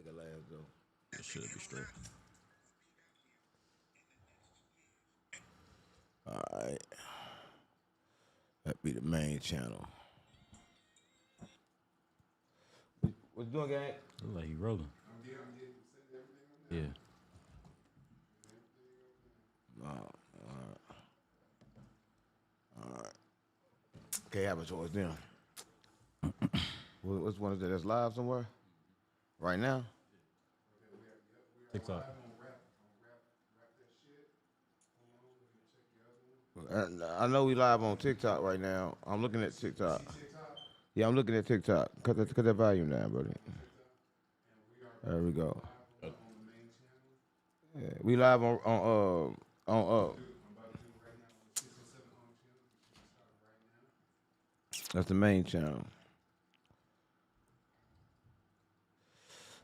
Make it last though. It should be straight. All right. That be the main channel. What you doing, gang? Look like he rolling. Yeah. All right. Okay, have a choice then. Which one is that? That's live somewhere? Right now? TikTok. I know we live on TikTok right now. I'm looking at TikTok. Yeah, I'm looking at TikTok. Cut that volume down, buddy. There we go. Yeah, we live on that's the main channel.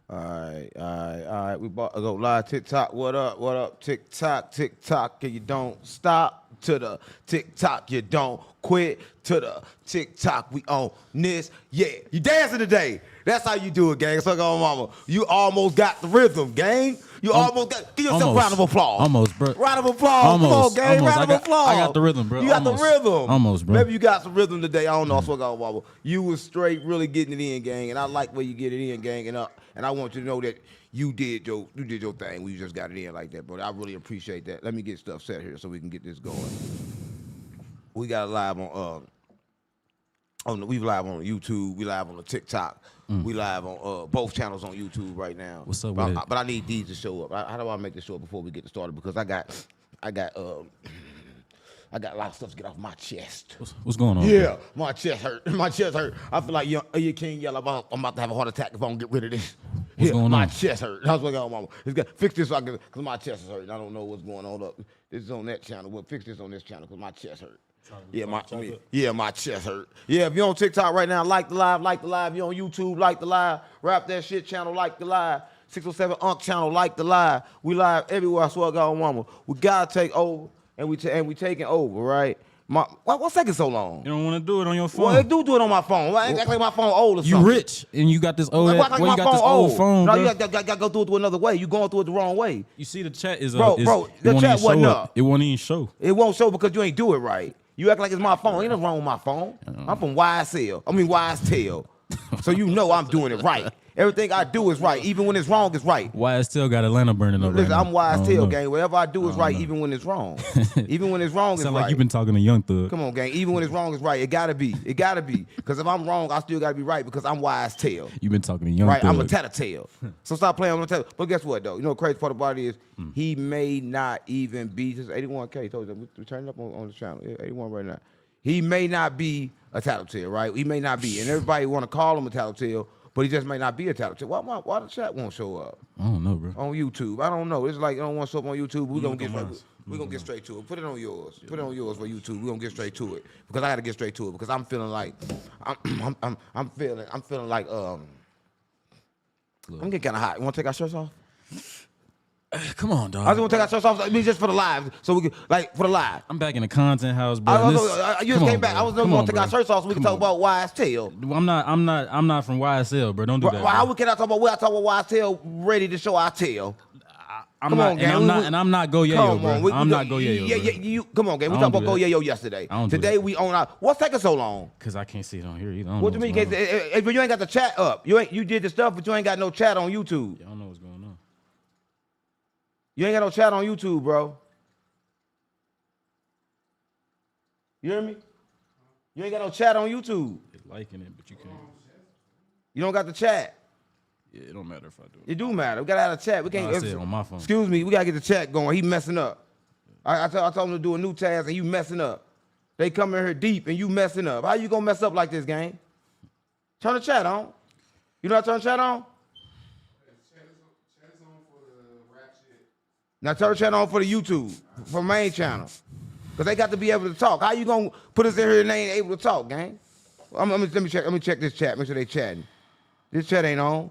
All right. We about to go live TikTok. What up? TikTok, and you don't stop to the TikTok. You don't quit to the TikTok. We on this. Yeah, you dancing today. That's how you do it, gang. So go, mama. You almost got the rhythm, gang. You almost got. Give yourself a round of applause. Almost, bro. Round of applause. Almost, Come on, gang. Round of applause. I got the rhythm, bro. You got the rhythm. Almost, bro. Maybe you got some rhythm today. I don't know. So go, mama. You was straight, really getting it in, gang. And I like where you get it in, gang. And I want you to know that you did your thing. We just got it in like that, bro. I really appreciate that. Let me get stuff set here so we can get this going. We got it live we live on YouTube. We live on the TikTok. We live on both channels on YouTube right now. What's up with it? But I need these to show up. How do I make this show up before we get started? Because I got a lot of stuff to get off my chest. What's going on? Yeah, my chest hurt. My chest hurt. I feel like you can't yell about I'm about to have a heart attack if I don't get rid of this. What's going on? My chest hurt. That's what's going on, mama. It's got fix this so I can, cause my chest is hurting. I don't know what's going on up. This is on that channel. We'll fix this on this channel cause my chest hurt. My chest hurt. Yeah, if you're on TikTok right now, like the live. You're on YouTube, like the live. Rap That Shit channel, like the live. 607 Unk channel, like the live. We live everywhere. I swear to God, mama. We gotta take over, and we taking over, right? What's taking so long? You don't want to do it on your phone. Well, do it on my phone. Why act like my phone old or something? You rich and you got this old. Like you got this old phone, no, bro. you got to go through it another way. You going through it the wrong way. You see the chat is bro. The chat wasn't up. It won't even show. It won't show because you ain't do it right. You act like it's my phone. Ain't nothing wrong with my phone. I'm from YSL. YSL. So you know I'm doing it right. Everything I do is right. Even when it's wrong, it's right. YSL got Atlanta burning up. Listen, right I'm YSL, gang. Whatever I do is right, even when it's wrong. Even when it's wrong, it's right. Sound like you've been talking to Young Thug. Come on, gang. Even when it's wrong, it's right. It gotta be. Because if I'm wrong, I still gotta be right because I'm YSL. You've been talking to Young Thug. Right, I'm a tattletale. So stop playing. I'm a tattletale. But guess what, though? You know the crazy part about it is he may not even be just 81K. Told you, we're turning up on the channel. Yeah, 81 right now. He may not be a tattletale, right? He may not be. And everybody want to call him a tattletale, but he just may not be a tattletale. Why the chat won't show up? I don't know, bro. On YouTube. I don't know. It's like, I don't want to show up on YouTube. We're going to get straight to it. Put it on yours. Put it on yours for YouTube. We're going to get straight to it. Because I got to get straight to it. Because I'm feeling like, I'm feeling like, I'm getting kind of hot. You want to take our shirts off? Come on, dog. I just want to take our shirts off. I mean, just for the live. So we can, for the live. I'm back in the content house, bro. You just came back. I was going to take our shirts off so we can talk about YSL. I'm not from YSL, bro. Don't do that. How can I talk about I talk about YSL ready to show our tail? I'm not Go Yayo, bro. I'm not Go Yayo. Yeah. Come on, gang. We talked about Go Yayo yesterday. Today we own our. What's taking so long? Cause I can't see it on here either. What do you mean? If you ain't got the chat up, you did the stuff, but you ain't got no chat on YouTube. I don't know what's going on. You ain't got no chat on YouTube, bro. You hear me? You ain't got no chat on YouTube. They're liking it, but you can't. You don't got the chat. Yeah, it don't matter if I do it. It do matter. We gotta have a chat. We can't. I said on my phone. Excuse me. We gotta get the chat going. He messing up. I told him to do a new task and you messing up. They come in here deep and you messing up. How you gonna mess up like this, gang? Turn the chat on. You know how to turn the chat on? Now turn the channel on for the YouTube, for main channel. Because they got to be able to talk. How you going to put us in here and they ain't able to talk, gang? Let me check this chat, make sure they chatting. This chat ain't on.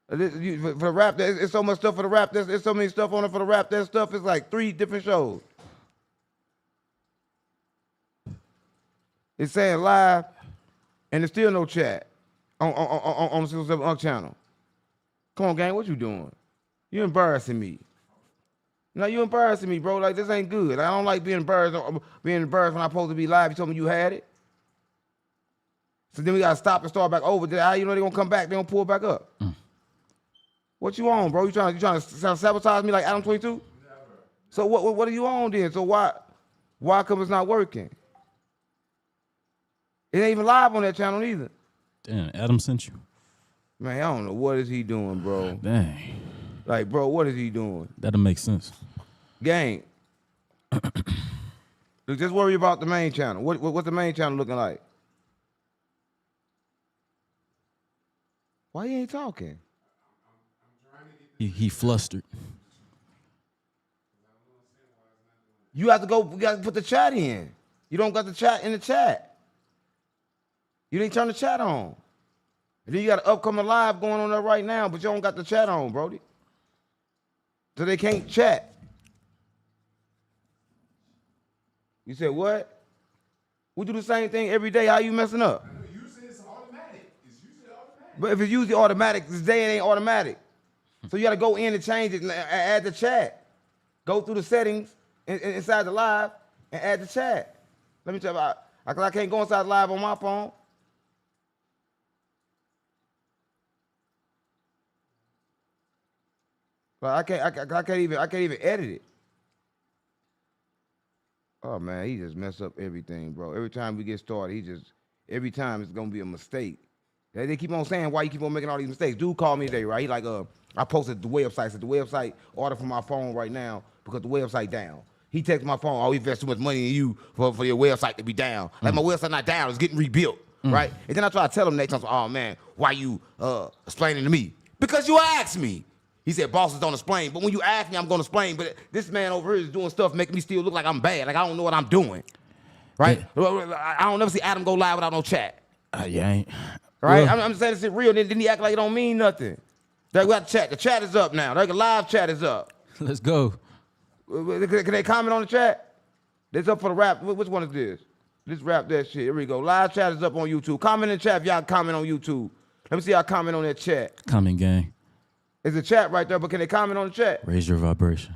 For the rap, it's so much stuff for the rap. There's so many stuff on it for the rap. That stuff is like 3 different shows. It's saying live, and there's still no chat on the 607 Unk channel. Come on, gang, what you doing? You embarrassing me. No, you embarrassing me, bro. Like, this ain't good. I don't like being embarrassed when I'm supposed to be live. You told me you had it. So then we got to stop and start back over. How you know they're going to come back? They going to pull back up. What you on, bro? You trying to sabotage me like Adam 22? Never. So what are you on then? So why come it's not working? It ain't even live on that channel either. Damn, Adam sent you. Man, I don't know. What is he doing, bro? Dang. Like, bro, what is he doing? That'll make sense. Gang. Look, just worry about the main channel. What's the main channel looking like? Why you ain't talking? He flustered. You have to go. You got to put the chat in. You don't got the chat in the chat. You didn't turn the chat on. And then you got an upcoming live going on there right now, but you don't got the chat on, Brody. So they can't chat. You said what? We do the same thing every day. How you messing up? Usually it's automatic. It's usually automatic. But if it's usually automatic, today it ain't automatic. So you got to go in and change it and add the chat. Go through the settings inside the live and add the chat. Let me tell you about. I can't go inside the live on my phone. But I can't even edit it. Oh man, he just messed up everything, bro. Every time we get started, every time it's gonna be a mistake. They keep on saying, why you keep on making all these mistakes? Dude called me today, right? He like, I posted the website. Said the website order from my phone right now because the website down. He texted my phone, oh, we invest too much money in you for your website to be down. Like my website not down, it's getting rebuilt, right? And then I try to tell him next time, oh man, why you explaining to me? Because you asked me. He said, bosses don't explain, but when you ask me, I'm gonna explain. But this man over here is doing stuff making me still look like I'm bad, like I don't know what I'm doing, right? Yeah. I don't never see Adam go live without no chat. Yeah, ain't. Right? Well, I'm just saying this is real. Then he act like it don't mean nothing. We got chat. The chat is up now. The live chat is up. Let's go. Can they comment on the chat? It's up for the rap. Which one is this? Let's rap that shit. Here we go. Live chat is up on YouTube. Comment in the chat if y'all comment on YouTube. Let me see y'all comment on that chat. Comment, gang. There's a chat right there, but can they comment on the chat? Raise your vibration.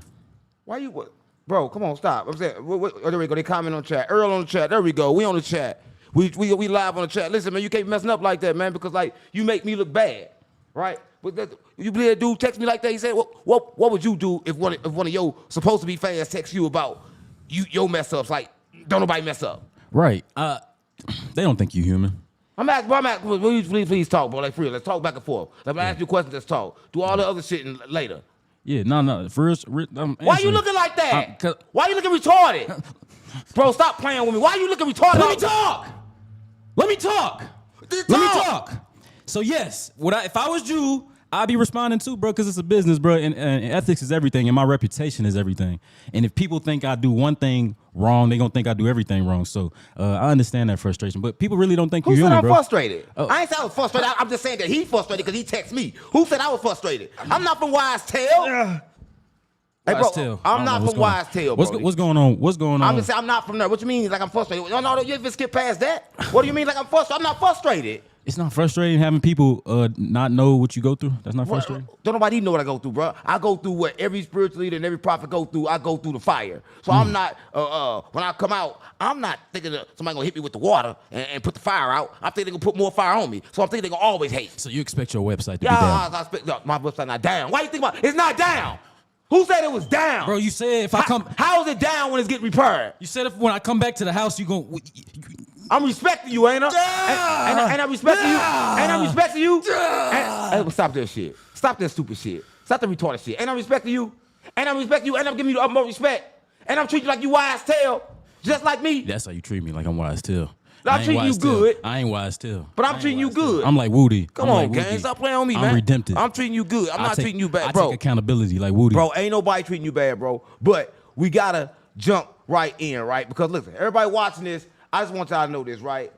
Why you, what? Bro, come on, stop. I'm saying, oh, there we go. They comment on the chat. Earl on the chat. There we go. We on the chat. We live on the chat. Listen, man, you can't messing up like that, man, because like you make me look bad, right? But you believe that dude text me like that? He said, what would you do if one of your supposed to be fans text you about your mess ups? Like, don't nobody mess up. Right. They don't think you human. I'm asking, will you please talk, bro? Like, for real, let's talk back and forth. Let me ask you a question, let's talk. Do all the other shit later. Yeah, no. First, why you looking like that? Why you looking retarded? Bro, stop playing with me. Why you looking retarded? Let me talk. So yes, if I was you, I'd be responding too, bro, because it's a business, bro, and ethics is everything, and my reputation is everything. And if people think I do one thing wrong, they gonna think I do everything wrong. So I understand that frustration, but people really don't think you're human, bro. Who said I'm frustrated? Oh. I ain't said I was frustrated. I'm just saying that he's frustrated because he texted me. Who said I was frustrated? I'm not from YSL. Hey, bro, I'm not from YSL, bro. What's going on? What's going on? I'm just saying I'm not from there. What you mean like I'm frustrated? No, you even skip past that. What do you mean like I'm frustrated? I'm not frustrated. It's not frustrating having people not know what you go through? That's not frustrating? Don't nobody know what I go through, bro. I go through what every spiritual leader and every prophet go through. I go through the fire. So I'm not, when I come out, I'm not thinking that somebody gonna hit me with the water and put the fire out. I'm thinking they're gonna put more fire on me. So I'm thinking they're gonna always hate. So you expect your website to be down? I expect my website not down. Why you think it's not down? Who said it was down? Bro, you said if I come... How is it down when it's getting repaired? You said when I come back to the house, you gonna... I'm respecting you, ain't I? Ain't I respecting you? Ain't I respecting you? Hey, stop that shit. Stop that stupid shit. Stop the retarded shit. Ain't I respecting you? Ain't I respecting you? Ain't I giving you the utmost respect? Ain't I treating you like you wise tail, just like me? That's how you treat me, like I'm wise tail. I'm treating you good. I ain't wise tail. But I'm treating you good. I'm like Woody. Come on, gang. Stop playing on me, man. I'm redemptive. I'm treating you good. I'm not treating you bad, bro. I take accountability like Woody. Bro, ain't nobody treating you bad, bro. But we gotta jump right in, right? Because listen, everybody watching this, I just want y'all to know this, right?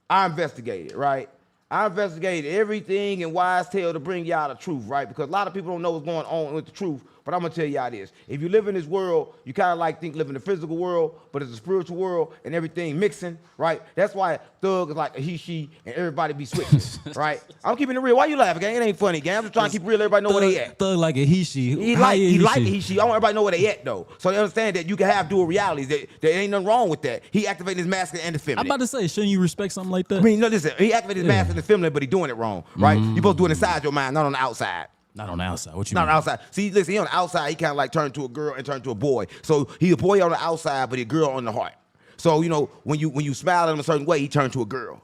I investigated, right? I investigated everything in YSL to bring y'all the truth, right? Because a lot of people don't know what's going on with the truth But I'm gonna tell y'all this: if you live in this world, you kind of like live in the physical world, but it's a spiritual world and everything mixing, right? That's why Thug is like a he, she, and everybody be switching, right? I'm keeping it real. Why you laughing, gang? It ain't funny, gang. I'm just trying to keep real. Everybody know where they at. Thug like a he, she. He like a he, she. I want everybody to know where they at though, so they understand that you can have dual realities. There ain't nothing wrong with that. He activating his masculine and the feminine. I'm about to say, shouldn't you respect something like that? I mean, no, listen. He activated his masculine and the feminine, but he doing it wrong, right? You supposed to do it inside your mind, not on the outside. Not on the outside. What you Not mean? on the outside. See, listen, he on the outside, he kind of like turned to a girl and turned to a boy. So he a boy on the outside, but he a girl on the heart. So, you know, when you smile at him a certain way, he turned to a girl,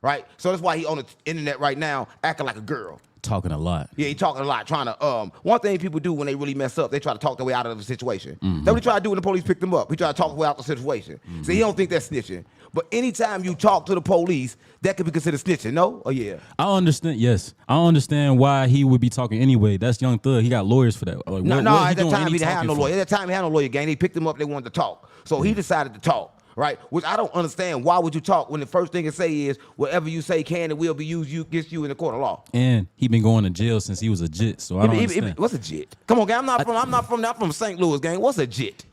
right? So that's why he on the internet right now acting like a girl. Talking a lot. Yeah, he talking a lot, trying to, one thing people do when they really mess up, they try to talk their way out of the situation. That's what he tried to do when the police picked him up. He tried to talk his way out of the situation. So he don't think that's snitching. But anytime you talk to the police, that could be considered snitching, no? Oh, yeah. I understand, yes. I don't understand why he would be talking anyway. That's Young Thug. He got lawyers for that. Like, No, what at that time he any didn't have no talking lawyer. for? At that time he had no lawyer, gang. They picked him up, they wanted to talk. So he decided to talk, right? Which I don't understand. Why would you talk when the first thing to say is, whatever you say can and will be used against you in the court of law? And he been going to jail since he was a jit, so I don't understand. What's a jit? Come on, gang. I'm from St. Louis, gang. What's a jit?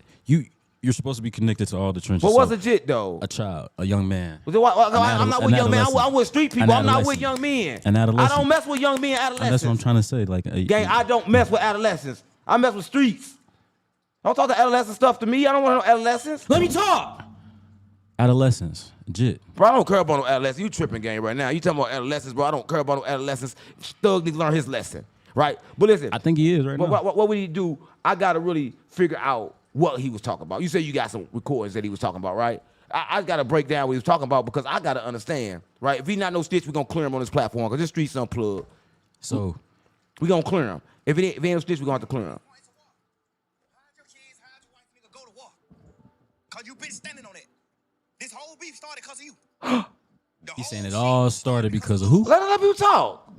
You're supposed to be connected to all the trenches. But what's so a jit, though? a child, a young man. I'm not with young men. adolescent. I'm with street people. I'm not with young men. An adolescent. I don't mess with young men, And adolescents. that's what I'm trying to say. Like, Gang, I don't mess with adolescents. I mess with streets. Don't talk to adolescent stuff to me. I don't want no adolescents. let me talk. Adolescents, jit. Bro, I don't care about no adolescents. You tripping, gang, right now. You talking about adolescents, bro. I don't care about no adolescents. Thug needs to learn his lesson, right? But listen. I think he is right now. What would he do? I got to really figure out what he was talking about. You say you got some recordings that he was talking about, right? I got to break down what he was talking about because I got to understand, right? If he not no snitch, we're going to clear him on this platform because this street's unplugged. So We're going to clear him. If it ain't no snitch, we're going to have to clear him. Hide your kids, hide your wife, nigga, go to war. Cause you been standing on it. This whole beef started because of you. he's saying it all started because of who? Let people talk.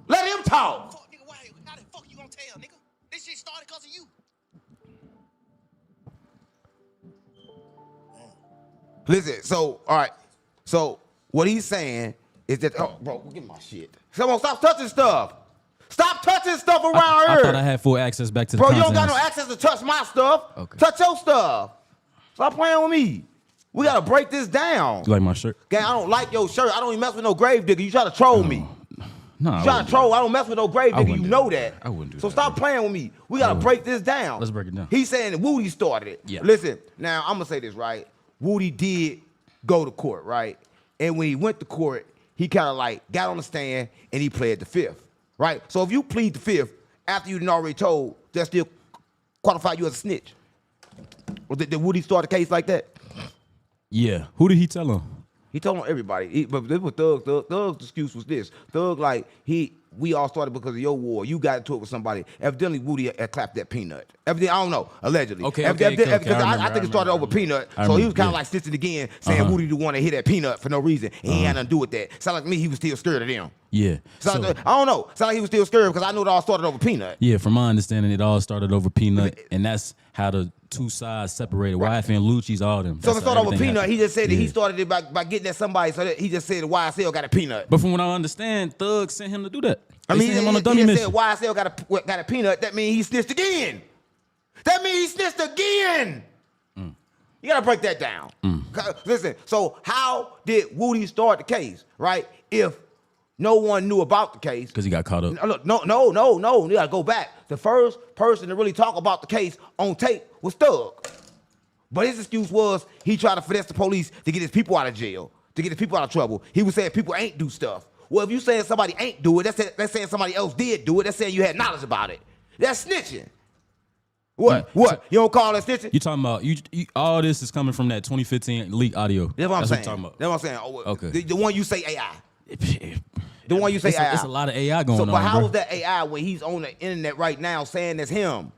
Let him talk. Fuck, nigga, how the fuck you gonna tell, nigga? This shit started because of you. Listen, so, all right. So, what he's saying is that, oh, bro, give me my shit. Someone stop touching stuff. Stop touching stuff around I here. thought I had full access back to the Bro, you don't got no contents. access to touch my stuff. Okay. Touch your stuff. Stop playing with me. We got to break this down. You like my shirt? Gang, I don't like your shirt. I don't even mess with no grave digger. You try to troll me. No, You try to troll. I don't mess with no grave digger. wouldn't You do know that. that. I wouldn't do so that, stop bro. playing with me. We got to break this down. Let's break it down. He's saying that Woody started it. Yeah. Listen, now I'm going to say this, right? Woody did go to court, right? And when he went to court, he kind of like got on the stand and he pled the fifth, right? So if you plead the fifth after you've already told, that still qualify you as a snitch. Or did Woody start a case like that? Yeah. Who did he tell him? He told on everybody. But this was Thug's excuse was this. Thug, like, we all started because of your war. You got into it with somebody. Evidently, Woody had clapped that peanut. Evidently, I don't know, allegedly. Okay, I think it started over remember. peanut. I So he was remember, kind of yeah. like stitching again, saying Woody the one that hit that peanut for no reason. And he had nothing to do with that. Sound like me, he was still scared of them. Yeah. I don't know. Sound like he was still scared because I knew it all started over peanut. Yeah, from my understanding, it all started over Peanut, and that's how the two sides separated. YF and Lucci's, all them. So if That's it how started over everything peanut, happened. he just said that he Yeah. started it by getting at somebody. So that he just said YSL got a peanut. But from what I understand, Thug sent him to do that. I They mean, sent him on a dummy he mission. said YSL got a peanut. That means he snitched again. That means he snitched again. You gotta break that down. Listen, so how did Woody start the case, right? If no one knew about the case. Because he got caught up. Look, no. You gotta go back. The first person to really talk about the case on tape was Thug. But his excuse was he tried to finesse the police to get his people out of jail, to get his people out of trouble. He was saying people ain't do stuff. Well, if you saying somebody ain't do it, that's saying somebody else did do it. That's saying you had knowledge about it. That's snitching. What? You don't call that snitching? You talking about you all this is coming from that 2015 leak audio. That's what I'm saying. What you're talking about. That's what I'm saying. Oh, Okay. The one you say AI. The one you say AI. It's a lot of AI going so, on. but how bro. is that AI when he's on the internet right now saying that's him?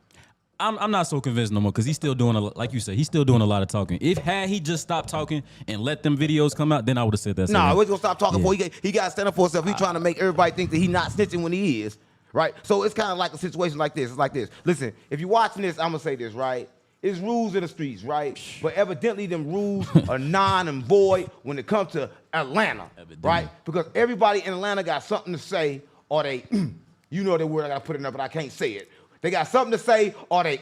I'm not so convinced no more because he's still doing like you said, he's still doing a lot of talking. If had he just stopped talking and let them videos come out, then I would have said that. No, we're gonna stop talking for he got to stand up for himself. He's trying to make everybody think that he's not snitching when he is, right? So it's kind of like a situation like this. It's like this. Listen, if you're watching this, I'm gonna say this, right? It's rules in the streets, right? But evidently them rules are non and void when it comes to Atlanta, right? Because everybody in Atlanta got something to say, or they, you know the word I gotta put in there, but I can't say it. They got something to say or they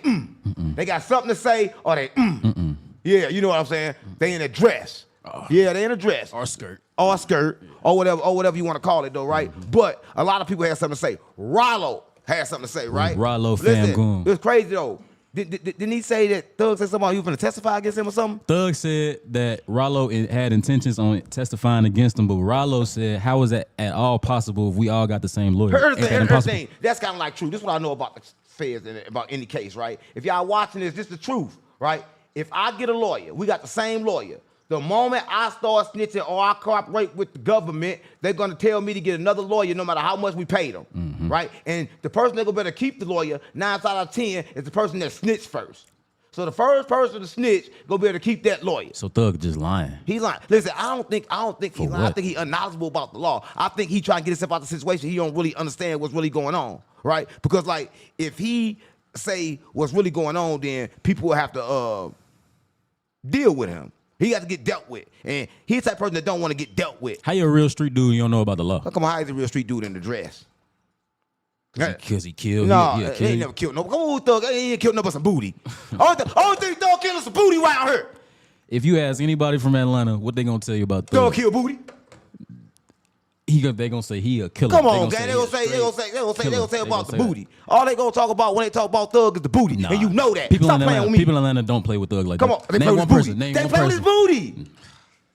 They got something to say or they Yeah, you know what I'm saying? They in a dress. Yeah, they in a dress. Or skirt. Or a skirt. Or whatever you want to call it though, right? But a lot of people have something to say. Rollo had something to say, right? Rollo fam goon. It's crazy though. Didn't he say that Thug said somebody was going to testify against him or something? Thug said that Rollo had intentions on testifying against him, but Rollo said, how is that at all possible if we all got the same lawyer? Here's the thing. That's kind of like true. This is what I know about the feds and about any case, right? If y'all watching this is the truth, right? If I get a lawyer, we got the same lawyer. The moment I start snitching or I cooperate with the government, they're going to tell me to get another lawyer no matter how much we pay them, right? And the person that better keep the lawyer, 9 out of 10, is the person that snitched first. So the first person to snitch gonna be able to keep that lawyer. So Thug just lying. He's lying. Listen, I don't think he's lying. I think he's unknowledgeable about the law. I think he trying to get himself out of the situation. He don't really understand what's really going on, right? Because like if he say what's really going on, then people will have to deal with him. He got to get dealt with. And he's the type of person that don't want to get dealt with. How you a real street dude and you don't know about the law? How come how is a real street dude in the dress? Because he killed. No, he ain't never killed no. Come on, Thug. He ain't killed no but some booty. Only thing Thug killed is some booty right here. If you ask anybody from Atlanta, what they gonna tell you about Thug? Thug kill booty. They gonna say he a killer. Come on, gang. They gonna say about the booty. All they gonna talk about when they talk about Thug is the booty, and you know that. People Stop in playing Atlanta, with me. people in Atlanta don't play with Thug like Come that. on, they play Name with one his booty. person. Name They one play with person. his booty.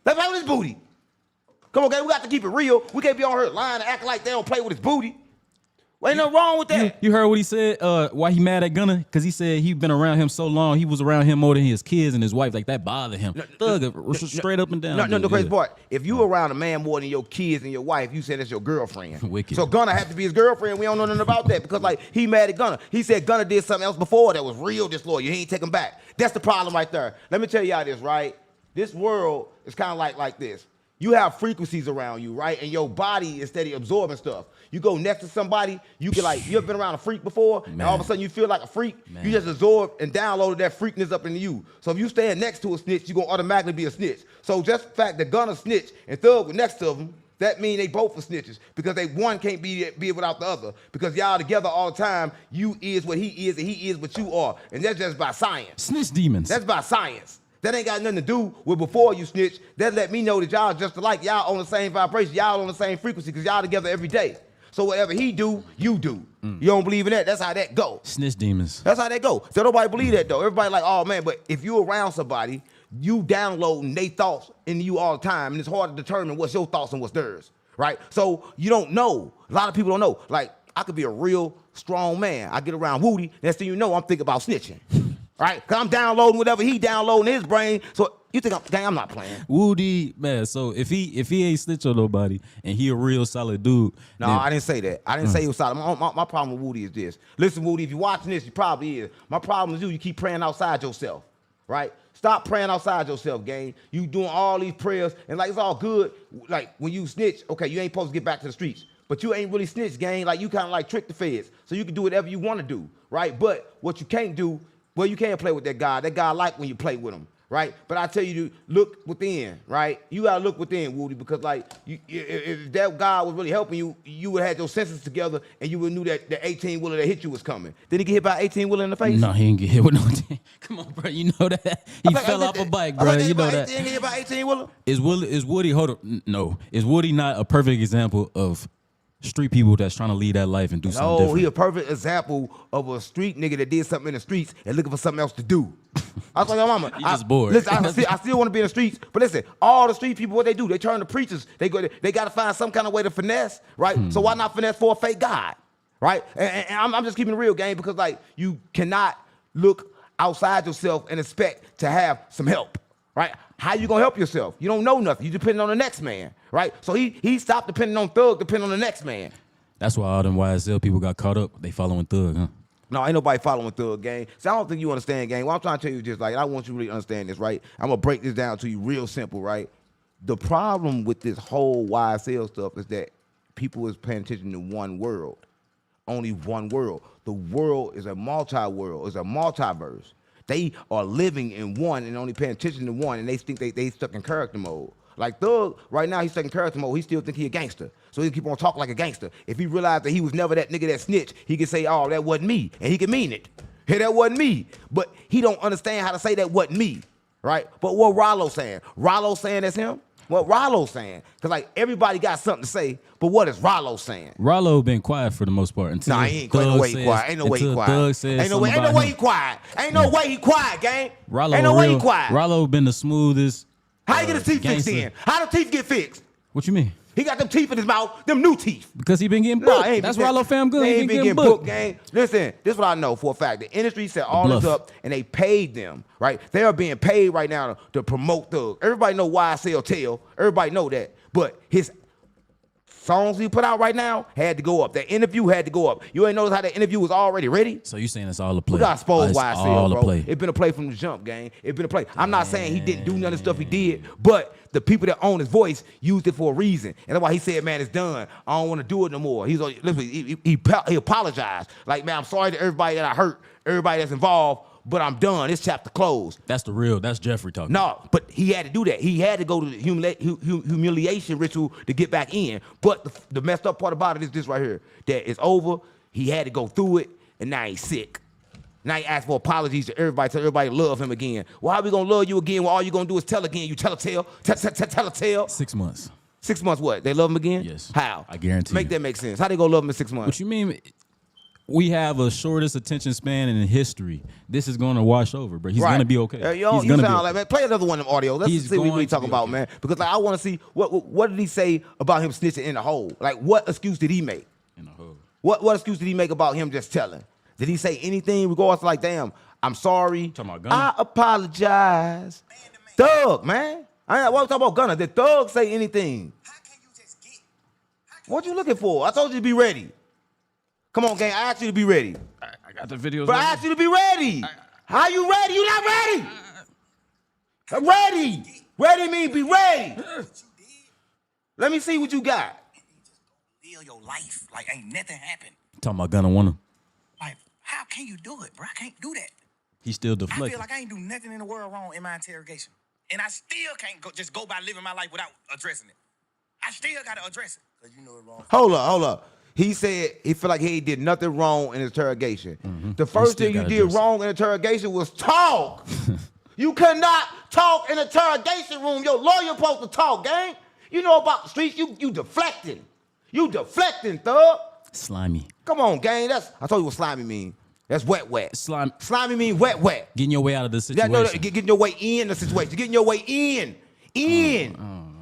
They play with his booty. Come on, gang. We got to keep it real. We can't be on here lying and acting like they don't play with his booty. Ain't nothing wrong with that. You heard what he said? Why he mad at Gunna? Because he said he been around him so long, he was around him more than his kids and his wife. Like that bothered him. Thug, straight up and down. No, crazy part. If you around a man more than your kids and your wife, you said that's your girlfriend. Wicked. So Gunna had to be his girlfriend. We don't know nothing about that because like he mad at Gunna. He said Gunna did something else before that was real disloyal. He ain't take him back. That's the problem right there. Let me tell y'all this, right? This world is kind of like this. You have frequencies around you, right? And your body is steady absorbing stuff. You go next to somebody, you can like, you ever been around a freak before? Man. And all of a sudden you feel like a freak? Man. You just absorb and downloaded that freakness up into you. So if you stand next to a snitch, you're going to automatically be a snitch. So just the fact that Gunna snitch and Thug was next to him, that means they both are snitches because they one can't be without the other. Because y'all together all the time, you is what he is and he is what you are. And that's just by science. Snitch demons. That's by science. That ain't got nothing to do with before you snitch. That let me know that y'all just alike. Y'all on the same vibration. Y'all on the same frequency because y'all together every day. So whatever he do, you do. You don't believe in that? That's how that go. Snitch demons. That's how that go. So nobody believe that though. Everybody like, oh man, but if you around somebody, you downloading their thoughts into you all the time, and it's hard to determine what's your thoughts and what's theirs, right? So you don't know. A lot of people don't know. Like, I could be a real strong man. I get around Woody, next thing you know, I'm thinking about snitching. Right? Because I'm downloading whatever he downloading in his brain. So you think I'm not playing. Woody, man, so if he ain't snitch on nobody and he a real solid dude. No, then, I didn't say that. I didn't say he was solid. My problem with Woody is this. Listen, Woody, if you're watching this, you probably is. My problem is you keep praying outside yourself, right? Stop praying outside yourself, gang. You doing all these prayers, and like it's all good. Like when you snitch, okay, you ain't supposed to get back to the streets. But you ain't really snitch, gang. Like you kind of like trick the feds. So you can do whatever you want to do, right? But what you can't do, well, you can't play with that guy. That guy like when you play with him, right? But I tell you to look within, right? You gotta look within, Woody, because like if that guy was really helping you, you would have had your senses together and you would knew that the 18-wheeler that hit you was coming. Did he get hit by an 18-wheeler in the face? No, he didn't get hit with no. Come on, bro. You know that he fell off a bike, bro. You know that. He didn't get hit by 18-wheeler? Is Woody? Hold up. No, is Woody not a perfect example of street people that's trying to lead that life and do something different? No, he a perfect example of a street nigga that did something in the streets and looking for something else to do. I was like, your mama. You just bored. Listen, I still want to be in the streets, but listen, all the street people, what they do, they turn to preachers. They got to find some kind of way to finesse, right? So why not finesse for a fake God, right? And I'm just keeping it real, gang, because like you cannot look outside yourself and expect to have some help, right? How you gonna help yourself? You don't know nothing. You depending on the next man, right? So he stopped depending on Thug, depending on the next man. That's why all them YSL people got caught up. They following Thug, huh? No, ain't nobody following Thug, gang. So I don't think you understand, gang. What I'm trying to tell you is just like, I want you to really understand this, right? I'm gonna break this down to you real simple, right? The problem with this whole YSL stuff is that people is paying attention to one world. Only one world. The world is a multi-world, it's a multiverse. They are living in one and only paying attention to one, and they think they stuck in character mode. Like Thug, right now he's taking character mode. He still think he a gangster. So he keep on talking like a gangster. If he realized that he was never that nigga that snitched, he can say, oh, that wasn't me. And he can mean it. Hey, that wasn't me. But he don't understand how to say that wasn't me. Right? But what Rollo saying? Rollo saying that's him? What Rollo saying? Because like everybody got something to say, but what is Rollo saying? Rollo been quiet for the most part until Nah, he ain't quiet. Ain't no way he quiet. Ain't no way he quiet. Ain't no way he quiet. Ain't no way he quiet, gang. Rollo ain't no way he quiet. Rollo been the smoothest. How you get his teeth fixed in? How the teeth get fixed? What you mean? He got them teeth in his mouth, them new teeth. Because he been getting booked. That's Rollo fam good. He ain't been getting booked, gang. Listen, this is what I know for a fact. The industry set all this up and they paid them, right? They are being paid right now to promote Thug. Everybody know YSL Tell. Everybody know that. But his songs he put out right now had to go up. That interview had to go up. You ain't notice how that interview was already ready? So you saying it's all a play? We got exposed YSL, YSL, bro. play. It been a play from the jump, gang. It been a play. I'm not saying he didn't do none of the stuff he did, but the people that own his voice used it for a reason. And that's why he said, man, it's done. I don't want to do it no more. He apologized. Like, man, I'm sorry to everybody that I hurt, everybody that's involved, but I'm done. This chapter closed. That's Jeffrey talking. No, but he had to do that. He had to go to the humiliation ritual to get back in. But the messed up part about it is this right here. That it's over. He had to go through it, and now he's sick. Now he asked for apologies to everybody, so everybody love him again. Well, how we gonna love you again when all you gonna do is tell again? You tell a tale, tell a tale. 6 months. 6 months what? They love him again? Yes. How? I guarantee Make that make sense. How they gonna love him in 6 months? What you mean? We have a shortest attention span in history. This is going to wash over, bro. He's going to be okay. You sound like, man, play another one of them audio. Let's see what we talking about, man. Because like I want to see what did he say about him snitching in the hole? Like what excuse did he make? In the hole. What excuse did he make about him just telling? Did he say anything regardless like, damn, I'm sorry. Talking about Gunna? I apologize. Thug, man. I want to talk about Gunna. Did Thug say anything? How can you just get? What you looking for? I told you to be ready. Come on, gang. I asked you to be ready. I got the videos. But I asked you to be ready. How you ready? You not ready. I'm ready. Ready mean be ready. Let me see what you got. Live your life like ain't nothing happened. Talking about Gunna want him. Like, how can you do it, bro? I can't do that. He's still I deflecting. feel like I ain't do nothing in the world wrong in my interrogation. And I still can't just go by living my life without addressing it. I still got to address it. Because you know it's wrong. Hold up. He said he feel like he did nothing wrong in interrogation. Mm-hmm. The first thing you did wrong in interrogation was talk. You cannot talk in interrogation room. Your lawyer supposed to talk, gang. You know about the streets. You deflecting. You deflecting, Thug. Slimy. Come on, gang. I told you what slimy mean. That's wet. Slimy mean wet. Getting your way out of the situation. No, getting your way in the situation. Getting your way in.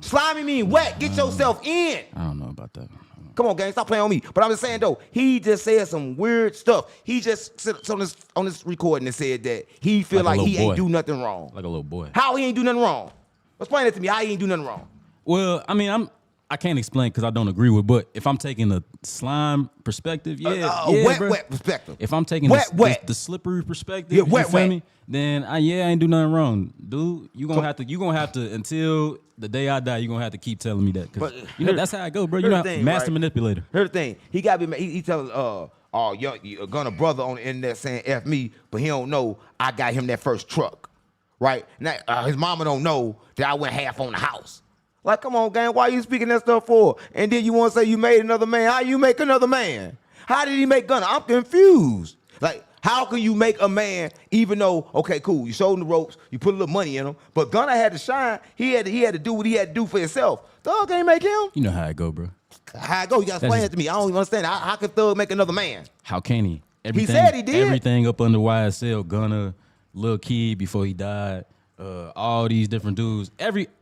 Slimy mean wet. Get yourself in. I don't know about that. Come on, gang, stop playing on me. But I'm just saying, though, he just said some weird stuff. He just said on this recording and said that he feel like he ain't do nothing wrong. Like a little boy. How he ain't do nothing wrong? Explain it to me. How he ain't do nothing wrong? Well, I mean, I can't explain because I don't agree with. But if I'm taking the slime perspective, wet perspective. If I'm taking the slippery perspective, you feel me? Then I ain't do nothing wrong, dude. You gonna have to until the day I die. You gonna have to keep telling me that, cause you know that's how I go, bro. You know, master manipulator. Here's the thing. He got to be. He telling Gunna brother on the internet saying F me, but he don't know I got him that first truck, right? Now his mama don't know that I went half on the house. Like, come on, gang, why you speaking that stuff for? And then you want to say you made another man. How you make another man? How did he make Gunna? I'm confused. Like, how can you make a man even though, okay, cool, you sold him the ropes, you put a little money in him, but Gunna had to shine. He had to do what he had to do for himself. Thug ain't make him. You know how it go, bro. How it go? You got to explain it to me. I don't even understand. How can Thug make another man? How can he? He said he did. Everything up under YSL, Gunna, Lil Key before he died, all these different dudes.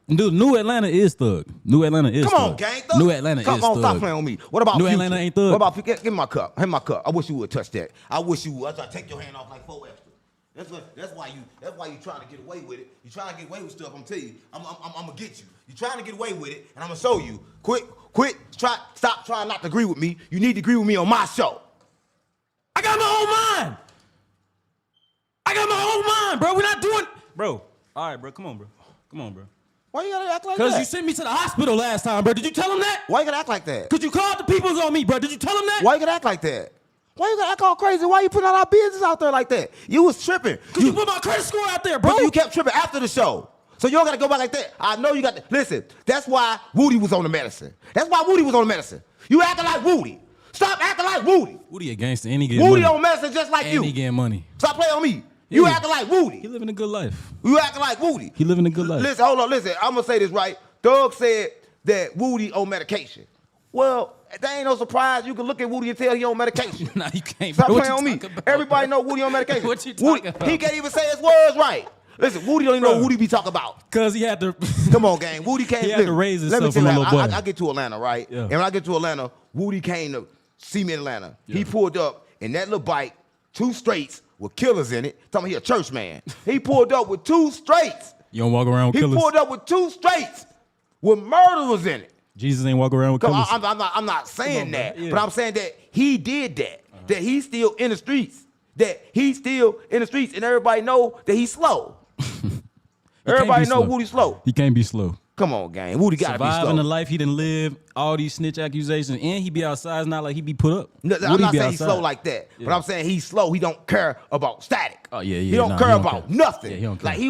New Atlanta is Thug. New Atlanta is Thug. Come on, gang. New Atlanta is Thug. Come on, stop playing on me. What about New Future? Atlanta ain't Thug. What about Future? Give me my cup. Give me my cup. I wish you would touch that. I wish you would. I try to take your hand off like 4 extra. That's why you trying to get away with it. You trying to get away with stuff. I'm telling you. I'm gonna get you. You trying to get away with it, and I'm gonna show you. Quit. Stop trying not to agree with me. You need to agree with me on my show. I got my own mind, bro. We're not doing, bro. All right, bro. Come on, bro. Why you gotta act like that? Because you sent me to the hospital last time, bro. Did you tell him that? Why you gotta act like that? Because you called the peoples on me, bro. Did you tell him that? Why you gotta act like that? Why you gotta act all crazy? Why you putting all our business out there like that? You was tripping. Because you put my credit score out there, bro. But you kept tripping after the show. So you don't gotta go back like that. I know you got to listen. That's why Woody was on the medicine. That's why Woody was on the medicine. You acting like Woody. Stop acting like Woody. Woody a gangster, and he getting Woody money. on medicine just like And you. he getting money. Stop playing on me. You acting like Woody. He living a good life. You acting like Woody. He living a good life. Listen, hold on, listen. I'm gonna say this right. Thug said that Woody on medication. Well, that ain't no surprise. You can look at Woody and tell he on medication. Nah, you can't. Stop What playing you on me. talking about, Everybody bro? know Woody on medication. What you Woody, talking about? He can't even say his words right. Listen, Woody don't even know what Woody be talking about. Cause he had to. Come on, gang. Woody came. He had to raise Let me himself tell from a you, little boy. I get to Atlanta, right? Yeah. And when I get to Atlanta, Woody came to see me in Atlanta. Yeah. He pulled up in that little bike, 2 straights with killers in it. Talking about he a church man. He pulled up with 2 straights. You don't walk around with He killers. pulled up with 2 straights with murderers in it. Jesus ain't walk around with killers. I'm not saying on, that, bro. Yeah. but I'm saying that he did that. That he's still in the streets. That he's still in the streets, and everybody know that he's slow. Everybody know Woody slow. He can't be slow. Come on, gang. Woody gotta be Surviving the slow. life he didn't live, all these snitch accusations, and he be outside. It's not like he be put up. No, I'm Woody not be saying he's outside. slow like that, Yeah. but I'm saying he's slow. He don't care about static. Oh, yeah, yeah. He don't Nah, care he don't about care. nothing. Yeah, he don't care. Like he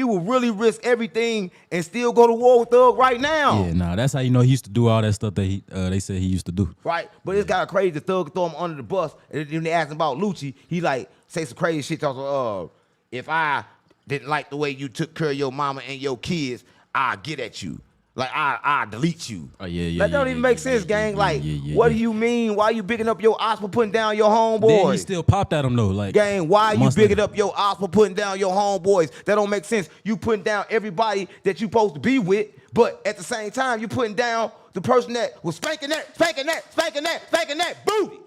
will really risk everything and still go to war with Thug right now. Yeah, nah, that's how you know he used to do all that stuff that they said he used to do. Right? But it's kind of crazy. The Thug throw him under the bus. And then they asked him about Lucci. He like say some crazy shit. Also, if I didn't like the way you took care of your mama and your kids, I'll get at you. Like I delete you. Oh yeah. That don't even make sense, gang. Like, what do you mean? Why you bigging up your ops for putting down your homeboys? Then he still popped at him though. Like, gang, why you months bigging later. up your ops for putting down your homeboys? That don't make sense. You putting down everybody that you supposed to be with, but at the same time, you putting down the person that was spanking that booty.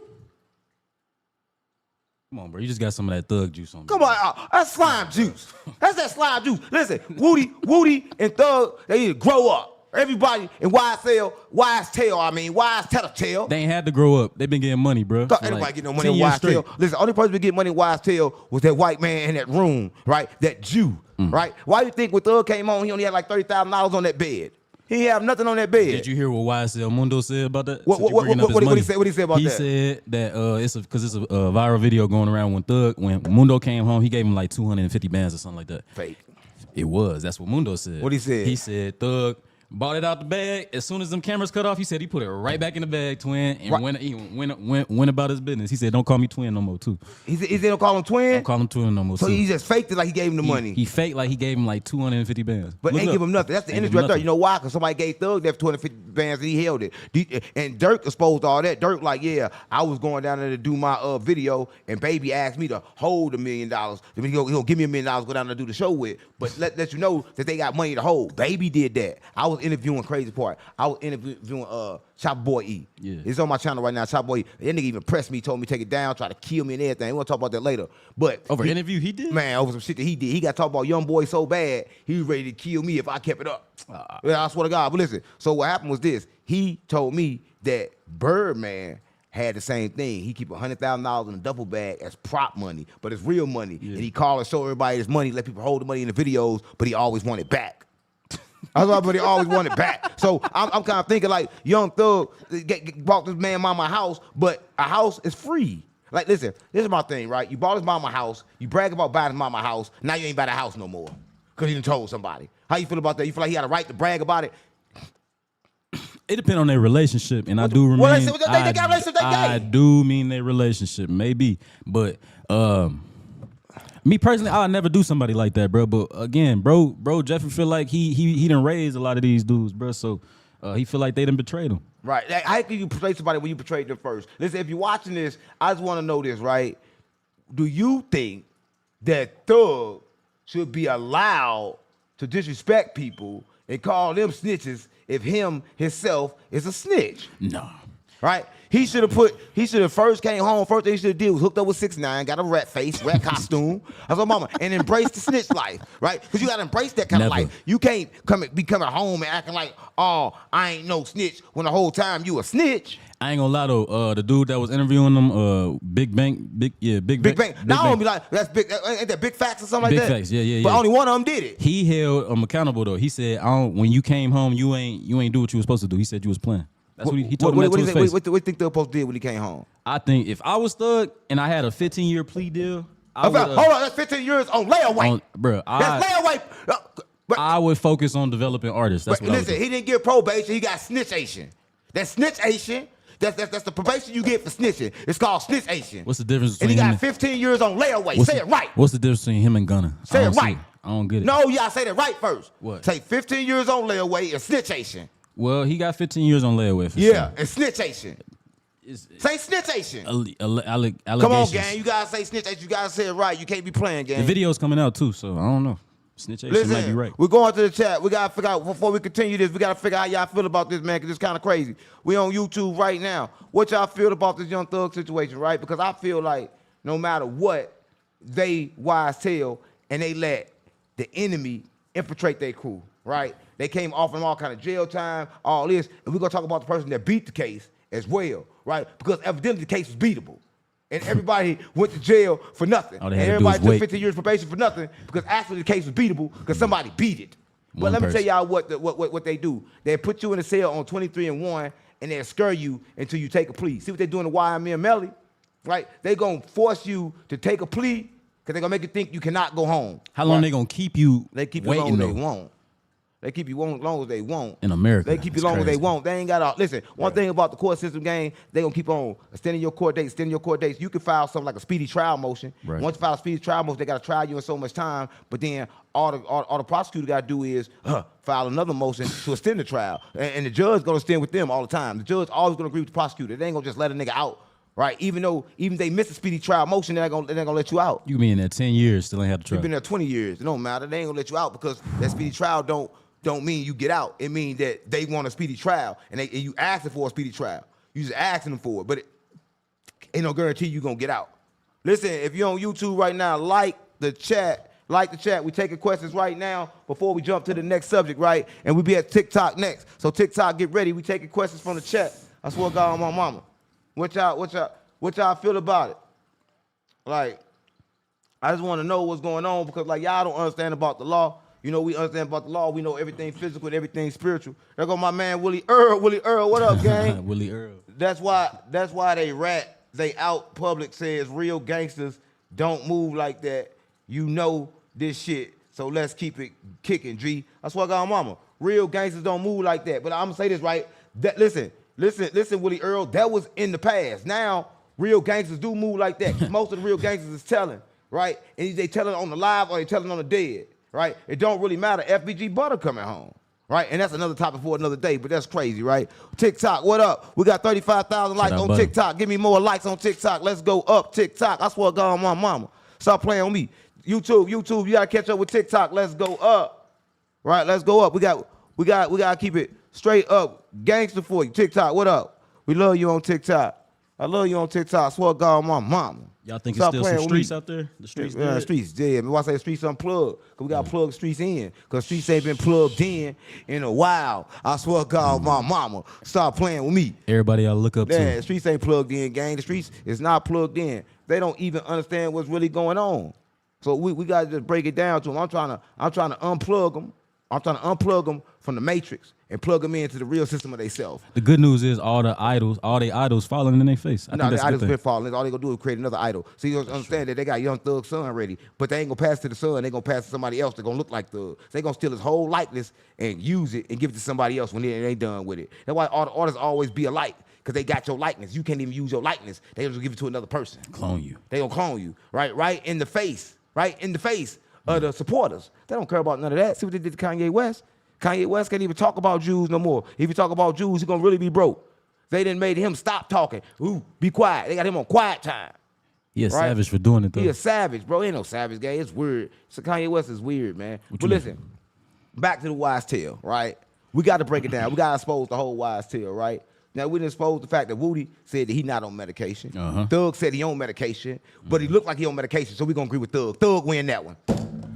Come on, bro. You just got some of that thug juice on. Come on, that's slime juice. That's that slime juice. Listen, Woody and Thug, they need to grow up. Everybody in YSL, YSL. They ain't had to grow up. They been getting money, bro. Thought for anybody like get no money 10 in years YSL. straight. Listen, only person to get money in YSL was that white man in that room, right? That Jew, right? Why you think when Thug came on, he only had like $30,000 on that bed? He didn't have nothing on that bed. Did you hear what YSL Mundo said about that? What Since you bringing up his did he money. say? What did he say about He that? said that because it's a viral video going around when Mundo came home, he gave him like 250 bands or something like that. Fake. It was. That's what Mundo said. What he said? He said Thug bought it out the bag. As soon as them cameras cut off, he said he put it right back in the bag, twin, and Right. went about his business. He said, "Don't call me twin no more, too. He said don't call him twin? Don't call him twin no more." So too. he just faked it like he gave him the money. He faked like he gave him like 250 bands, But Look ain't up. give him nothing. That's the Ain't industry give him right there. nothing. You know why? Because somebody gave Thug that 250 bands and he held it. And Dirk exposed all that. Dirk like, yeah, I was going down there to do my video, and Baby asked me to hold $1 million. He gonna give me $1 million, go down there to do the show with. But let you know that they got money to hold. Baby did that. I was interviewing Crazy Part. I was interviewing Chop Boy E. Yeah. It's on my channel right now. Chop Boy E. That nigga even pressed me, told me to take it down, try to kill me and everything. We're gonna talk about that later. But Over interview he did? Man, over some shit that he did. He got talked about Young Boy so bad, he was ready to kill me if I kept it up. Yeah, I swear to God. But listen, so what happened was this. He told me that Birdman had the same thing. He keep $100,000 in a duffel bag as prop money, but it's real money. Yeah. And he called and show everybody his money, let people hold the money in the videos, but he always wanted back. That's why, but he always wanted back. So I'm kind of thinking like Young Thug bought this man mama house, but a house is free. Like, listen, this is my thing, right? You bought his mama house, you brag about buying his mama house, now you ain't buy the house no more because you done told somebody. How you feel about that? You feel like he had a right to brag about it? It depends on their relationship, and I do remain. Well, they got a relationship, they I gay. do mean their relationship, maybe, but me personally, I'll never do somebody like that, bro. But again, bro, Jeffrey feel like he done raised a lot of these dudes, bro. So he feel like they done betrayed him. Right. Like, how can you portray somebody when you betrayed them first? Listen, if you're watching this, I just want to know this, right? Do you think that Thug should be allowed to disrespect people and call them snitches if himself is a snitch? No. Right? He should have first came home, first thing he should have did was hooked up with 6ix9ine, got a rat face, rat costume, that's what mama, and embrace the snitch life, right? Because you got to embrace that kind of Never. life. You can't be coming home and acting like, oh, I ain't no snitch, when the whole time you a snitch. I ain't gonna lie though, the dude that was interviewing them, Big Bang. Big Bang. Now I don't be like, that's big, ain't that Big Facts or something Big like that? Facts, yeah. But only one of them did it. He held him accountable though. He said, when you came home, you ain't do what you were supposed to do. He said you was playing. That's what he told him that to his face. What do you think Thug supposed to do when he came home? I think if I was Thug and I had a 15-year plea deal, I Hold on, that's 15 years on layaway. bro. That's layaway. But I would focus on developing artists. That's what I would listen, do. he didn't get probation. He got snitchation. That's snitchation. That's the probation you get for snitching. It's called snitchation. What's the difference And between he him got 15 years on layaway. Say it right. What's the difference between him and Gunna? Say I it don't see right. I don't get it. No, you gotta say that right first. What? Take 15 years on layaway and snitchation. Well, he got 15 years on layaway for Yeah, sure. and snitchation. Say snitchation. Allegations. Come on, gang. You gotta say snitchation. You gotta say it right. You can't be playing, gang. The video's coming out too, so I don't know. Snitchation might be Listen, right. we're going to the chat. We gotta figure out before we continue this. We gotta figure out how y'all feel about this, man, because it's kind of crazy. We on YouTube right now. What y'all feel about this Young Thug situation, right? Because I feel like no matter what, they wise tell and they let the enemy infiltrate their crew, right? They came offering all kind of jail time, all this, and we're gonna talk about the person that beat the case as well, right? Because evidently the case was beatable. And everybody went to jail for nothing. All And they had to do everybody was took wait. 15 years probation for nothing because actually the case was beatable because somebody beat it. But One let me person. tell y'all what they do. They put you in a cell on 23-1 and they'll scare you until you take a plea. See what they do in the YME and Melly? Right? They gonna force you to take a plea because they're gonna make you think you cannot go home. How long Right? they gonna keep you They keep you long waiting as they though? want. They keep you as long as they want. In America, They keep you that's long as they crazy. want. They ain't got to, listen, one thing about the court system game, they going to keep on extending your court dates, You can file something like a speedy trial motion. Right. Once you file a speedy trial motion, they got to trial you in so much time, but then all the prosecutor got to do is file another motion to extend the trial. And the judge going to stand with them all the time. The judge always going to agree with the prosecutor. They ain't going to just let a nigga out, right? Even they miss a speedy trial motion, they're not going to let you out. You mean that 10 years still ain't had to try? You've been there 20 years. It don't matter. They ain't gonna let you out because that speedy trial don't mean you get out. It means that they want a speedy trial and you asking for a speedy trial. You just asking them for it, but it ain't no guarantee you gonna get out. Listen, if you're on YouTube right now, like the chat. We taking questions right now before we jump to the next subject, right? And we be at TikTok next. So TikTok, get ready. We taking questions from the chat. I swear to God on my mama. What y'all feel about it? Like, I just want to know what's going on because like y'all don't understand about the law. You know, we understand about the law. We know everything physical and everything spiritual. There go my man Willie Earl. Willie Earl, what up, gang? Willie Earl. That's why they out public says real gangsters don't move like that. You know this shit. So let's keep it kicking, G. That's what I got on mama. Real gangsters don't move like that. But I'm gonna say this right. Listen, Willie Earl, that was in the past. Now, real gangsters do move like that. 'Cause most of the real gangsters is telling, right? And they telling on the live or they telling on the dead. Right? It don't really matter. FBG Butter coming home. Right? And that's another topic for another day, but that's crazy, right? TikTok, what up? We got 35,000 likes on Butter. TikTok. Give me more likes on TikTok. Let's go up, TikTok. I swear to God on my mama. Stop playing on me. YouTube, you gotta catch up with TikTok. Let's go up. Right? Let's go up. We gotta keep it straight up. Gangster for you. TikTok, what up? We love you on TikTok. I love you on TikTok. I swear to God on my mama. Y'all think Stop it's still playing some with me. streets out there? The streets Yeah, dead? streets dead. Why I say streets unplugged? Because we got to plug streets in. Because streets ain't been plugged in a while. I swear to God, my mama. Stop playing with me. Everybody y'all look up Yeah, to. streets ain't plugged in, gang. The streets is not plugged in. They don't even understand what's really going on. So we got to just break it down to them. I'm trying to unplug them. I'm trying to unplug them from the matrix and plug them into the real system of themselves. The good news is all their idols falling in their face. I No, think the that's a idols good been thing. falling. All they gonna do is create another idol. So you understand that they got Young Thug's son already, but they ain't gonna pass to the son. They gonna pass to somebody else. They gonna look like Thug. So they gonna steal his whole likeness and use it and give it to somebody else when they ain't done with it. That's why all the artists always be alike because they got your likeness. You can't even use your likeness. They just give it to another person. Clone you. They gonna clone you, right in the face, of the supporters. They don't care about none of that. See what they did to Kanye West. Kanye West can't even talk about Jews no more. If you talk about Jews, he's gonna really be broke. They done made him stop talking. Ooh, be quiet. They got him on quiet time. He a Right? savage for doing it though. He a savage, bro. He ain't no savage guy. It's weird. So Kanye West is weird, man. What But you listen, back to the wise tale, right? We got to break it down. We got to expose the whole wise tale, right? Now, we didn't expose the fact that Woody said that he not on medication. Thug said he on medication, but he looked like he on medication, so we going to agree with Thug. Thug win that one.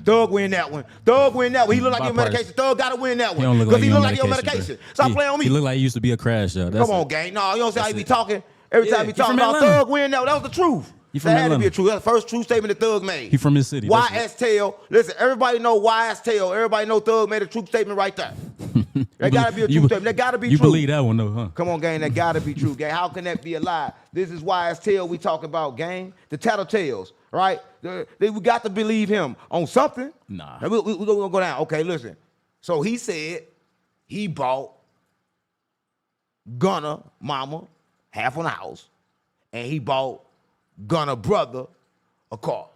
Thug win that one. Thug win that one. He look like he on medication. Thug got to win that He one. don't look Because like he look like he on medication, medication. bro. Stop playing on me. He look like he used to be a crash out. Come on, gang. No, you don't see how he be talking. Every Yeah, time he he talking from about Atlanta. Thug win that one. That was the truth. He from That had to be Atlanta. a truth. That's the first true statement that Thug made. He from his city. That's YS Tail. Listen, everybody know YS Tail. Everybody know Thug made a true statement right there. That gotta be a true statement. That gotta be You true. believe that one though, huh? Come on, gang. That gotta be true, gang. How can that be a lie? This is YS Tail we talking about, gang. The Tattletales, right? We got to believe him on something. Nah. We're gonna go down. Okay, listen. So he said he bought Gunna mama half on the house, and he bought Gunna brother a car.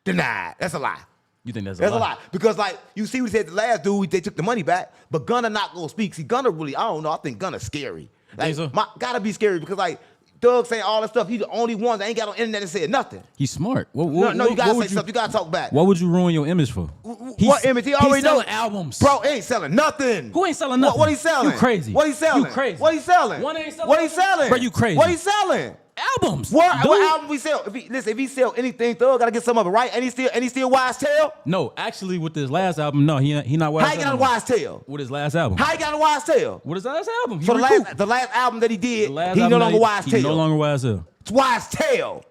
Denied. That's a lie. You think that's a lie? Because like you see, we said the last dude, they took the money back, but Gunna not gonna speak. See, Gunna really, I don't know. I think Gunna's scary. Like, so? Gotta be scary because like Thug saying all that stuff. He's the only one that ain't got on internet and said nothing. He's smart. No, you gotta say something. You gotta talk back. What would you ruin your image for? What image? He already knows. Albums. Bro, he ain't selling nothing. Who ain't selling nothing? What he selling? You crazy. What he selling? You crazy. What he selling? One ain't selling. What he selling? Bro, you crazy. What he selling? Albums. What album we sell? If he sell anything, Thug gotta get some of it, right? And he still YSL? No, actually, with this last album, no, he not YSL. How he got a YSL? With his last album. How he got a YSL? With his last album. So the last album that he did, he no longer YSL. He no longer YSL. It's YSL.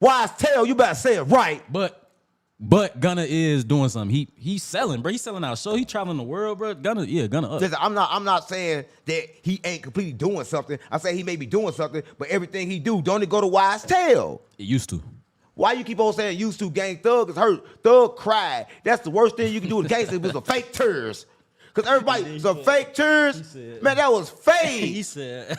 YSL, you better say it right. But Gunna is doing something. He's selling, bro. He's selling out show. He traveling the world, bro. Gunna up. Listen, I'm not saying that he ain't completely doing something. I say he may be doing something, but everything he do, don't it go to YSL? It used to. Why you keep on saying used to? Gang, Thug is hurt. Thug cried. That's the worst thing you can do with gangster was a fake tears. Because everybody, some fake tears, man, that was fake. He said.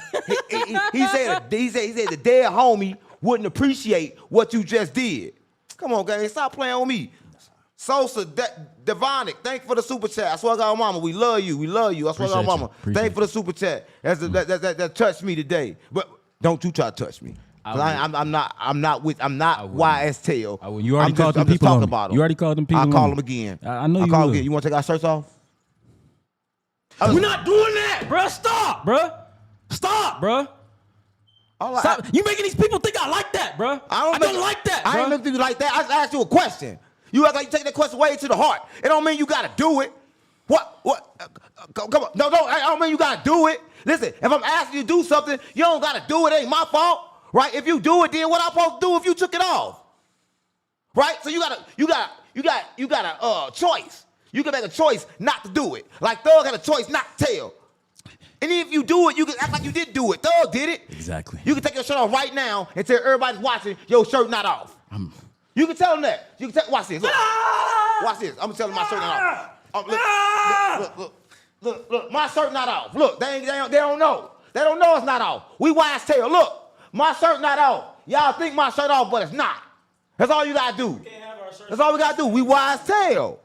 he said the dead homie wouldn't appreciate what you just did. Come on, gang, stop playing on me. Sosa, Devonic, thank you for the super chat. I swear to God, mama, we love you. We love you. I swear to God, mama, thank you for the super chat. That touched me today. But don't you try to touch me. I'm not YSL. You already called them people on me. You already called them people. I'll call them again. I know you call will. again. You want to take our shirts off? We're not doing that, bro. Stop, bro. Stop, bro. Stop. You making these people think I like that, bro. I don't like that, bro. I ain't looking at you like that. I just asked you a question. You act like you take that question way to the heart. It don't mean you gotta do it. What? Come on. No, I don't mean you gotta do it. Listen, if I'm asking you to do something, you don't gotta do it. It ain't my fault, right? If you do it, then what I'm supposed to do if you took it off, right? So you got a choice. You can make a choice not to do it. Like Thug had a choice not to tell. And if you do it, you can act like you did do it. Thug did it. Exactly. You can take your shirt off right now and tell everybody's watching your shirt not off. You can tell them that. You can tell. Watch this. Look. Watch this. I'm telling my shirt not off. Look. My shirt not off. Look, they don't know. They don't know it's not off. We YSL. Look, my shirt not off. Y'all think my shirt off, but it's not. That's all you gotta do. That's all we gotta do. We YSL.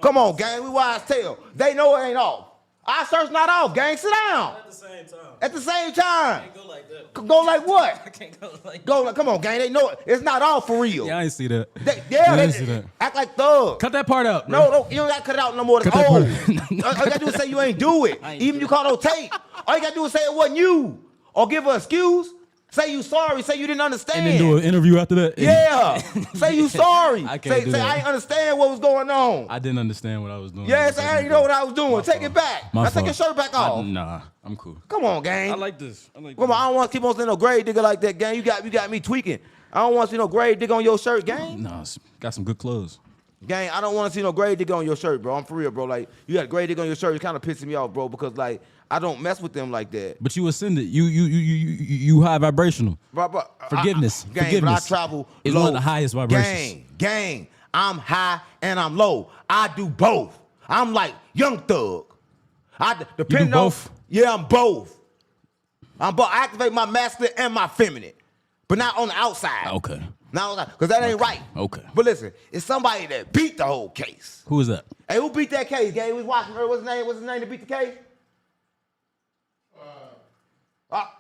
Come on, gang. We YSL. They know it ain't off. Our shirt's not off, gang. Sit down. At the same time. At the same time. I can't go like that. Go like what? I can't go like that. Go like, come on, gang. They know it. It's not off for real. Yeah, I ain't see that. I ain't see that. Act like Thug. Cut that part out, bro. No, you don't got to cut it out no more. That's old. All you got to do is say you ain't do it. Even you call no tape. All you got to do is say it wasn't you. Or give an excuse. Say you sorry. Say you didn't understand. And then do an interview after that? Yeah. Say you sorry. I can't do say that. I ain't understand what was going on. I didn't understand what I was doing. Yeah, say I didn't know what I was doing. Take it back. Now take your shirt back off. Nah, I'm cool. Come on, gang. I like this. Come on, I don't want to keep on saying no grave digger like that, gang. You got me tweaking. I don't want to see no grave digger on your shirt, gang. Nah, got some good clothes. Gang, I don't want to see no grave digger on your shirt, bro. I'm for real, bro. Like, you got a grave digger on your shirt. It's kind of pissing me off, bro, because, like, I don't mess with them like that. But you ascended. You high vibrational. Bro, Forgiveness. Gang, Forgiveness. but I travel is low. one of the highest vibrations. Gang, I'm high and I'm low. I do both. I'm like Young Thug. You do both? Yeah, I'm both. I activate my masculine and my feminine, but not on the outside. Okay. Not because that ain't right. Okay. But listen, it's somebody that beat the whole case. Who is that? Hey, who beat that case, gang? We was watching her. What's his name? What's his name to beat the case?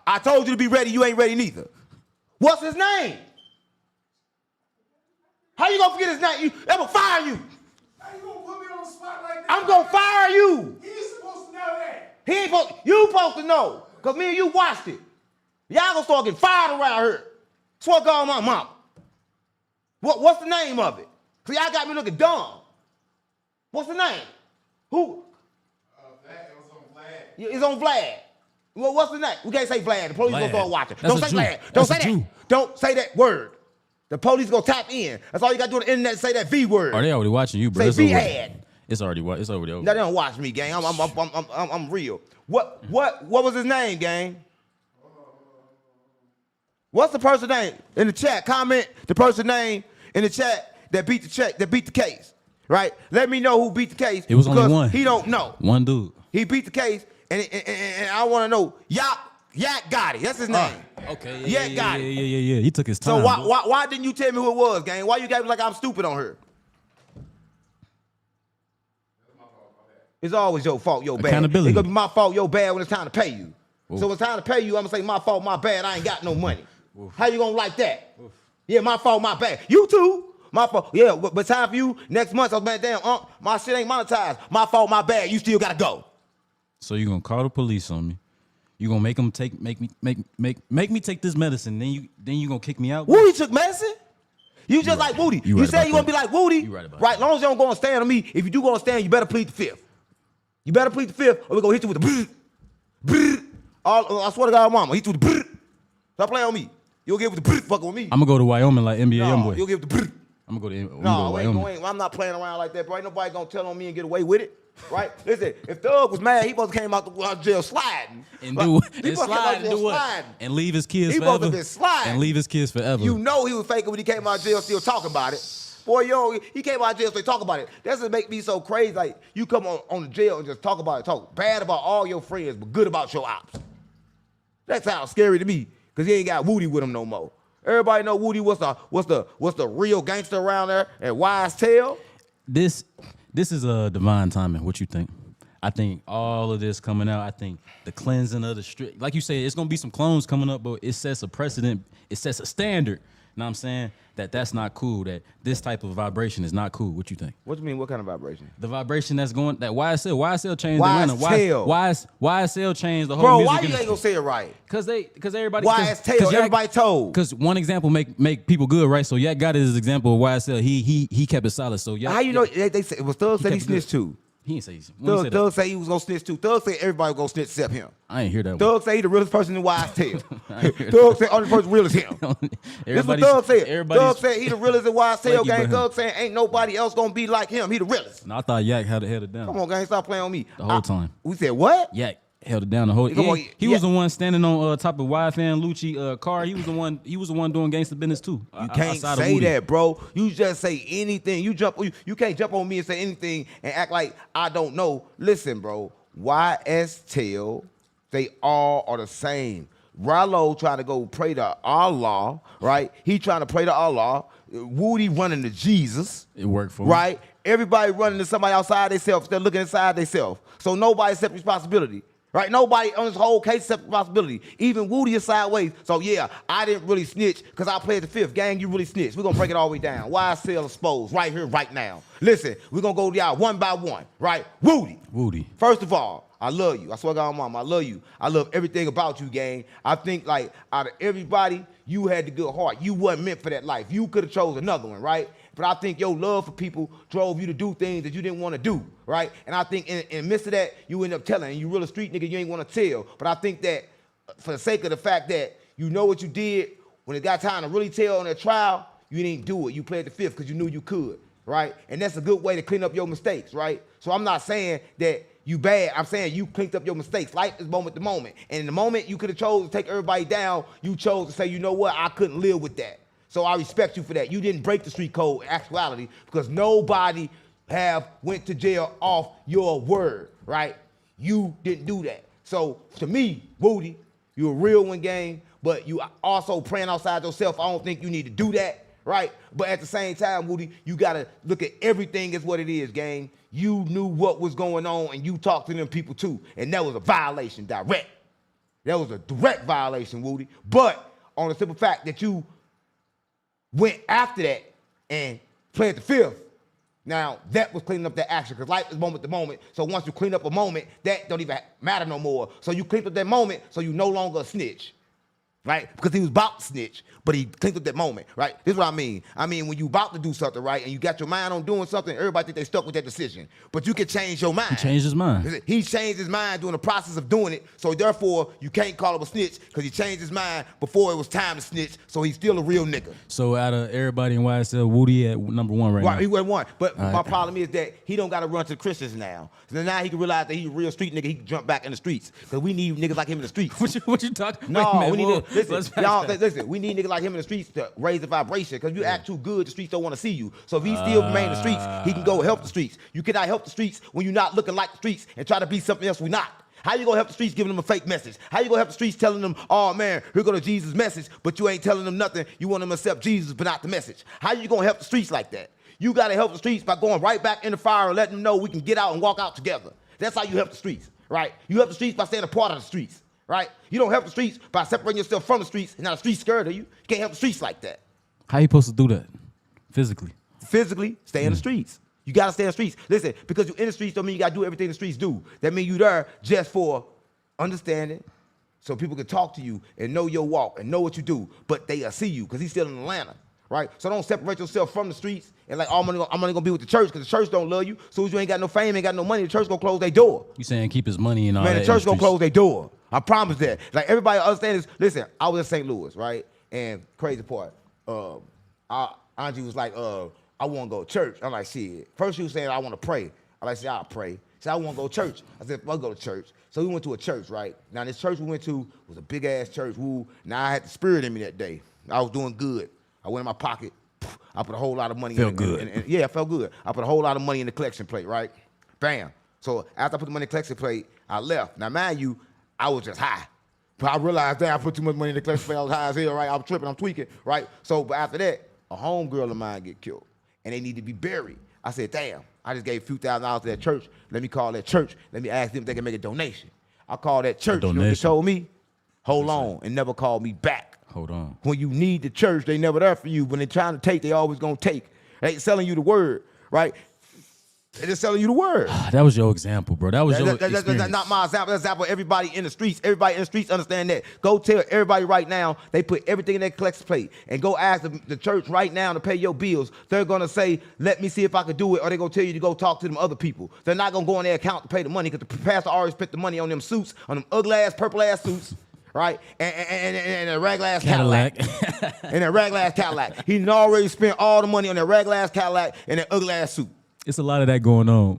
I told you to be ready. You ain't ready neither. What's his name? How you gonna forget his name? I'm gonna fire you. How you gonna put me on the spot like that? I'm gonna fire you. He's supposed to know that. He ain't supposed. You supposed to know, cause me and you watched it. Y'all gonna start getting fired around here. Swear to God, my mom. What's the name of it? Cause y'all got me looking dumb. What's the name? Who? It was on Vlad. It's on Vlad. Well, what's the name? We can't say Vlad. The police gonna start watching. That's Don't say a Jew. Vlad. Don't That's a say that. Jew. Don't say that word. The police gonna tap in. That's all you gotta do on the internet. Say that V word. Are they already watching you, bro? Say It's V over. ad. It's already over. No, they don't watch me, gang. I'm real. What was his name, gang? What's the person name in the chat? Comment the person name in the chat that beat the case. Right? Let me know who beat the case. It was only one. He don't know. One dude. He beat the case, and I want to know. Yak got it. That's his name. Okay. Yak got it. Yeah. He took his time. So why didn't you tell me who it was, gang? Why you got me like I'm stupid on her? It's always your fault, your bad. Accountability. It's gonna be my fault, your bad when it's time to pay you. Oof. So when it's time to pay you, I'm gonna say my fault, my bad. I ain't got no money. Oof. How you gonna like that? Oof. Yeah, my fault, my bad. You too. My fault. Yeah, but time for you next month. I was like, damn, my shit ain't monetized. My fault, my bad. You still gotta go. So you gonna call the police on me? You gonna make me take this medicine? Then you gonna kick me out? Woody took medicine. You just like Woody. You right say you want to be like Woody. You right about right? As long as you don't go and stand on me. If you do go and stand, you better plead the fifth. You better plead the fifth, or we gonna hit you with the brrr. I swear to God, mama, hit you with the brrr. Stop playing on me. You'll get with the brrr fucking with me. I'm gonna go to Wyoming like NBA YoungBoy. You'll get with the brrr. I'm gonna go to No, Wyoming. I'm not playing around like that, bro. Ain't nobody gonna tell on me and get away with it. Right? Listen, if Thug was mad, he supposed to came out the jail sliding. And slide and do what? And leave his kids he forever. Supposed to be sliding. And leave his kids forever. You know he was faking when he came out of jail still talking about it. Boy, he came out of jail still talk about it. That's what make me so crazy. Like, you come on the jail and just talk about it. Talk bad about all your friends, but good about your ops. That sounds scary to me, because he ain't got Woody with him no more. Everybody know Woody what's the real gangster around there at YSL. This is a divine timing. What you think? I think all of this coming out, I think the cleansing of the street, like you say, it's gonna be some clones coming up, but it sets a precedent, it sets a standard. You know what I'm saying? That's not cool, that this type of vibration is not cool. What you think? What do you mean, what kind of vibration? The vibration that's going, that YSL changed Atlanta. YSL changed the whole Bro, music why you industry. ain't gonna say it right? Cause everybody. YSL, everybody told. Cause one example make people good, right? So Yak got his example of YSL. He kept it solid. So Yak, how you know they say was Thug said he snitched too? He didn't say Thug said he was gonna snitch too. Thug said everybody was gonna snitch except him. I ain't hear that. Thug said he the realest person in YSL. Thug said only person real is him. This what Thug said. Thug said he the realest in YSL gang. Thug saying ain't nobody else gonna be like him. He the realest. No, I thought Yak had it down. Come on, gang, stop playing on me. The whole time. We said what? Yak held it down the whole. He was the one standing on top of YFN Lucci car. He was the one doing gangster business too. You can't say that, bro. You just say anything. You can't jump on me and say anything and act like I don't know. Listen, bro. YSL, they all are the same. Rollo trying to go pray to Allah, right? He trying to pray to Allah. Woody running to Jesus. It worked for him. Right? Everybody running to somebody outside themselves. They're looking inside themselves. So nobody accept responsibility. Right? Nobody on this whole case accept responsibility. Even Woody is sideways. So yeah, I didn't really snitch because I played the fifth. Gang, you really snitched. We're going to break it all the way down. YSL exposed right here, right now. Listen, we're going to go to y'all one by one. Right? Woody. First of all, I love you. I swear to God, Mom, I love you. I love everything about you, gang. I think, like, out of everybody, you had the good heart. You wasn't meant for that life. You could have chose another one, right? But I think your love for people drove you to do things that you didn't want to do, right? And I think in the midst of that, you end up telling. And you real a street nigga, you ain't want to tell. But I think that for the sake of the fact that you know what you did, when it got time to really tell on that trial, you didn't do it. You played the fifth because you knew you could, right? And that's a good way to clean up your mistakes, right? So I'm not saying that you bad. I'm saying you cleaned up your mistakes. Life is moment to moment. And in the moment you could have chose to take everybody down, you chose to say, you know what, I couldn't live with that. So I respect you for that. You didn't break the street code in actuality because nobody went to jail off your word, right? You didn't do that. So to me, Woody, you're a real one, gang, but you also praying outside yourself. I don't think you need to do that, right? But at the same time, Woody, you got to look at everything as what it is, gang. You knew what was going on and you talked to them people too. And that was a violation, direct. That was a direct violation, Woody. But on the simple fact that you went after that and played the fifth. Now, that was cleaning up that action because life is moment to moment. So once you clean up a moment, that don't even matter no more. So you cleaned up that moment so you no longer a snitch, right? Because he was about to snitch, but he cleaned up that moment, right? This is what I mean. I mean, when you about to do something, right, and you got your mind on doing something, everybody think they stuck with that decision. But you can change your mind. He changed his mind. He changed his mind during the process of doing it, so therefore, you can't call him a snitch because he changed his mind before it was time to snitch, so he's still a real nigga. So out of everybody in YSL, Woody at number one right now. He went one. But my problem is that he don't got to run to the Christians now. So now he can realize that he's a real street nigga. He can jump back in the streets because we need niggas like him in the streets. What you talking? No, Wait, we need to listen, y'all. Listen, we need niggas like him in the streets to raise the vibration. Because you act too good, the streets don't want to see you. So if he still remain in the streets, he can go help the streets. You cannot help the streets when you're not looking like the streets and try to be something else we're not. How you gonna help the streets giving them a fake message? How you gonna help the streets telling them, oh man, here go to Jesus' message, but you ain't telling them nothing. You want them to accept Jesus, but not the message. How you gonna help the streets like that? You gotta help the streets by going right back in the fire and letting them know we can get out and walk out together. That's how you help the streets, right? You help the streets by staying a part of the streets, right? You don't help the streets by separating yourself from the streets and now the streets scared of you. You can't help the streets like that. How you supposed to do that physically? Physically, stay in the streets. You gotta stay in the streets. Listen, because you're in the streets don't mean you gotta do everything the streets do. That means you there just for understanding, so people can talk to you and know your walk and know what you do, but they see you because he's still in Atlanta, right? So don't separate yourself from the streets and like, oh, I'm only gonna be with the church because the church don't love you. As soon as you ain't got no fame, ain't got no money, the church gonna close their door. You saying keep his money and all Man, that? the church gonna close their door. I promise that. Like everybody understand this. Listen, I was in St. Louis, right? And crazy part, Angie was like, I wanna go to church. I'm like, shit. First she was saying I wanna pray. I like, I'll pray. She said, I wanna go to church. I said, I'll go to church. So we went to a church, right? Now this church we went to was a big ass church. Woo. Now I had the spirit in me that day. I was doing good. I went in my pocket. I put a whole lot of money Felt in. good. Yeah, I felt good. I put a whole lot of money in the collection plate, right? Bam. So after I put the money in the collection plate, I left. Now mind you, I was just high. But I realized that I put too much money in the collection plate. I was high as hell, right? I was tripping, I'm tweaking, right? So but after that, a homegirl of mine get killed. And they need to be buried. I said, damn, I just gave a few $1,000 to that church. Let me call that church. Let me ask them if they can make a donation. I called that church. You know what they told me? Hold on, and never called me back. Hold on. When you need the church, they never there for you. When they trying to take, they always gonna take. They ain't selling you the word, right? They just selling you the word. That was your example, bro. That was your That's experience. not my example. That's example of everybody in the streets. Everybody in the streets understand that. Go tell everybody right now, they put everything in their collection plate. And go ask the church right now to pay your bills. They're going to say, let me see if I can do it. Or they're going to tell you to go talk to them other people. They're not going to go on their account to pay the money because the pastor already spent the money on them suits, on them ugly-ass, purple-ass suits. Right? And a regular-ass Cadillac. And a regular-ass Cadillac. He already spent all the money on that regular-ass Cadillac and that ugly-ass suit. It's a lot of that going on.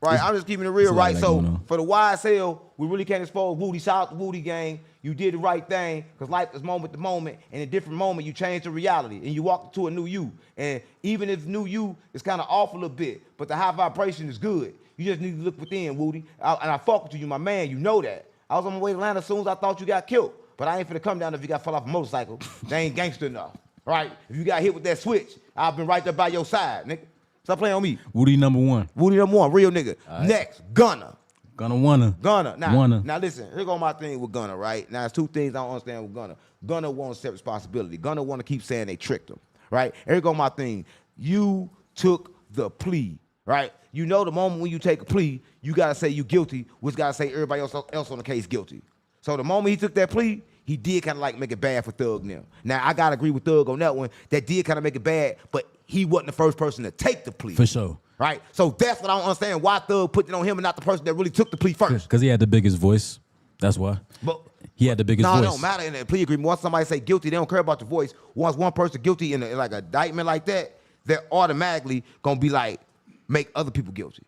Right, I'm just keeping it real, right? So for the YSL, we really can't expose Woody. Shout out to Woody gang. You did the right thing, because life is moment to moment, and in a different moment, you change the reality, and you walk into a new you. And even if new you is kind of off a little bit, but the high vibration is good. You just need to look within, Woody. And I fuck with you, my man. You know that. I was on my way to Atlanta as soon as I thought you got killed, but I ain't finna come down if you got fell off a motorcycle. They ain't gangster enough, right? If you got hit with that switch, I've been right there by your side, nigga. Stop playing on me. Woody number one. Woody number one, real nigga. Right. Next, Gunna. Gunna. Now listen, here go my thing with Gunna, right? Now, there's two things I don't understand with Gunna. Gunna won't accept responsibility. Gunna want to keep saying they tricked him, right? Here go my thing. You took the plea, right? You know the moment when you take a plea, you got to say you guilty, which got to say everybody else on the case guilty. So the moment he took that plea, he did kind of like make it bad for Thug now. Now, I got to agree with Thug on that one. That did kind of make it bad, but he wasn't the first person to take the plea. For sure. Right? So that's what I don't understand. Why Thug put it on him and not the person that really took the plea first? Because he had the biggest voice. That's why. But he had the biggest voice. No, it don't matter in the plea agreement. Once somebody say guilty, they don't care about the voice. Once one person guilty in like an indictment like that, they're automatically going to be like, make other people guilty.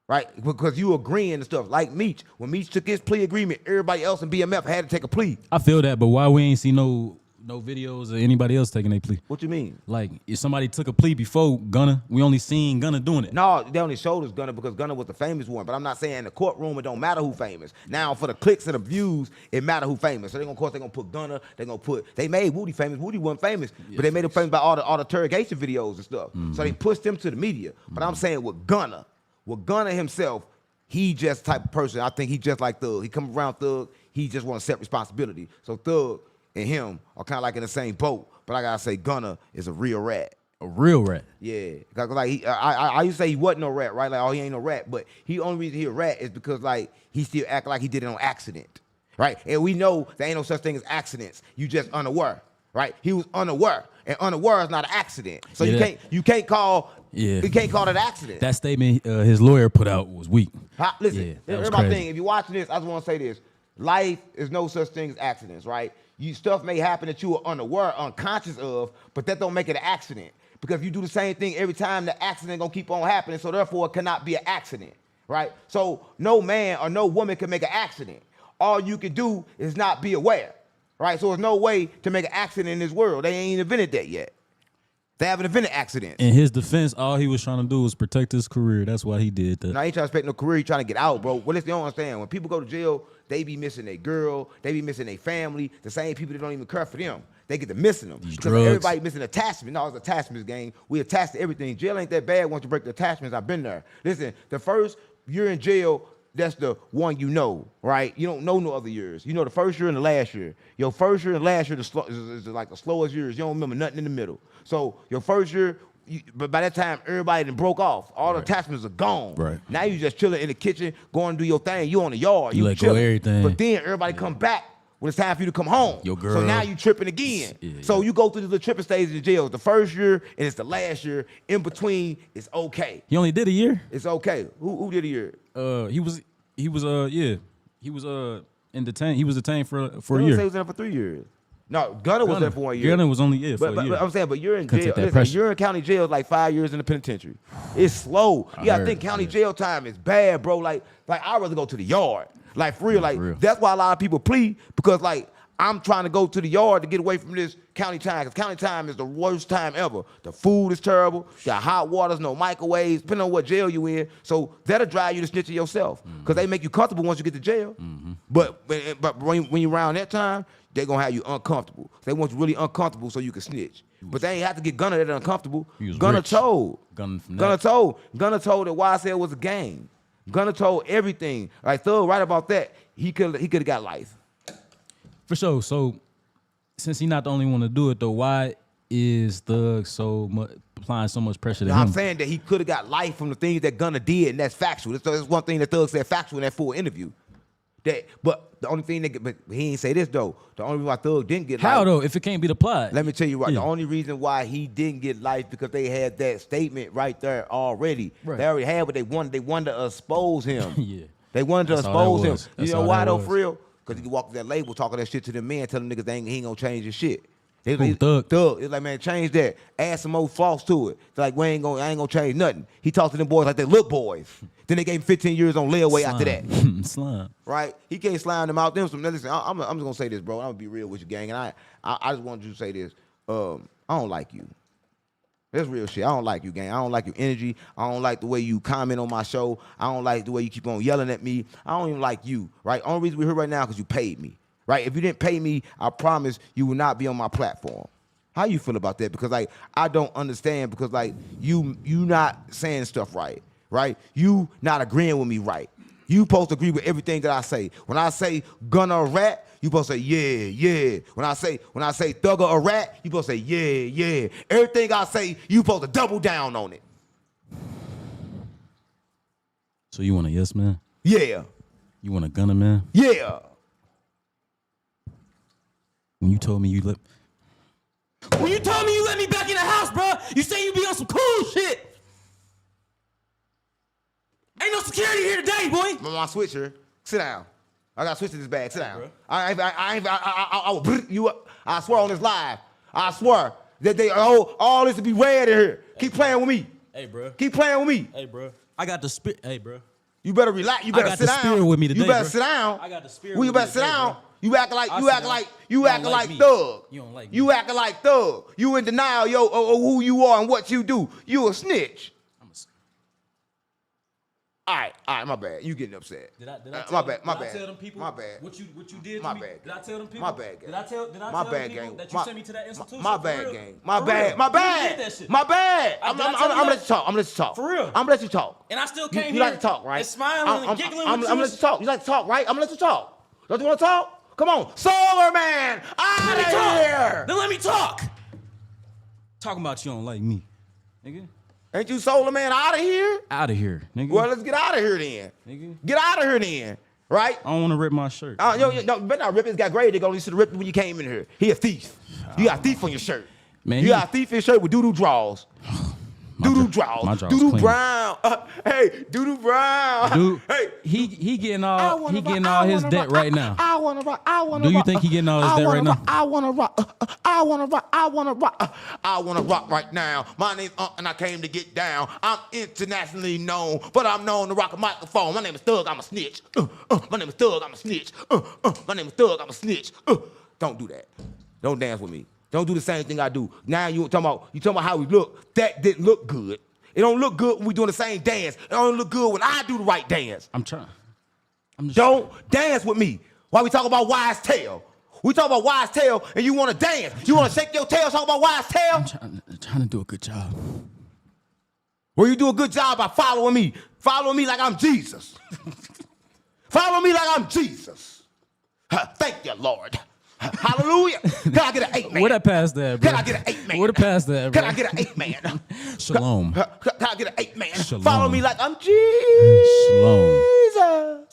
Right? Because you agreeing and stuff. Like Meech. When Meech took his plea agreement, everybody else in BMF had to take a plea. I feel that, but why we ain't see no videos of anybody else taking a plea? What you mean? Like, if somebody took a plea before Gunna, we only seen Gunna doing it. No, they only showed us Gunna because Gunna was the famous one. But I'm not saying in the courtroom it don't matter who famous. Now, for the clicks and the views, it matter who famous. So of course, they're going to put Gunna. They made Woody famous. Woody wasn't famous. But they made him famous by all the interrogation videos and stuff. Mm-hmm. So they pushed him to the media. But I'm saying with Gunna himself, he just type of person. I think he just like Thug. He come around Thug. He just want to accept responsibility. So Thug and him are kind of like in the same boat. But I gotta say, Gunna is a real rat. A real rat. Yeah. Like I used to say he wasn't no rat, right? Like, oh, he ain't no rat. But the only reason he a rat is because like he still act like he did it on accident, right? And we know there ain't no such thing as accidents. You just unaware, right? He was unaware, and unaware is not an accident. So you can't call. Yeah. You can't call it an accident. That statement his lawyer put out was weak. Listen, here's my thing. If you're watching this, I just want to say this. Life is no such thing as accidents, right? Stuff may happen that you are unaware, unconscious of, but that don't make it an accident. Because if you do the same thing every time, the accident gonna keep on happening, so therefore it cannot be an accident, right? So no man or no woman can make an accident. All you can do is not be aware, right? So there's no way to make an accident in this world. They ain't invented that yet. They haven't invented accidents. In his defense, all he was trying to do was protect his career. That's why he did that. Now, he ain't trying to protect no career. He trying to get out, bro. What if they don't understand? When people go to jail, they be missing their girl. They be missing their family. The same people that don't even care for them. They get to missing them. These because drugs. everybody missing attachment. No, it's attachments, gang. We attach to everything. Jail ain't that bad once you break the attachments. I've been there. Listen, the first year in jail, that's the one you know, right? You don't know no other years. You know the first year and the last year. Your first year and last year is like the slowest years. You don't remember nothing in the middle. So your first year, but by that time, everybody done broke off. All the attachments are gone. Right. Now you just chilling in the kitchen, going to do your thing. You on the yard. You let go chilling. everything. But then everybody come back when it's time for you to come home. Your girl. So now you tripping again. Yeah, so you go through the little tripping stages in jail. It's the first year and it's the last year. In between, it's okay. He only did a year. It's okay. Who did a year? He was in detain. He was detained for a They say year. he was there for 3 years. No, Gunner was there for 1 year. Gunner was only for a But year. I'm saying, but you're in Couldn't jail. take that Listen, pressure. you're in county jail is like 5 years in the penitentiary. It's slow. I heard, think county yeah. jail time is bad, bro. Like I'd rather go to the yard. Like for real. Like for real. that's why a lot of people plea because like I'm trying to go to the yard to get away from this county time. Because county time is the worst time ever. The food is terrible. You got hot waters, no microwaves, depending on what jail you in. So that'll drive you to snitching yourself. Because they make you comfortable once you get to jail. But when you around that time, they're going to have you uncomfortable. They want you really uncomfortable so you can snitch. But they ain't have to get Gunner that uncomfortable. Gunner told. Gunner from Gunner that. told. Gunner told that YSL was a gang. Gunner told everything. Like Thug right about that. He could have got life. For sure. So, since he's not the only one to do it, though, why is Thug applying so much pressure to I'm him? saying that he could have got life from the things that Gunner did, and that's factual. That's one thing that Thug said factual in that full interview. But the only thing but he ain't say this though. The only reason why Thug didn't get How life, though? If it can't be applied, let me tell you right. Yeah. The only reason why he didn't get life because they had that statement right there already. Right. They already had what they wanted. They wanted to expose him. Yeah. They wanted to That's all expose that him. was. You That's know all why that though, was. for real? Because he can walk to that label talking that shit to them men, telling niggas he ain't gonna change his shit. Thug? Thug. It's like, man, change that. Add some more false to it. It's like, I ain't gonna change nothing. He talked to them boys like they little boys. Then they gave him 15 years on layaway after that. Slime. Right? He can't slime them out. Listen, I'm just gonna say this, bro. I'm gonna be real with you, gang. And I just want you to say this. I don't like you. That's real shit. I don't like you, gang. I don't like your energy. I don't like the way you comment on my show. I don't like the way you keep on yelling at me. I don't even like you, right? Only reason we're here right now because you paid me, right? If you didn't pay me, I promise you will not be on my platform. How you feel about that? Because like I don't understand because like you not saying stuff right, right? You not agreeing with me right. You supposed to agree with everything that I say. When I say Gunner a rat, you supposed to say yeah. When I say Thugger a rat, you supposed to say yeah. Everything I say, you supposed to double down on it. So you want a yes man? Yeah. You want a Gunner man? Yeah. When you told me you let me back in the house, bro, you say you be on some cool shit. Ain't no security here today, boy. My switcher, sit down. I got to switch to this bag. Sit down. I will bring you up. I swear on this live. I swear that they all this to be red in here. Keep playing with me. Hey, bro. Keep playing with me. Hey, bro. I got the spirit. Hey, bro. You better relax. You better got sit the down. spirit with me today, You better bro. sit down. I got the spirit Well, you with me better sit today, down. bro. You acting like I you sit acting down. like You you don't acting like like me. Thug. You don't like me. You acting like Thug. You in denial, of who you are and what you do. You a snitch. All right, my bad. You getting upset. Did I my bad. tell them people My bad. what you did My to me? bad. Did I tell them people? My bad, gang. Did I tell My them bad, people gang. that you sent me to that institution? My For bad, real? gang. My For bad. real. My You bad. did that shit. My bad. I'm Did I tell gonna you let that? you talk. I'm gonna let you talk. For real. I'm gonna let you talk. And I still came You here like to talk, right? and smiling and giggling I'm with gonna you. let you talk. You like to talk, right? I'm gonna let you talk. Don't you want to talk? Come on, SOLARMANN, out Let me of talk. here. Then let me talk. Talking about you don't like me, nigga. Ain't you SOLARMANN out of here? Out of here, nigga. Well, let's get out of here then. Nigga. Get out of here then, right? I don't want to rip my shirt. No, better not rip it. It's got gray. They gonna should have ripped it when you came in here. He a thief. You got a thief on your shirt. Man, you got a thief in your shirt with doo-doo draws. Doo-doo My draws. drawers Doo-doo clean. brown. Hey, doo-doo brown. Dude, Hey. he getting all his debt right now. I wanna rock. Do you think he getting all his debt right now? I wanna rock. I wanna rock. I wanna rock. I wanna rock right now. My name's and I came to get down. I'm internationally known, but I'm known to rock a microphone. My name is Thug. I'm a snitch. My name is Thug. I'm a snitch. My name is Thug. I'm a snitch. Don't do that. Don't dance with me. Don't do the same thing I do. Now you talking about how we look. That didn't look good. It don't look good when we doing the same dance. It don't look good when I do the right dance. I'm trying. Don't dance with me. Why we talk about YSL? We talk about YSL and you want to dance. You want to shake your tail, talk about YSL? I'm trying to do a good job. Well, you do a good job by following me. Following me like I'm Jesus. Follow me like I'm Jesus. Thank you, Lord. Hallelujah. Can I get an 8 man? Where that past that, bro? Can I get an 8 man? Where the past that, bro? Can I get an 8 man? Shalom. Can I get an 8 man? Shalom. Follow me like I'm Jesus. Shalom.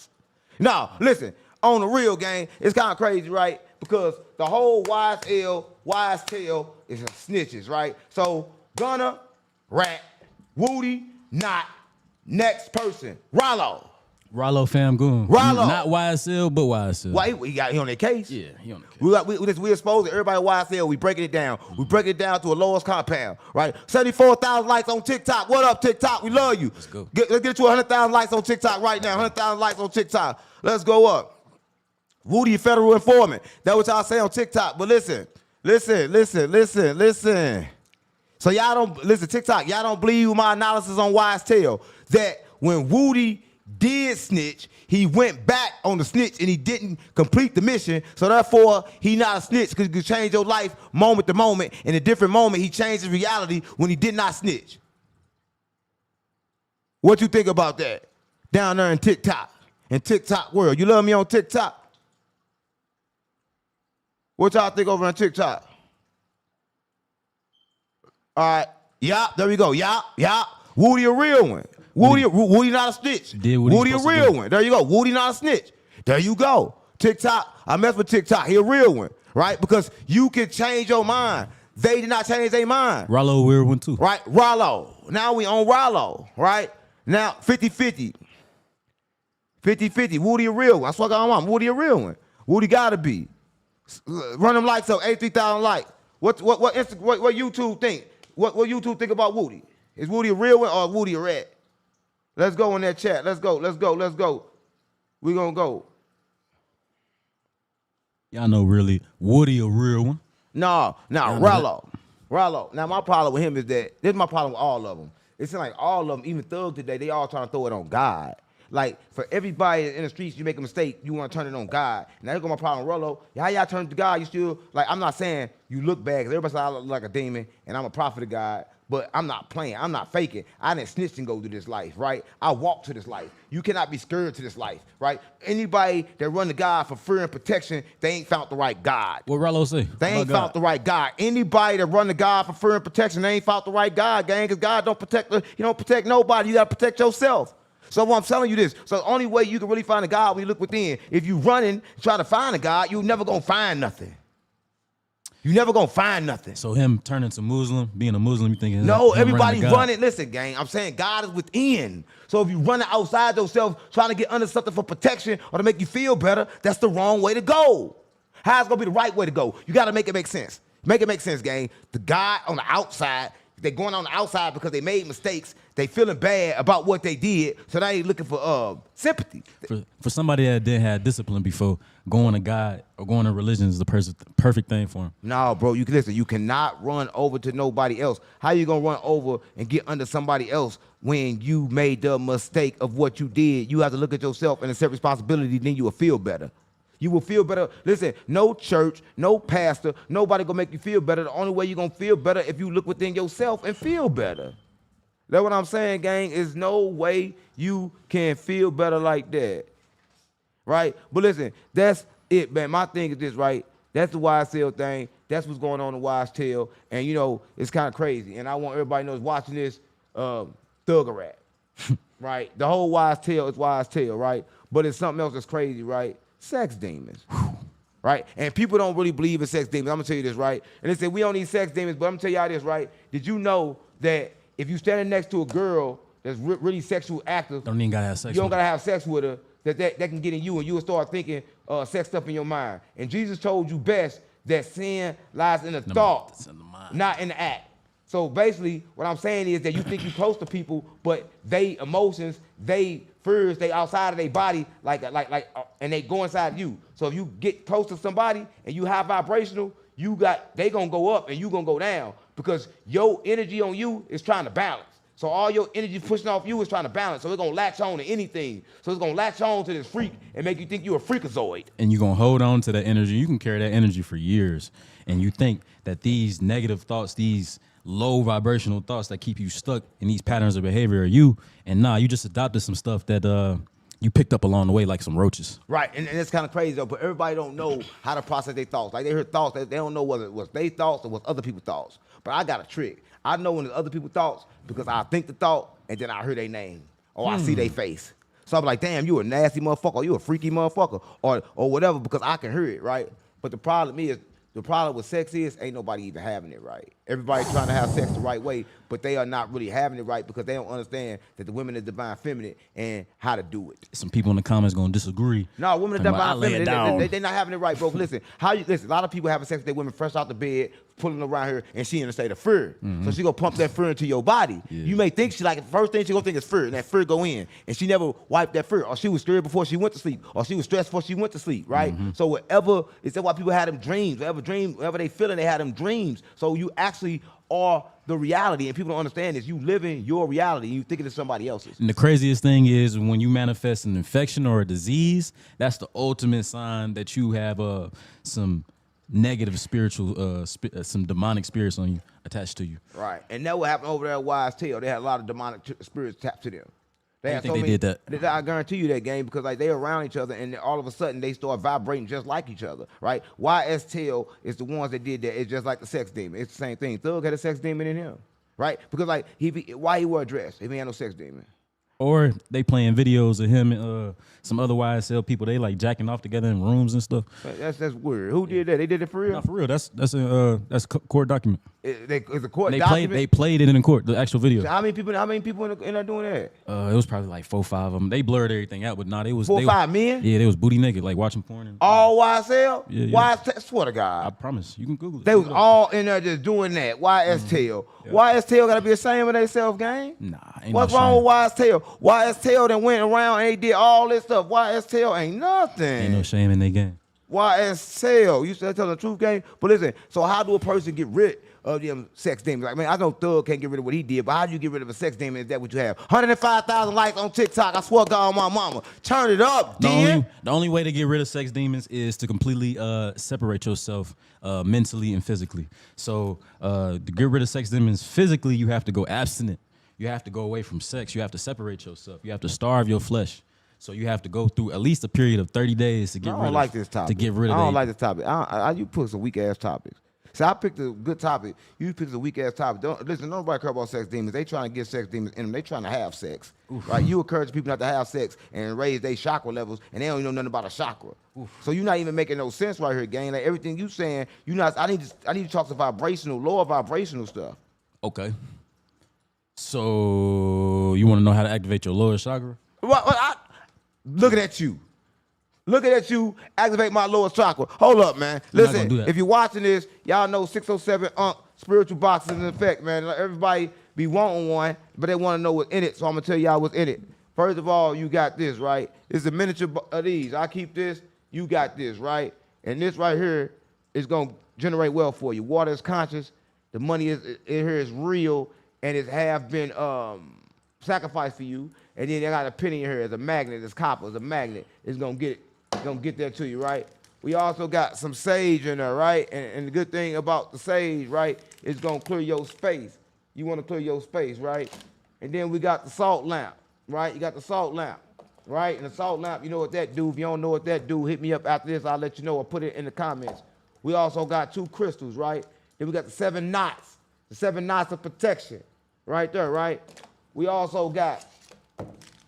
No, listen. On the real game, it's kind of crazy, right? Because the whole YSL is snitches, right? So Gunna, Rat, Woody, Not, next person, Rollo Fam Goon. Rollo. Not YSL, but YSL. Why he on their case? Yeah, he on the case. We exposed to everybody YSL. We breaking it down. We break it down to a lowest compound, right? 74,000 likes on TikTok. What up, TikTok? We love you. Let's go. Let's get to 100,000 likes on TikTok right now. 100,000 likes on TikTok. Let's go up. Woody, federal informant. That's what y'all say on TikTok. But listen. So y'all don't listen, TikTok. Y'all don't believe my analysis on YSL that when Woody did snitch, he went back on the snitch and he didn't complete the mission. So therefore, he not a snitch because he could change your life moment to moment. In a different moment, he changed his reality when he did not snitch. What you think about that? Down there in TikTok world. You love me on TikTok? What y'all think over on TikTok? All right. Yeah, there we go. Yeah. Woody a real one. Woody not a snitch. Woody a real one. There you go. Woody not a snitch. There you go. TikTok, I mess with TikTok. He a real one, right? Because you can change your mind. They did not change their mind. Rollo a weird one too. Right, Rollo. Now we on Rollo, right? Now 50-50. 50-50. Woody a real one. That's what I want. Woody a real one. Woody gotta be. Run them likes up, 83,000 likes. What YouTube think? What YouTube think about Woody? Is Woody a real one or Woody a rat? Let's go in that chat. Let's go. We gonna go. Y'all know really Woody a real one. No, Rollo. Now my problem with him is that this is my problem with all of them. It seems like all of them, even Thug today, they all trying to throw it on God. Like, for everybody in the streets, you make a mistake, you want to turn it on God. Now, here's my problem, Rollo. How y'all turn it to God? You still, like, I'm not saying you look bad, because everybody says I look like a demon, and I'm a prophet of God, but I'm not playing. I'm not faking. I didn't snitch and go through this life, right? I walked to this life. You cannot be scared to this life, right? Anybody that run to God for fear and protection, they ain't found the right God. What Rollo say? They ain't found the right God. Anybody that run to God for fear and protection, they ain't found the right God, gang, because God don't protect, he don't protect nobody. You got to protect yourself. So I'm telling you this. So the only way you can really find a God when you look within, if you running, try to find a God, you never gonna find nothing. You never gonna find nothing. So him turning to Muslim, being a Muslim, you thinking no, everybody running. Listen, gang, I'm saying God is within. So if you running outside yourself, trying to get under something for protection or to make you feel better, that's the wrong way to go. How's it gonna be the right way to go? You gotta make it make sense. Make it make sense, gang. The God on the outside, they're going on the outside because they made mistakes. They feeling bad about what they did, so now they looking for sympathy. For somebody that didn't have discipline before, going to God or going to religion is the perfect thing for him. No, bro, you can listen. You cannot run over to nobody else. How you gonna run over and get under somebody else when you made the mistake of what you did? You have to look at yourself and accept responsibility. Then you will feel better. You will feel better. Listen, no church, no pastor, nobody gonna make you feel better. The only way you're gonna feel better if you look within yourself and feel better. That's what I'm saying, gang. Is no way you can feel better like that, right? But listen, that's it, man. My thing is this, right? That's the YSL thing. That's what's going on in YSL, and you know it's kind of crazy. And I want everybody to know watching this, Thug a rat, right? The whole YSL is YSL, right? But it's something else that's crazy, right? Sex demons, right? And people don't really believe in sex demons. I'm gonna tell you this, right? And they say we don't need sex demons, but I'm gonna tell y'all this, right? Did you know that if you standing next to a girl that's really sexual active, don't even gotta have sex. You don't gotta have sex with her. That can get in you, and you will start thinking sex stuff in your mind. And Jesus told you best that sin lies in the thought, not in the act. So basically, what I'm saying is that you think you're close to people, but they emotions, they fears, they outside of their body, and they go inside you. So if you get close to somebody and you high vibrational, they gonna go up and you gonna go down because your energy on you is trying to balance. So all your energy pushing off you is trying to balance. So it's gonna latch on to anything. So it's gonna latch on to this freak and make you think you're a freakazoid. And you're gonna hold on to that energy. You can carry that energy for years. And you think that these negative thoughts, these low vibrational thoughts that keep you stuck in these patterns of behavior are you. And nah, you just adopted some stuff that you picked up along the way, like some roaches. Right, and it's kind of crazy though, but everybody don't know how to process their thoughts. Like they hear thoughts, they don't know whether it was their thoughts or was other people's thoughts. But I got a trick. I know when it's other people's thoughts because I think the thought and then I hear their name or I see their face. So I'm like, damn, you a nasty motherfucker, or you a freaky motherfucker, or whatever, because I can hear it, right? But the problem with sex is ain't nobody even having it right. Everybody trying to have sex the right way, but they are not really having it right because they don't understand that the women is divine feminine and how to do it. Some people in the comments gonna disagree. No, women are divine feminine. They not having it right, bro. Listen, listen, a lot of people having sex with their women fresh out the bed, pulling around her, and she in a state of fear. Mm-hmm. So she gonna pump that fear into your body. Yeah. You may think the first thing she gonna think is fear, and that fear go in, and she never wiped that fear, or she was scared before she went to sleep, or she was stressed before she went to sleep, right? Mm-hmm. So it's why people had them dreams, whatever they feeling, they had them dreams. So you actually are the reality, and people don't understand this. You living your reality, and you thinking it's somebody else's. And the craziest thing is when you manifest an infection or a disease, that's the ultimate sign that you have some negative spiritual, some demonic spirits on you, attached to you. Right, and that what happened over there at YSL. They had a lot of demonic spirits tapped to them. I think they did that. I guarantee you that game because they around each other and all of a sudden they start vibrating just like each other, right? YSL is the ones that did that. It's just like the sex demon. It's the same thing. Thug had a sex demon in him, right? Because why he wear a dress if he had no sex demon? Or they playing videos of him and some other YSL people. They like jacking off together in rooms and stuff. That's weird. Who did that? They did it for real? Not for real. That's a court document. It's a court document. They played it in court. The actual video. So how many people in there doing that? It was probably like 4 or 5 of them. They blurred everything out, but they was 4 or 5 men. Yeah, they was booty naked, like watching porn. All YSL. Yeah. YSL. Swear to God. I promise. You can Google it. They was all in there just doing that. YSL. Yeah. YSL gotta be ashamed of themselves, gang. Nah. What's wrong with YSL? YSL that went around and they did all this stuff. YSL ain't nothing. Ain't no shame in their game. YSL. You said tell the truth, gang. But listen, so how do a person get rid of them sex demons? Like, man, I know Thug can't get rid of what he did, but how do you get rid of a sex demon? Is that what you have? 105,000 likes on TikTok. I swear to God on my mama. Turn it up, the only way to get rid of sex demons is to completely separate yourself mentally and physically. So to get rid of sex demons physically, you have to go abstinent. You have to go away from sex. You have to separate yourself. You have to starve your flesh. So you have to go through at least a period of 30 days to get rid of. I don't like this topic. I don't like this topic. You put some weak ass topics. So I picked a good topic. You picked a weak ass topic. Listen, nobody care about sex demons. They trying to get sex demons in them. They trying to have sex. Oof. Right? You encourage people not to have sex and raise their chakra levels, and they don't even know nothing about a chakra. Oof. So you're not even making no sense right here, gang. Like everything you saying, you not. I need to talk some lower vibrational stuff. Okay. So you want to know how to activate your lower chakra? Looking at you. Looking at you, activate my lower chakra. Hold up, man. Listen, if you're watching this, y'all know 607 spiritual boxes in effect, man. Everybody be wanting one, but they want to know what's in it, so I'm going to tell y'all what's in it. First of all, you got this, right? It's a miniature of these. I keep this, you got this, right? And this right here is going to generate wealth for you. Water is conscious. The money in here is real, and it have been sacrificed for you. And then they got a penny in here as a magnet. It's copper. It's a magnet. It's gonna get there to you, right? We also got some sage in there, right? And the good thing about the sage, right, is gonna clear your space. You want to clear your space, right? And then we got the salt lamp, right? You got the salt lamp, right? And the salt lamp, you know what that do? If you don't know what that do, hit me up after this. I'll let you know or put it in the comments. We also got 2 crystals, right? Then we got the 7 knots, the 7 knots of protection, right there, right? We also got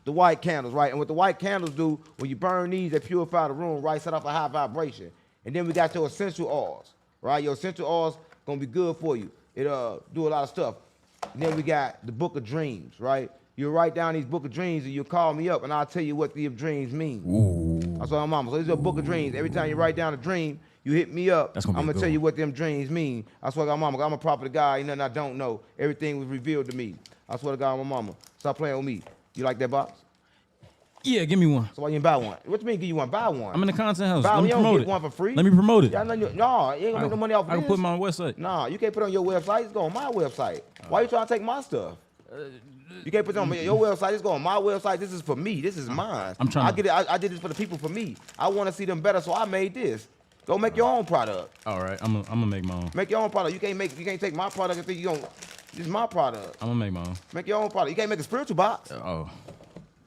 the white candles, right? And what the white candles do, when you burn these, they purify the room, right? Set off a high vibration. And then we got your essential oils, right? Your essential oils gonna be good for you. It do a lot of stuff. And then we got the book of dreams, right? You write down these book of dreams and you call me up and I'll tell you what the dreams mean. Ooh. That's what my mama. So this is a book of dreams. Every time you write down a dream, You hit me up. That's gonna be I'm a gonna good tell you one. what them dreams mean. I swear to God, mama, I'm a property guy. Ain't nothing I don't know. Everything was revealed to me. I swear to God, my mama. Stop playing with me. You like that box? Yeah, give me one. So why you didn't buy one? What you mean give you one? Buy one. I'm in the content house. Buy Let one. me You don't promote get it. one for free. Let me promote it. Yeah, no, you ain't gonna make no money off of I this. can put it on my website. Nah, you can't put it on your website. It's going on my website. Why you trying to take my stuff? You can't put it on your website. It's going on my website. This is for me. This is mine. I'm trying I to- get it. I did this for the people for me. I want to see them better, so I made this. Go make your own product. All right, I'm gonna make my own. Make your own product. You can't take my product and think you don't. This is my product. I'm gonna make my own. Make your own product. You can't make a spiritual box. Oh,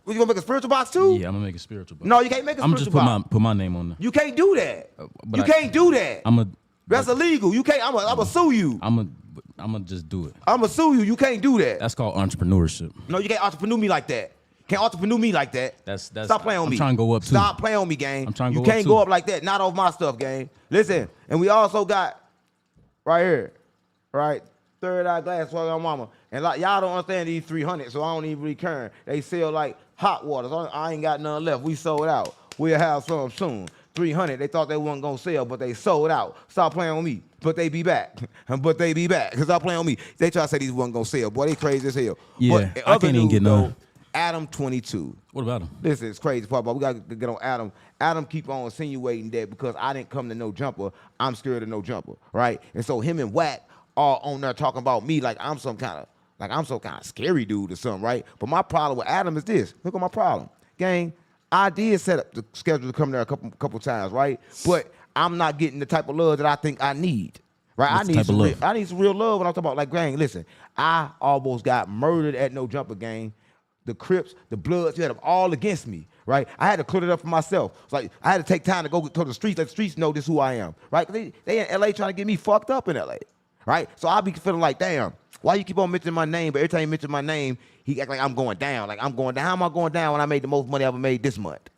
You gonna make a spiritual box too? yeah, I'm gonna make a spiritual box. No, you can't make a I'm spiritual just box. put my name on there. You can't do that. But You can't do that. I'm That's illegal. You can't. I'm a sue you. gonna just do it. I'm a sue you. You can't do that. That's called entrepreneurship. No, you can't entrepreneur me like that. Can't entrepreneur me like that. That's Stop playing on I'm me. trying to go up too. Stop playing on me, gang. I'm trying to You go up can't too. go up like that. Not off my stuff, gang. Listen, and we also got right here, right? Third eye glass for your mama. And like y'all don't understand these 300, so I don't even really care. They sell like hot water. So I ain't got none left. We sold out. We'll have some soon. 300. They thought they wasn't gonna sell, but they sold out. Stop playing on me. But they be back. But they be back. Stop playing on me. They try to say these wasn't gonna sell. Boy, they crazy as hell. Yeah, But I other can't even news, get none. though, Adam 22. What about him? Listen, it's crazy part, but we got to get on Adam. Adam keep on insinuating that because I didn't come to no jumper, I'm scared of no jumper, right? And so him and Wack are on there talking about me like I'm some kind of scary dude or something, right? But my problem with Adam is this. Look at my problem, gang. I did set up the schedule to come there a couple times, right? But I'm not getting the type of love that I think I need. Right, What's the type of love? I need some real love when I'm talking about like, gang. Listen, I almost got murdered at No Jumper, gang. The Crips, the Bloods, you had them all against me, right? I had to clear it up for myself. It's like I had to take time to go to the streets, let the streets know this who I am, right? They in LA trying to get me fucked up in LA, right? So I be feeling like, damn, why you keep on mentioning my name? But every time you mention my name, he act like I'm going down. Like I'm going down. How am I going down when I made the most money I ever made this month?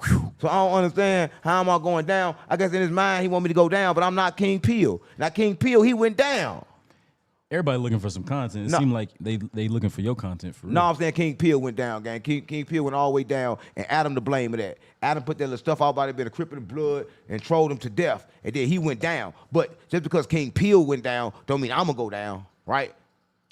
Whew. So I don't understand how am I going down. I guess in his mind he want me to go down, but I'm not King Peel. Now King Peel, he went down. Everybody looking for some content. It No. seemed like they looking for your content for real. No, I'm saying King Peel went down, gang. King Peel went all the way down, and Adam to blame of that. Adam put that little stuff out about it being a Crip in the blood and trolled him to death, and then he went down. But just because King Peel went down, don't mean I'm gonna go down, right?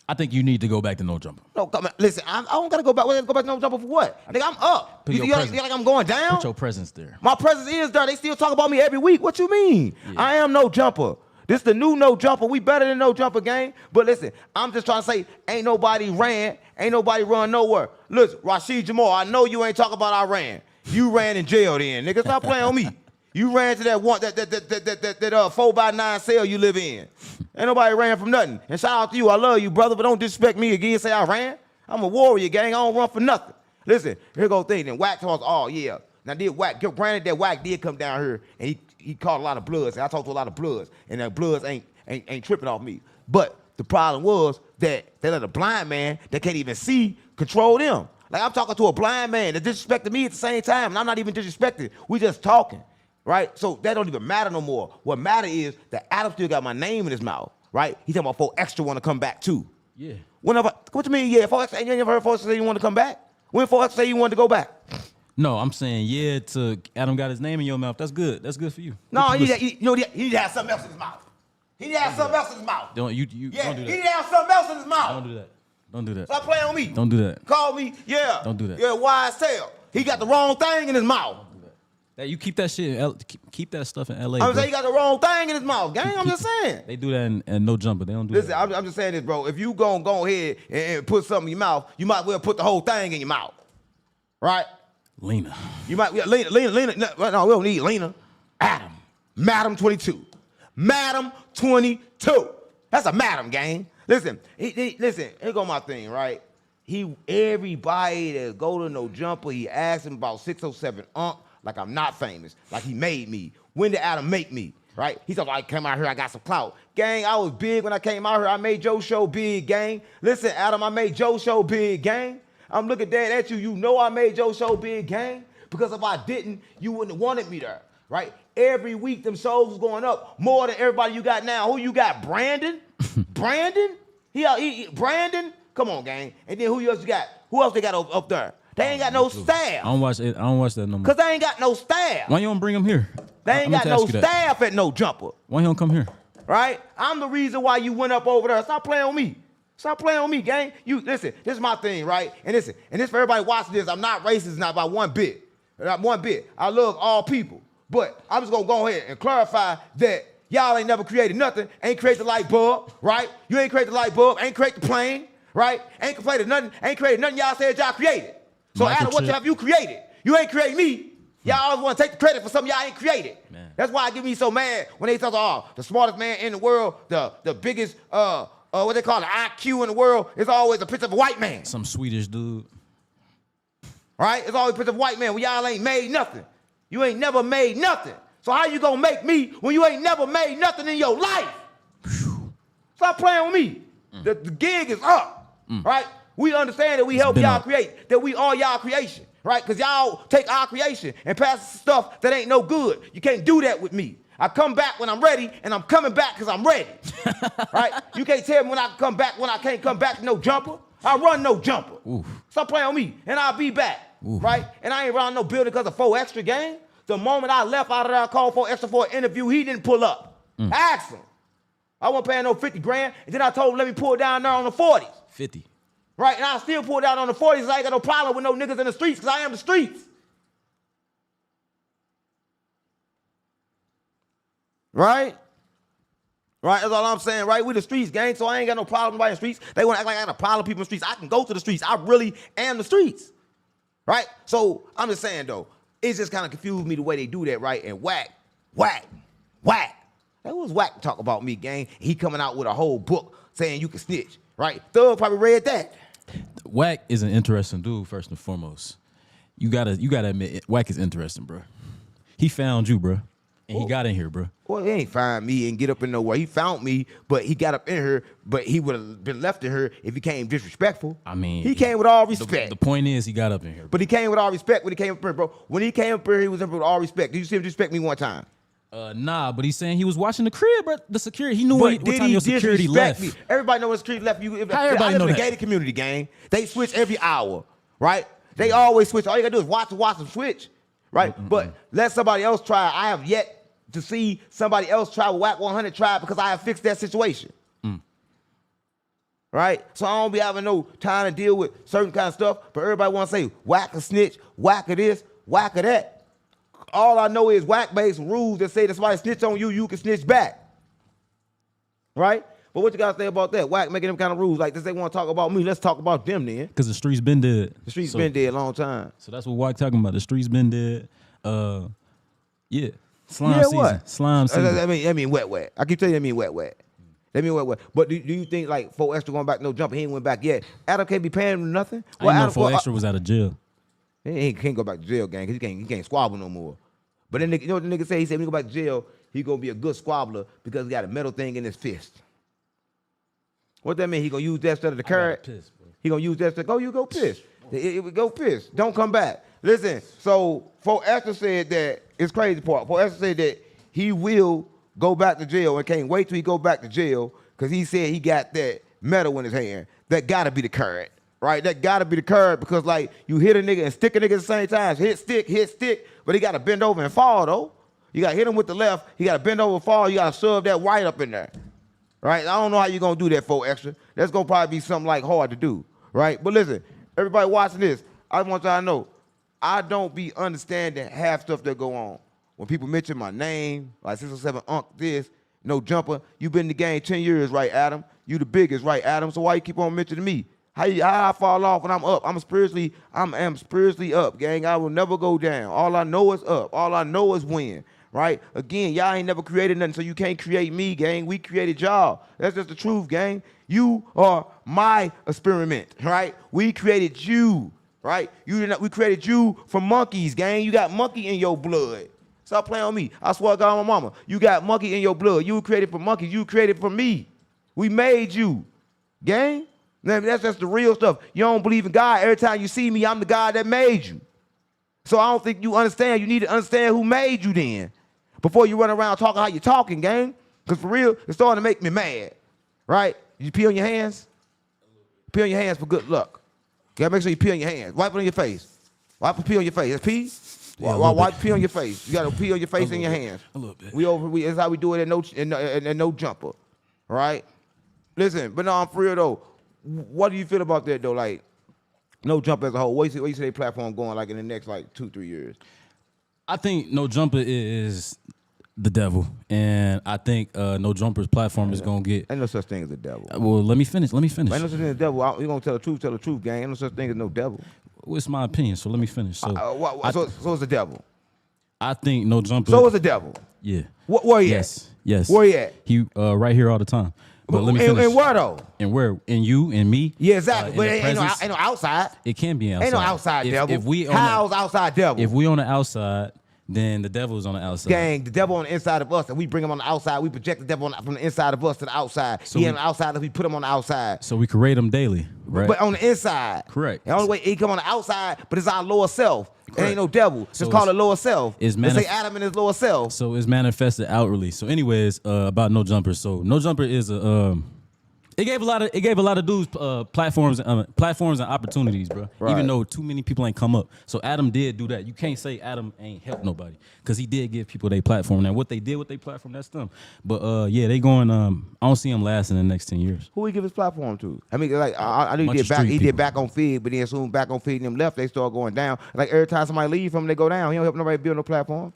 I think you need to go back to No Jumper. No, come on. Listen, I don't gotta go back. Go back to No Jumper for what? Nigga, I'm up. Put You your think presence- like I'm going down? Put your presence there. My presence is there. They still talk about me every week. What you mean? Yeah. I am No Jumper. This the new No Jumper. We better than No Jumper, gang. But listen, I'm just trying to say, ain't nobody ran. Ain't nobody run nowhere. Listen, Rashid Jamal, I know you ain't talking about I ran. You ran in jail then, nigga. Stop playing on me. You ran to that 4x9 cell you live in. Ain't nobody ran from nothing. And shout out to you. I love you, brother, but don't disrespect me again and say I ran. I'm a warrior, gang. I don't run for nothing. Listen, here go thing. Then Wack told us, oh, yeah. Now, granted that Wack did come down here, and he caught a lot of bloods. And I talked to a lot of bloods, and the bloods ain't tripping off me. But the problem was that they let a blind man that can't even see control them. Like, I'm talking to a blind man that disrespected me at the same time, and I'm not even disrespected. We just talking, right? So that don't even matter no more. What matter is that Adam still got my name in his mouth, right? He talking about 4 Extra want to come back too. Yeah. Whenever, what you mean, yeah, 4 Extra, you never heard 4 Extra say you want to come back? When 4 Extra say you wanted to go back? No, I'm saying yeah to Adam got his name in your mouth. That's good. That's good for you. No, What he you need to have something else in his mouth. He need to have something else in his mouth. don't you Yeah, don't do he that. need to have something else in his mouth. Don't do that. Don't do that. Stop playing on me. Don't do that. Call me, yeah. Don't do that. Yeah, YSL. He got the wrong thing in his mouth. That you keep that shit. Keep that stuff in LA. I'm bro. saying he got the wrong thing in his mouth, gang. I'm just saying. They do that in No Jumper. They don't do Listen, that. I'm just saying this, bro. If you go ahead and put something in your mouth, you might well put the whole thing in your mouth, right? Lena. You might, yeah, Lena. No, we don't need Lena. Madam 22. Madam 22. That's a madam, gang. Listen, listen, here go my thing, right? Everybody that go to No Jumper, he asked him about 607 like I'm not famous, like he made me. When did Adam make me, right? He thought, I came out here, I got some clout. Gang, I was big when I came out here. I made Joe's show big, gang. Listen, Adam, I made Joe's show big, gang. I'm looking dead at you. You know I made Joe's show big, gang. Because if I didn't, you wouldn't have wanted me there, right? Every week, them shows was going up more than everybody you got now. Who you got, Brandon? Brandon? Brandon? Come on, gang. And then who else you got? Who else they got up there? They ain't got no staff. I don't watch that no more. Because they ain't got no staff. Why you don't bring him here? They ain't got no staff at No Jumper. Why he don't come here? Right? I'm the reason why you went up over there. Stop playing with me. Stop playing with me, gang. You listen, this is my thing, right? And listen, and this for everybody watching this, I'm not racist, not by one bit. Not one bit. I love all people. But I'm just gonna go ahead and clarify that y'all ain't never created nothing, ain't create the light bulb, right? You ain't create the light bulb, ain't create the plane, right? Ain't created nothing y'all said y'all created. So Adam, what have you created? You ain't create me. Y'all always want to take the credit for something y'all ain't created. Man. That's why I get me so mad when they talk, oh, the smartest man in the world, the biggest, what they call it, IQ in the world, it's always a picture of a white man. Some Swedish dude. Right? It's always a picture of a white man when y'all ain't made nothing. You ain't never made nothing. So how you gonna make me when you ain't never made nothing in your life? Stop playing with me. The gig is up, right? We understand that we help y'all create, that we are y'all creation. Right? Because y'all take our creation and pass stuff that ain't no good. You can't do that with me. I come back when I'm ready, and I'm coming back because I'm ready. Right? You can't tell me when I can come back when I can't come back to No Jumper. I run No Jumper. Oof. Stop playing on me, and I'll be back. Oof. Right? And I ain't running no building because of 4 extra game. The moment I left out of there, I called 4 extra for an interview, he didn't pull up. I asked him. I wasn't paying no 50 grand, and then I told him, let me pull down there on the 40s. 50. Right, and I still pull down on the 40s. I ain't got no problem with no niggas in the streets because I am the streets. Right? Right, that's all I'm saying, right? We the streets, gang, so I ain't got no problem with nobody in the streets. They want to act like I got a problem with people in the streets. I can go to the streets. I really am the streets. Right? So I'm just saying, though, it's just kind of confused me the way they do that, right? And whack. That was whack to talk about me, gang. He coming out with a whole book saying you can snitch, right? Thug probably read that. Wack is an interesting dude, first and foremost. You gotta admit, Wack is interesting, bro. He found you, bro, and he got in here, bro. Well, he ain't find me and get up in nowhere. He found me, but he got up in here, but he would have been left in here if he came disrespectful. I mean, he came with all respect. The point is, he got up in here. But he came with all respect when he came up here, bro. When he came up here, he was up with all respect. Did you see him disrespect me one time? Nah, but he's saying he was watching the crib, bro. The security, he knew what time your security left. Me? Everybody know when security left. You, how everybody know in the that? gated community, gang. They switch every hour, right? They always switch. All you gotta do is watch them switch, right? But let somebody else try. I have yet to see somebody else try with Wack 100 try because I have fixed that situation. Right? So I don't be having no time to deal with certain kind of stuff, but everybody want to say Wack a snitch, Wack of this, Wack of that. All I know is Wack made some rules that say that somebody snitch on you, you can snitch back. Right? But what you gotta say about that? Wack making them kind of rules like this. They want to talk about me. Let's talk about them then. Because the streets been dead. The streets been dead a long time. So that's what Wack talking about. The streets been dead. Yeah. Slime season. What? Slime season. I mean wet. I keep telling you that mean wet. That mean wet. But do you think like 4 extra going back no jumper? He ain't went back yet. Adam can't be paying him nothing. I didn't know 4 extra was out of jail. He can't go back to jail, gang, because he can't squabble no more. But then you know what the nigga say? He said when he go back to jail, he gonna be a good squabbler because he got a metal thing in his fist. What that mean? He gonna use that instead of the carrot? He gonna use that instead. Go piss. Go piss. Don't come back. Listen, so 4 extra said that, it's crazy part. 4 extra said that he will go back to jail and can't wait till he go back to jail because he said he got that metal in his hand. That gotta be the carrot. Right, that gotta be the curve because like you hit a nigga and stick a nigga at the same time. Hit stick, but he gotta bend over and fall though. You gotta hit him with the left, he gotta bend over and fall, you gotta shove that right up in there. Right? I don't know how you gonna do that 4 extra. That's gonna probably be something like hard to do. Right? But listen, everybody watching this, I want y'all to know, I don't be understanding half stuff that go on. When people mention my name, like 607 Unc this, No Jumper, you been in the game 10 years, right, Adam? You the biggest, right, Adam? So why you keep on mentioning me? How I fall off when I'm up? I'm spiritually up, gang. I will never go down. All I know is up. All I know is win, right? Again, y'all ain't never created nothing, so you can't create me, gang. We created y'all. That's just the truth, gang. You are my experiment, right? We created you, right? We created you from monkeys, gang. You got monkey in your blood. Stop playing on me. I swear to God on my mama. You got monkey in your blood. You were created for monkeys. You were created for me. We made you, gang. That's just the real stuff. You don't believe in God. Every time you see me, I'm the God that made you. So I don't think you understand. You need to understand who made you then before you run around talking how you talking, gang. Because for real, it's starting to make me mad, right? You pee on your hands? Pee on your hands for good luck. You gotta make sure you pee on your hands. Wipe it on your face. Wipe the pee on your face. That's pee? Wipe pee on your face. You got to pee on your face and your hands. A little bit. That's how we do it in no jumper. All right? Listen, but no, I'm for real though. What do you feel about that though? Like, no jumper as a whole. Where you see their platform going like in the next like 2-3 years? I think No Jumper is the devil, and I think No Jumper's platform is gonna get. Ain't no such thing as the devil. Well, let me finish. Ain't no such thing as the devil. You gonna tell the truth, gang. Ain't no such thing as no devil. Well, it's my opinion, so let me finish. So, So it's the devil. I think No Jumper. So is the devil. Yeah. Where he Yes. at? Yes. Where he at? He right here all the time. But let me finish. And where though? And where? And you and me. Yeah, exactly. in But the ain't no presence. outside. It can be outside. Ain't no outside devil. If we on How's outside devil? If we on the outside, then the devil is on the outside. Gang, the devil on the inside of us, and we bring him on the outside. We project the devil from the inside of us to the outside. So He on the outside, and we put him on the outside. So we create them daily, right? But on the inside. Correct. The only way he come on the outside, but it's our lower self. It Correct. ain't no devil. So Just call it lower self. it's Let's say Adam and his lower self. So it's manifested outwardly. So, anyways, about No Jumper. So No Jumper is a. It gave a lot of dudes platforms and opportunities, bro. Right. Even though too many people ain't come up. So Adam did do that. You can't say Adam ain't helped nobody because he did give people their platform. Now what they did with their platform, that's them. But yeah, they going. I don't see him lasting in the next 10 years. Who he give his platform to? I mean, like I knew Bunch of street he did people. back on feed, but then soon back on feed and them left, they start going down. Like every time somebody leave from him, they go down. He don't help nobody build no platform.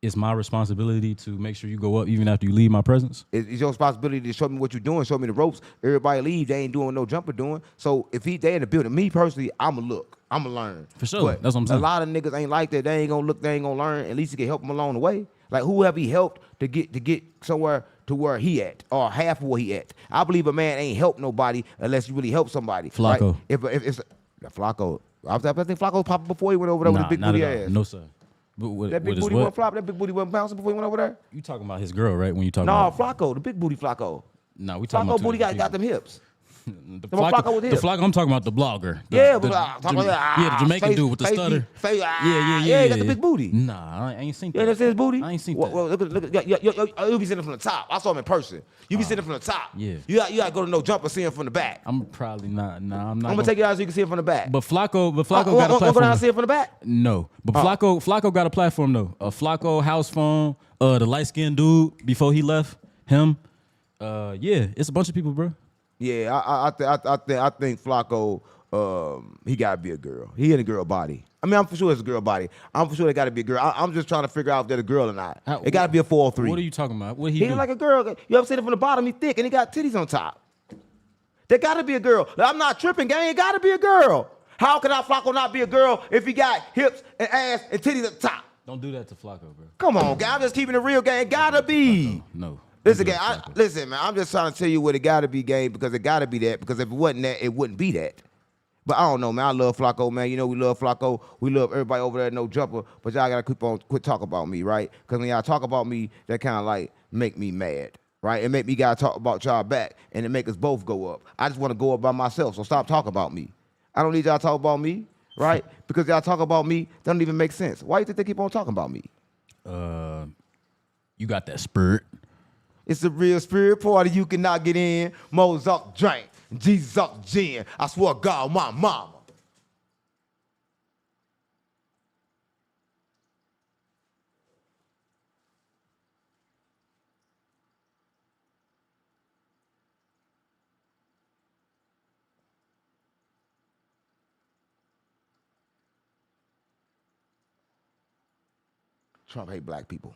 It's my responsibility to make sure you go up even after you leave my presence. It's your responsibility to show me what you're doing, show me the ropes. Everybody leave, they ain't doing what No Jumper doing. So if they in the building, me personally, I'ma look, I'ma learn. For sure, But that's what I'm saying. A lot of niggas ain't like that. They ain't gonna look, they ain't gonna learn. At least he can help them along the way. Like who have he helped to get somewhere to where he at or half of where he at? I believe a man ain't helped nobody unless you really help somebody. Flacco. Right? If it's Flacco, I think Flacco popped before he went over there with Nah, the big not booty at all. ass. No sir. But That big with his booty what? wasn't flop. That big booty wasn't bouncing before he went over there. You talking about his girl, right? When you talking No, about Flacco, the big booty Flacco. Nah, we talking Flacco about two booty different got them people. hips. The Flacco Flacco, with the hips. Flacco, I'm talking about the blogger. Yeah, the, the Jamaican dude with the stutter. Yeah, he got the big booty. Nah, I ain't seen You that. ain't seen his booty? I ain't seen well, that. well, look, you be sitting from the top. I saw him in person. You be sitting from the top. Yeah. You got to go to No Jumper, see him from the back. I'm probably not. Nah, I'm not. I'm gonna take you out so you can see him from the back. But Flacco got a Go down platform. and see him from the back. No, but Flacco got a platform though. Flacco house phone. The light skinned dude before he left him. Yeah, it's a bunch of people, bro. Yeah, I think Flacco, he gotta be a girl. He in a girl body. I mean, I'm for sure it's a girl body. I'm for sure they gotta be a girl. I'm just trying to figure out if they're a girl or not. It gotta be a 403. What are you talking about? What He do? ain't like a girl. You ever seen him from the bottom? He thick and he got titties on top. There gotta be a girl. I'm not tripping, gang. It gotta be a girl. How can Flacco not be a girl if he got hips and ass and titties at the top? Don't do that to Flacco, bro. Come on, gang. I'm just keeping it real, gang. It gotta be. No. Listen, Don't do gang. that to Flacco. Listen, man. I'm just trying to tell you what it gotta be, gang, because it gotta be that. Because if it wasn't that, it wouldn't be that. But I don't know, man. I love Flacco, man. You know we love Flacco. We love everybody over there at No Jumper. But y'all gotta quit talking about me, right? Because when y'all talk about me, that kind of like make me mad, right? It make me gotta talk about y'all back, and it make us both go up. I just want to go up by myself. So stop talking about me. I don't need y'all to talk about me, right? Because y'all talk about me, that don't even make sense. Why you think they keep on talking about me? You got that spirit. It's a real spirit party. You cannot get in. Mozart drink. Jesus gin. I swear to God, my mama. Trump hate black people.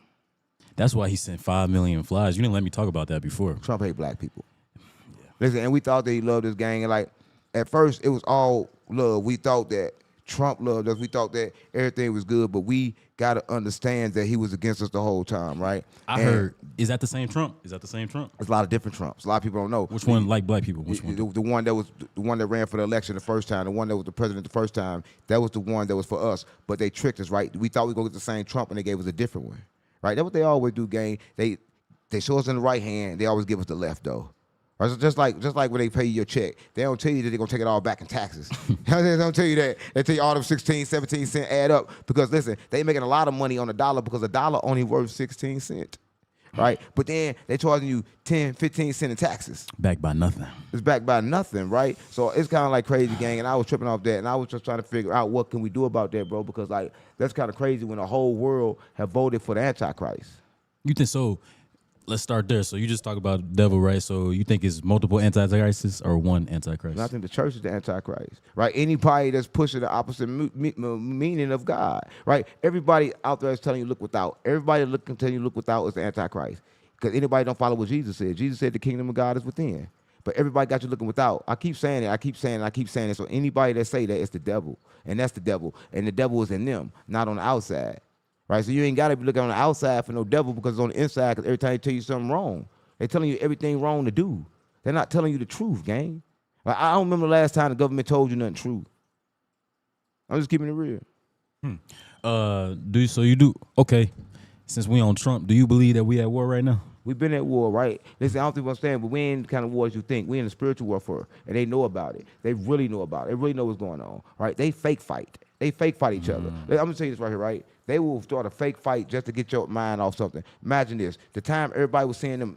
That's why he sent 5 million flies. You didn't let me talk about that before. Trump hate black people. Yeah. Listen, and we thought that he loved this gang. And like, at first, it was all love. We thought that Trump loved us. We thought that everything was good, but we got to understand that he was against us the whole time, right? I heard. Is that the same Trump? Is that the same Trump? There's a lot of different Trumps. A lot of people don't know. Which one like black people? Which one? The one that was the one that ran for the election the first time, the one that was the president the first time, that was the one that was for us. But they tricked us, right? We thought we were gonna get the same Trump, and they gave us a different one, right? That's what they always do, gang. They show us in the right hand, they always give us the left, though. Right? So just like when they pay you your check, they don't tell you that they're gonna take it all back in taxes. They don't tell you that. They tell you all them 16, 17 cents add up because listen, they making a lot of money on a dollar because a dollar only worth 16 cents. right? But then they charging you 10, 15 cents in taxes. Backed by nothing. It's backed by nothing, right? So it's kind of like crazy, gang, and I was tripping off that, and I was just trying to figure out what can we do about that, bro, because, like, that's kind of crazy when the whole world have voted for the Antichrist. You think so? Let's start there. So you just talk about the devil, right? So you think it's multiple antichrists or one antichrist? And I think the church is the Antichrist, right? Anybody that's pushing the opposite meaning of God, right? Everybody out there is telling you look without. Everybody telling you look without is the Antichrist. Because anybody don't follow what Jesus said. Jesus said the kingdom of God is within. But everybody got you looking without. I keep saying it. I keep saying it. So anybody that say that, it's the devil. And that's the devil. And the devil is in them, not on the outside. Right, so you ain't got to be looking on the outside for no devil because it's on the inside. Because every time they tell you something wrong, they're telling you everything wrong to do. They're not telling you the truth, gang. Like, I don't remember the last time the government told you nothing true. I'm just keeping it real. Okay? Since we on Trump, do you believe that we at war right now? We've been at war, right? Listen, I don't think you understand, but we ain't the kind of wars you think. We in the spiritual warfare, and they know about it. They really know about it. They really know what's going on, right? They fake fight. They fake fight each other. I'm gonna tell you this right here, right? They will start a fake fight just to get your mind off something. Imagine this: the time everybody was seeing them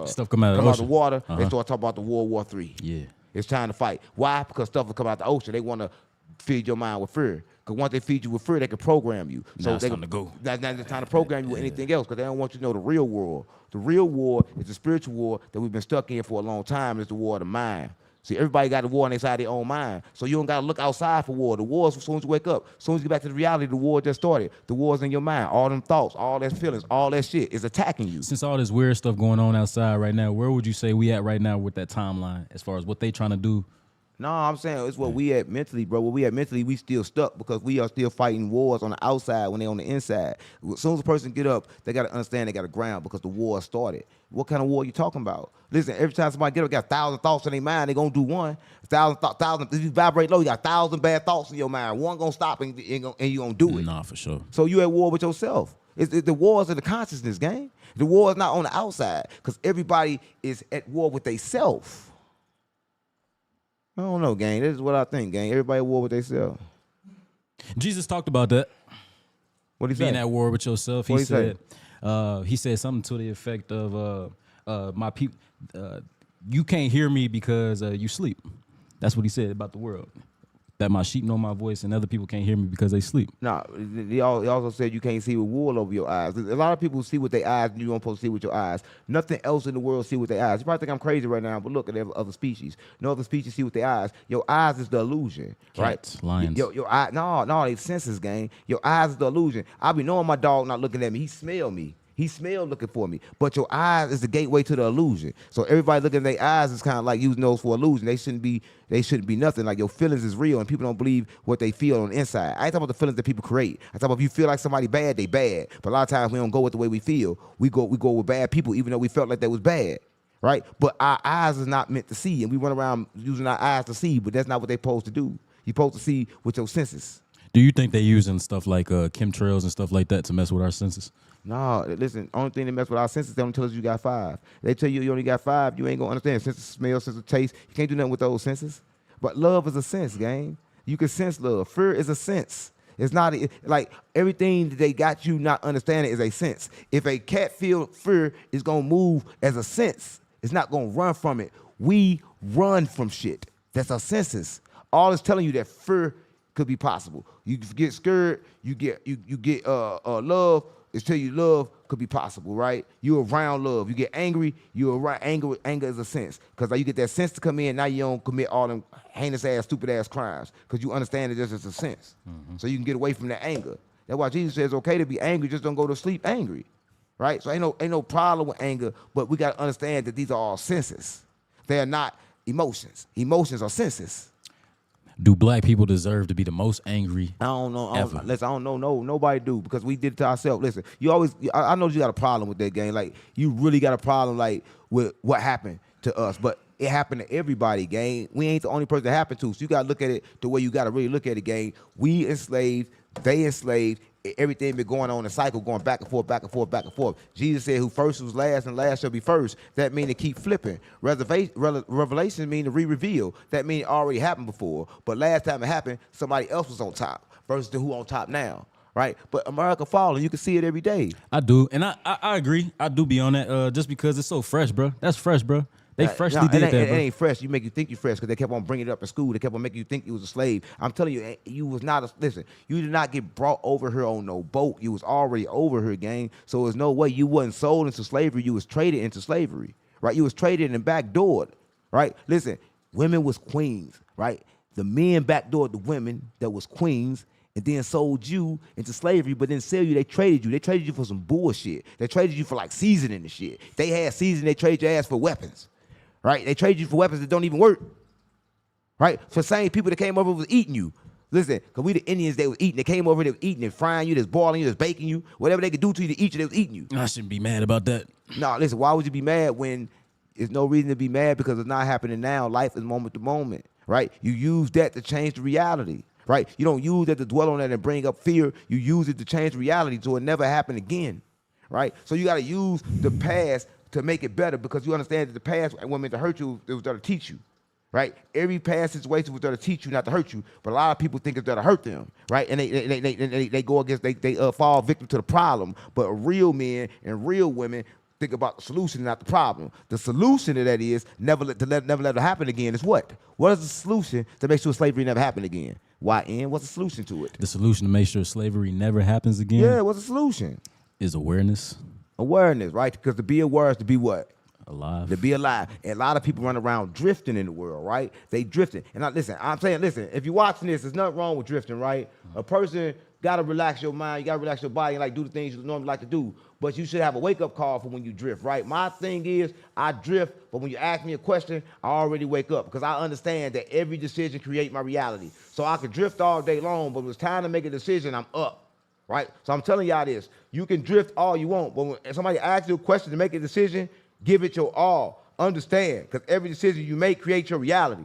Stuff come out of the water, they start talking about the World War III. Yeah. It's time to fight. Why? Because stuff will come out the ocean. They want to feed your mind with fear. Because once they feed you with fear, they can program you. So it's time to go. That's not the time to program you with anything else because they don't want you to know the real war. The real war is the spiritual war that we've been stuck in for a long time. It's the war of the mind. See, everybody got a war inside their own mind. So you don't got to look outside for war. The war is as soon as you wake up. As soon as you get back to the reality, the war just started. The war is in your mind. All them thoughts, all that feelings, all that shit is attacking you. Since all this weird stuff going on outside right now, where would you say we at right now with that timeline as far as what they trying to do? No, I'm saying it's what we at mentally, bro. What we at mentally, we still stuck because we are still fighting wars on the outside when they on the inside. As soon as a person get up, they got to understand they got to ground because the war started. What kind of war you talking about? Listen, every time somebody get up, got 1,000 thoughts in their mind, they gonna do one. 1,000. If you vibrate low, you got 1,000 bad thoughts in your mind. One gonna stop and you gonna do it. Nah, for sure. So you at war with yourself. The war is in the consciousness, gang. The war is not on the outside because everybody is at war with themselves. I don't know, gang. This is what I think, gang. Everybody at war with themselves. Jesus talked about that. What he say? Being at war with yourself. What he say? He said something to the effect of my people. You can't hear me because you sleep. That's what he said about the world. That my sheep know my voice and other people can't hear me because they sleep. Nah, he also said you can't see with wool over your eyes. A lot of people see with their eyes and you don't supposed to see with your eyes. Nothing else in the world see with their eyes. You probably think I'm crazy right now, but look at other species. No other species see with their eyes. Your eyes is the illusion, Cats, right? lions. Your eye, no, they senses, gang. Your eyes is the illusion. I be knowing my dog not looking at me. He smell me. He smelled looking for me. But your eyes is the gateway to the illusion. So everybody looking at their eyes is kind of like using those for illusion. They shouldn't be nothing. Like your feelings is real and people don't believe what they feel on the inside. I ain't talking about the feelings that people create. I talk about if you feel like somebody bad, they bad. But a lot of times we don't go with the way we feel. We go with bad people even though we felt like that was bad. Right? But our eyes is not meant to see. And we run around using our eyes to see, but that's not what they're supposed to do. You're supposed to see with your senses. Do you think they using stuff like chemtrails and stuff like that to mess with our senses? No, listen, only thing that mess with our senses, they don't tell us you got 5. They tell you only got 5, you ain't gonna understand. Sense of smell, sense of taste, you can't do nothing with those senses. But love is a sense, gang. You can sense love. Fear is a sense. It's not, like, everything that they got you not understanding is a sense. If a cat feel fear, it's gonna move as a sense. It's not gonna run from it. We run from shit. That's our senses. All it's telling you that fear could be possible. You get scared, you get love. It's tell you love could be possible, right? You're around love. You get angry, you're around anger. Anger is a sense. Because you get that sense to come in, now you don't commit all them heinous ass, stupid ass crimes. Because you understand it just as a sense. Mm-hmm. So you can get away from that anger. That's why Jesus says it's okay to be angry, just don't go to sleep angry. Right? So ain't no problem with anger, but we gotta understand that these are all senses. They are not emotions. Emotions are senses. Do black people deserve to be the most angry? I don't know. Ever. Listen, I don't know. No, nobody do because we did it to ourselves. Listen, I know you got a problem with that, gang. Like you really got a problem, like with what happened to us, but it happened to everybody, gang. We ain't the only person that happened to. So you gotta look at it the way you gotta really look at it, gang. We enslaved, they enslaved. Everything been going on in a cycle, going back and forth, back and forth, back and forth. Jesus said, who first was last and last shall be first. That means to keep flipping. Revelation mean to re-reveal. That means it already happened before. But last time it happened, somebody else was on top versus who on top now. right? But America falling, you can see it every day. I do, and I agree. I do be on that just because it's so fresh, bro. That's fresh, bro. They freshly did that, It bro. ain't fresh. You make you think you're fresh because they kept on bringing it up in school. They kept on making you think you was a slave. I'm telling you, you was not a, listen, you did not get brought over here on no boat. You was already over here, gang. So there's no way you wasn't sold into slavery. You was traded into slavery, right? You was traded and backdoored, right? Listen, women was queens, right? The men backdoored the women that was queens and then sold you into slavery, but then sell you, they traded you. They traded you for some bullshit. They traded you for like seasoning and shit. They had seasoning, they traded your ass for weapons. Right? They trade you for weapons that don't even work. Right? For same people that came over was eating you. Listen, because we the Indians, they was eating. They came over, they was eating and frying you, they was boiling you, they was baking you. Whatever they could do to you to eat you, they was eating you. I shouldn't be mad about that. No, listen, why would you be mad when there's no reason to be mad because it's not happening now? Life is moment to moment. Right? You use that to change the reality. Right? You don't use that to dwell on that and bring up fear. You use it to change reality so it never happen again. Right? So you got to use the past to make it better because you understand that the past wasn't meant to hurt you, it was there to teach you, right? Every past situation was there to teach you, not to hurt you, but a lot of people think it's there to hurt them, right? And they go against, they fall victim to the problem, but real men and real women think about the solution, not the problem. The solution to that is never let it happen again is what? What is the solution to make sure slavery never happen again? YN, what's the solution to it? The solution to make sure slavery never happens again Yeah, what's the solution? is awareness. Awareness, right? Because to be aware is to be what? Alive. To be alive. And a lot of people run around drifting in the world, right? They drifting. And I'm saying, if you're watching this, there's nothing wrong with drifting, right? A person got to relax your mind, you got to relax your body and like do the things you normally like to do. But you should have a wake-up call for when you drift, right? My thing is, I drift, but when you ask me a question, I already wake up because I understand that every decision creates my reality. So I could drift all day long, but when it's time to make a decision, I'm up. Right? So I'm telling y'all this. You can drift all you want, but when somebody asks you a question to make a decision, give it your all. Understand, because every decision you make creates your reality.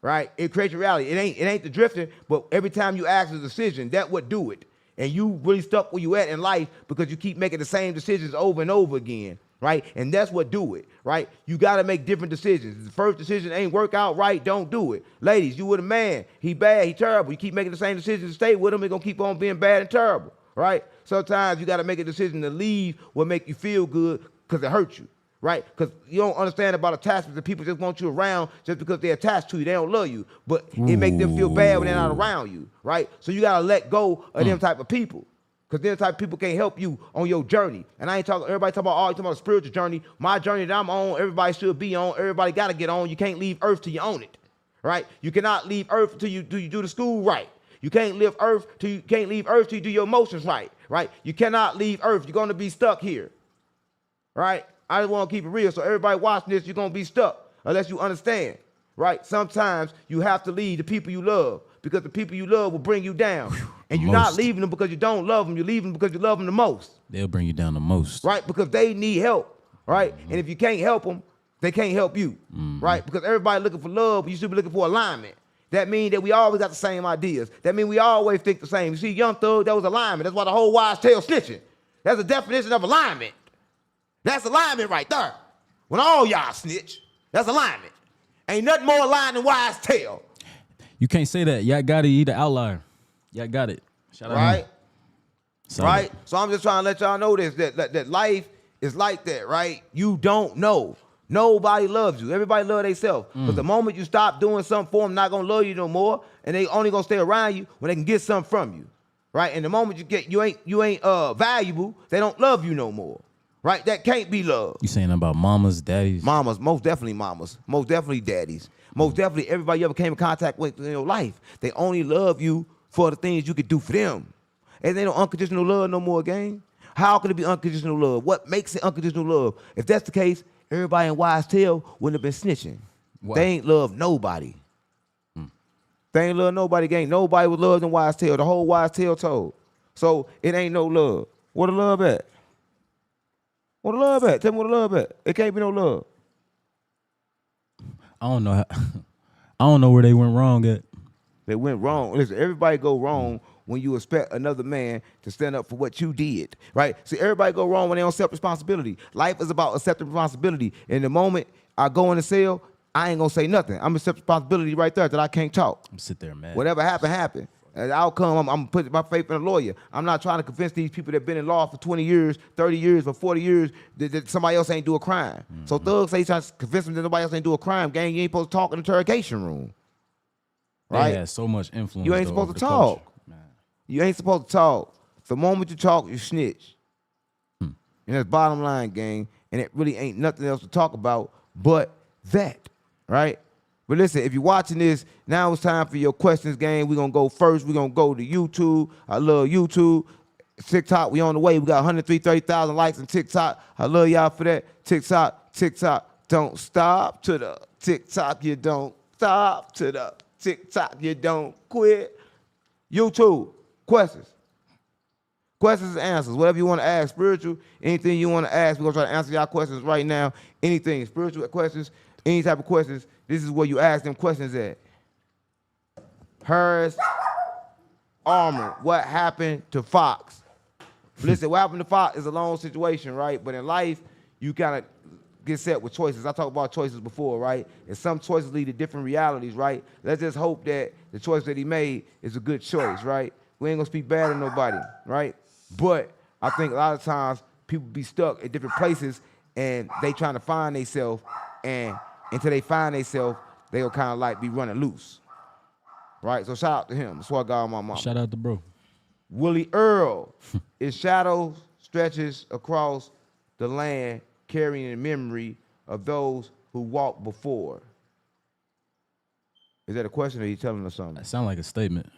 Right? It creates your reality. It ain't the drifting, but every time you ask a decision, that would do it. And you really stuck where you at in life because you keep making the same decisions over and over again. Right? And that's what do it, right? You got to make different decisions. If the first decision ain't work out right, don't do it. Ladies, you with a man, he bad, he terrible. You keep making the same decisions to stay with him, he's going to keep on being bad and terrible, right? Sometimes you got to make a decision to leave what make you feel good because it hurts you, right? Because you don't understand about attachments and people just want you around just because they're attached to you. They don't love you, but it make them feel bad when they're not around you, right? So you got to let go of them type of people. Because them type of people can't help you on your journey. And I ain't talking, everybody talking about a spiritual journey. My journey that I'm on, everybody should be on. Everybody got to get on. You can't leave earth till you own it, right? You cannot leave earth till you do the school right. You can't leave earth till you do your emotions right? You cannot leave earth. You're going to be stuck here, right? I just want to keep it real. So everybody watching this, you're going to be stuck unless you understand, right? Sometimes you have to leave the people you love because the people you love will bring you down. And you're not leaving them because you don't love them. You're leaving them because you love them the most. They'll bring you down the most. Right? Because they need help. Right? And if you can't help them, they can't help you. Right? Because everybody looking for love, but you should be looking for alignment. That means that we always got the same ideas. That means we always think the same. You see, Young Thug, that was alignment. That's why the whole YSL snitching. That's the definition of alignment. That's alignment right there. When all y'all snitch, that's alignment. Ain't nothing more aligned than YSL. You can't say that. Y'all got it. You the outlier. Y'all got it. Shout out right? Solid. Right? So I'm just trying to let y'all know this, that life is like that, right? You don't know. Nobody loves you. Everybody love themselves. But the moment you stop doing something for them, not gonna love you no more, and they only gonna stay around you when they can get something from you, right? And the moment you ain't valuable, they don't love you no more, right? That can't be love. You saying about mamas, daddies? Mamas, most definitely mamas, most definitely daddies, most definitely everybody you ever came in contact with in your life. They only love you for the things you could do for them. And they don't unconditional love no more, gang. How could it be unconditional love? What makes it unconditional love? If that's the case, everybody in YSL wouldn't have been snitching. Wow. They ain't love nobody. They ain't love nobody, gang. Nobody was loved in YSL. The whole YSL told. So it ain't no love. Where the love at? Where the love at? Tell me where the love at. It can't be no love. I don't know. I don't know where they went wrong at. They went wrong. Listen, everybody go wrong when you expect another man to stand up for what you did, right? See, everybody go wrong when they don't accept responsibility. Life is about accepting responsibility. In the moment I go in the cell, I ain't gonna say nothing. I'm accept responsibility right there that I can't talk. I'm sit there mad. Whatever happened, happened. As the outcome, I'm putting my faith in a lawyer. I'm not trying to convince these people that have been in law for 20 years, 30 years, or 40 years that somebody else ain't do a crime. So Thug say he's trying to convince them that nobody else ain't do a crime. Gang, you ain't supposed to talk in the interrogation room. Right? They had so much influence. You ain't though, supposed over to the talk. culture. Man. You ain't supposed to talk. The moment you talk, you snitch. And that's bottom line, gang. And it really ain't nothing else to talk about but that, right? But listen, if you're watching this, now it's time for your questions, gang. We're going to go first. We're going to go to YouTube. I love YouTube. TikTok, we on the way. We got 130,000 likes on TikTok. I love y'all for that. TikTok, don't stop to the TikTok. You don't stop to the TikTok. You don't quit. YouTube, questions. Questions and answers. Whatever you want to ask, spiritual, anything you want to ask, we're going to try to answer y'all questions right now. Anything, spiritual questions, any type of questions, this is where you ask them questions at. Hers, Armor, what happened to Fox? Listen, what happened to Fox is a long situation, right? But in life, you kind of get set with choices. I talked about choices before, right? And some choices lead to different realities, right? Let's just hope that the choice that he made is a good choice, right? We ain't gonna speak bad of nobody, right? But I think a lot of times people be stuck at different places and they trying to find themselves, and until they find themselves, they'll kind of like be running loose, right? So shout out to him. That's what I got on my mama. Shout out to bro. Willie Earl, his shadow stretches across the land, carrying the memory of those who walked before. Is that a question or are you telling us something? That sound like a statement.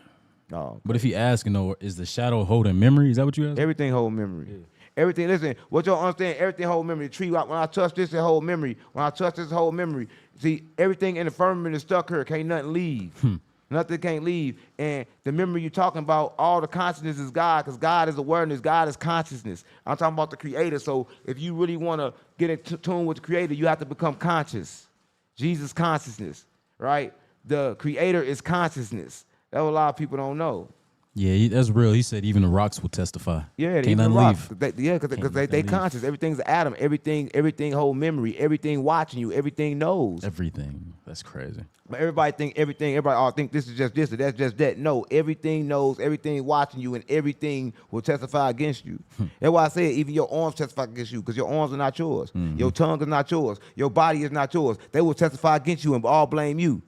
No. But if he asking though, is the shadow holding memory? Is that what you asked? Everything hold memory. Yeah. Everything, listen, what y'all understand, everything hold memory. The tree, when I touch this, it hold memory. When I touch this, it hold memory. See, everything in the firmament is stuck here. Can't nothing leave. Nothing can't leave. And the memory you're talking about, all the consciousness is God, because God is awareness, God is consciousness. I'm talking about the creator. So if you really want to get in tune with the creator, you have to become conscious. Jesus consciousness, right? The creator is consciousness. That's what a lot of people don't know. Yeah, that's real. He said even the rocks will testify. Yeah, can't nothing leave. Because they conscious. Everything's an atom. Everything hold memory. Everything watching you. Everything knows. Everything. That's crazy. But everybody think everything. Everybody all think this is just this or that's just that. No, everything knows. Everything watching you, and everything will testify against you. That's why I said even your arms testify against you, because your arms are not yours. Your tongue is not yours. Your body is not yours. They will testify against you and all blame you.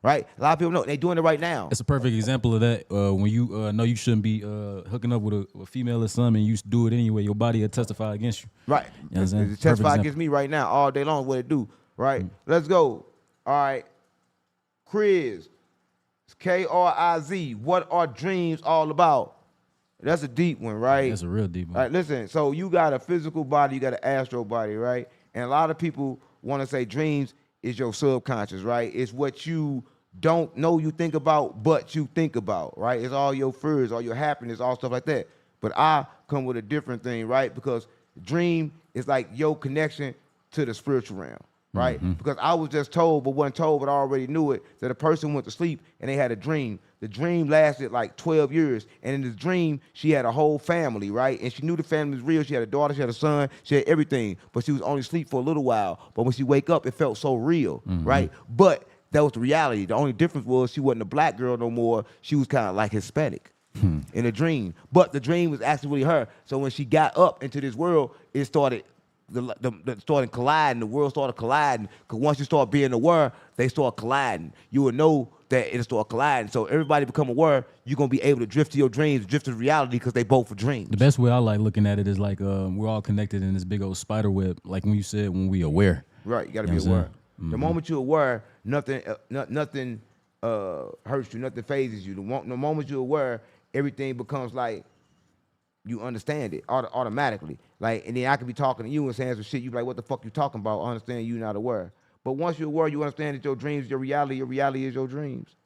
Right? A lot of people know they're doing it right now. It's a perfect example of that. When you know you shouldn't be hooking up with a female or something, and you do it anyway, your body will testify against you. Right. You know what I'm saying? It testify against me right now all day long. What it do? Right. Let's go. All right. Kriz. It's Kriz. What are dreams all about? That's a deep one, right? That's a real deep one. All right, listen. So you got a physical body, you got an astral body, right? And a lot of people want to say dreams is your subconscious, right? It's what you don't know you think about, but you think about, right? It's all your fears, all your happiness, all stuff like that. But I come with a different thing, right? Because dream is like your connection to the spiritual realm, right? Because I was just told, but wasn't told, but I already knew it, that a person went to sleep and they had a dream. The dream lasted like 12 years. And in this dream, she had a whole family, right? And she knew the family was real. She had a daughter, she had a son, she had everything. But she was only asleep for a little while. But when she wake up, it felt so real, right? But that was the reality. The only difference was she wasn't a black girl no more. She was kind of like Hispanic in a dream. But the dream was actually really her. So when she got up into this world, it started started colliding. The world started colliding. Because once you start being aware, they start colliding. You will know that it'll start colliding. So everybody become aware, you're going to be able to drift to your dreams, drift to reality, because they both are dreams. The best way I like looking at it is like we're all connected in this big old spider web, like when you said when we aware. Right, you got to be aware. The moment you're aware, nothing hurts you, nothing phases you. The moment you're aware, everything becomes like you understand it automatically. Like, and then I could be talking to you and saying some shit, you be like, what the fuck you talking about? I understand you not aware. But once you're aware, you understand that your dreams, your reality is your dreams,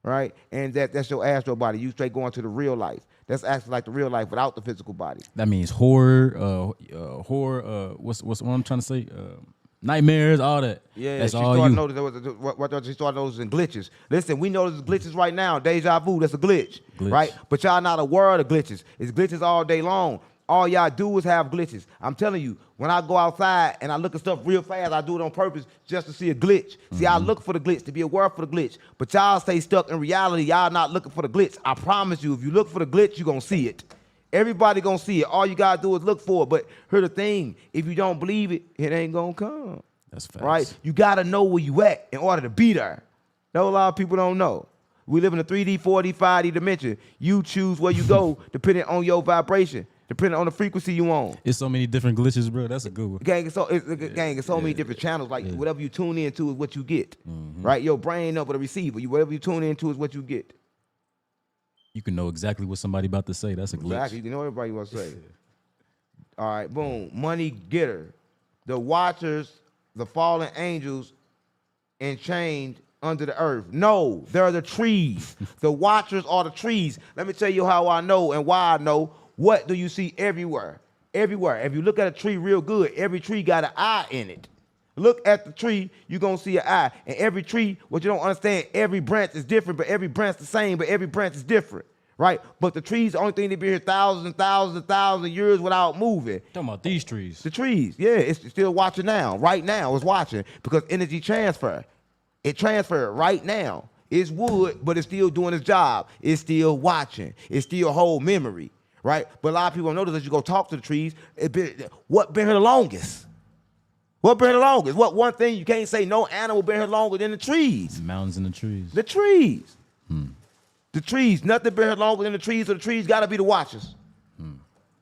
right? And that's your astral body. You straight going to the real life. That's actually like the real life without the physical body. That means horror, what's what I'm trying to say? Nightmares, all that. Yeah, that's she all started you. Noticing what she started noticing glitches. Listen, we notice glitches right now. Deja vu, that's a glitch, right? But y'all not aware of the glitches. It's glitches all day long. All y'all do is have glitches. I'm telling you, when I go outside and I look at stuff real fast, I do it on purpose just to see a glitch. See, I look for the glitch, to be aware for the glitch. But y'all stay stuck in reality. Y'all not looking for the glitch. I promise you, if you look for the glitch, you're going to see it. Everybody going to see it. All you got to do is look for it. But here's the thing. If you don't believe it, it ain't going to come. That's facts. Right? You got to know where you at in order to be there. That's what a lot of people don't know. We live in a 3D, 4D, 5D dimension. You choose where you go depending on your vibration. Depending on the frequency you on. It's so many different glitches, bro. That's a good one. Gang, it's so many different channels. Like whatever you tune into is what you get. Right? Your brain up with a receiver. Whatever you tune into is what you get. You can know exactly what somebody about to say. That's a glitch. Exactly. You know everybody wants to say. All right, boom. Money getter. The watchers, the fallen angels, enchained under the earth. No, they're the trees. The watchers are the trees. Let me tell you how I know and why I know. What do you see everywhere? Everywhere. If you look at a tree real good, every tree got an eye in it. Look at the tree, you're going to see an eye. And every tree, what you don't understand, every branch is different, but every branch the same, but every branch is different, right? But the trees, the only thing, they be here thousands and thousands and thousands of years without moving. Talking about these trees. The trees, yeah, it's still watching now. Right now, it's watching because energy transfer. It transferred right now. It's wood, but it's still doing its job. It's still watching. It still hold memory. Right? But a lot of people don't notice as you go talk to the trees, what been here the longest? What been here the longest? What one thing you can't say no animal been here longer than the trees? The mountains and the trees. The trees. The trees. Nothing been here longer than the trees, so the trees got to be the watchers.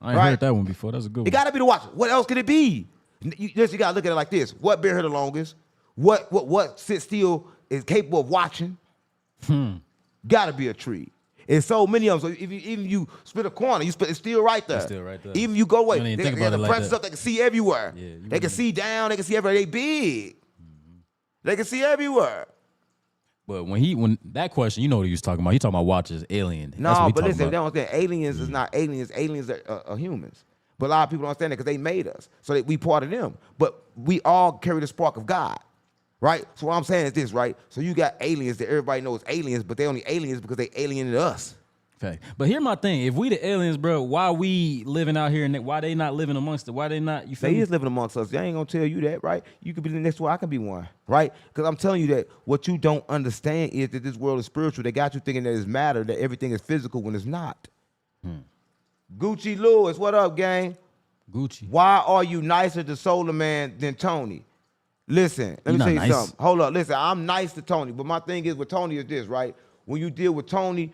I ain't heard that one before. That's a good one. It got to be the watchers. What else could it be? You got to look at it like this. What been here the longest? What sits still is capable of watching? Got to be a tree. It's so many of them. So even you split a corner, it's still right there. It's still right there. Even you go away, You don't even they think got about the it like branches that. up. They can see everywhere. Yeah, they can see down. They can see everywhere. They big. They can see everywhere. But when that question, you know what he was talking about. He talking about watchers, alien. That's what No, he but talking listen, they about. don't understand. Aliens is not aliens. Aliens are humans. But a lot of people don't understand that because they made us, so that we part of them. But we all carry the spark of God. Right? So what I'm saying is this, right? So you got aliens that everybody knows aliens, but they only aliens because they alienated us. Fact. But here's my thing. If we the aliens, bro, why we living out here and why they not living amongst it? Why they not, you feel They me? is living amongst us. They ain't gonna tell you that, right? You could be the next one, I can be one, right? Because I'm telling you that what you don't understand is that this world is spiritual. They got you thinking that it's matter, that everything is physical when it's not. Gucci Lewis, what up, gang? Gucci. Why are you nicer to SOLARMANN than Tony? Listen, let me not tell you nice. something. Hold up, listen, I'm nice to Tony, but my thing is with Tony is this, right? When you deal with Tony,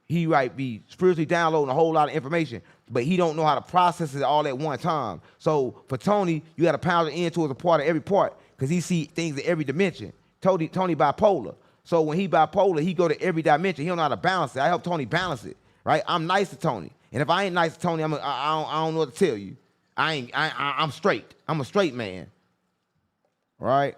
he might be spiritually downloading a whole lot of information, but he don't know how to process it all at one time. So for Tony, you got to pound it into as a part of every part because he see things in every dimension. Tony bipolar. So when he bipolar, he go to every dimension. He don't know how to balance it. I help Tony balance it, right? I'm nice to Tony. And if I ain't nice to Tony, I don't know what to tell you. I'm straight. I'm a straight man. Right?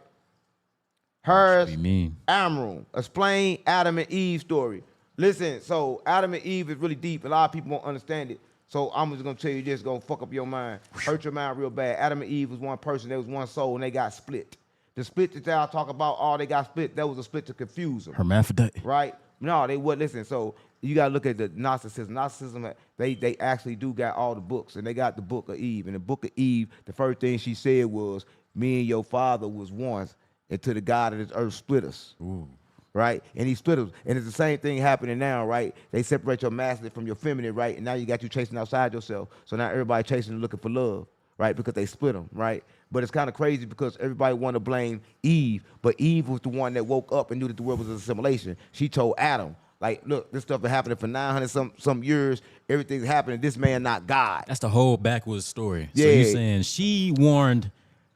Hers, What do you mean? Amram, explain Adam and Eve story. Listen, so Adam and Eve is really deep. A lot of people won't understand it. So I'm just gonna tell you this, gonna fuck up your mind, hurt your mind real bad. Adam and Eve was one person, there was one soul, and they got split. The split that y'all talk about, they got split, that was a split to confuse them. Hermaphrodite. Right? No, they would listen. So you gotta look at the Gnosticism. Gnosticism, they actually do got all the books, and they got the book of Eve. And the book of Eve, the first thing she said was, me and your father was one until the God of this earth split us. Ooh. Right? And he split us. And it's the same thing happening now, right? They separate your masculine from your feminine, right? And now you got you chasing outside yourself. So now everybody chasing and looking for love, right? Because they split them, right? But it's kind of crazy because everybody want to blame Eve, but Eve was the one that woke up and knew that the world was an assimilation. She told Adam, like, look, this stuff been happening for 900 some years. Everything's happening. This man not God. That's the whole backwards story. So Yeah. you're saying she warned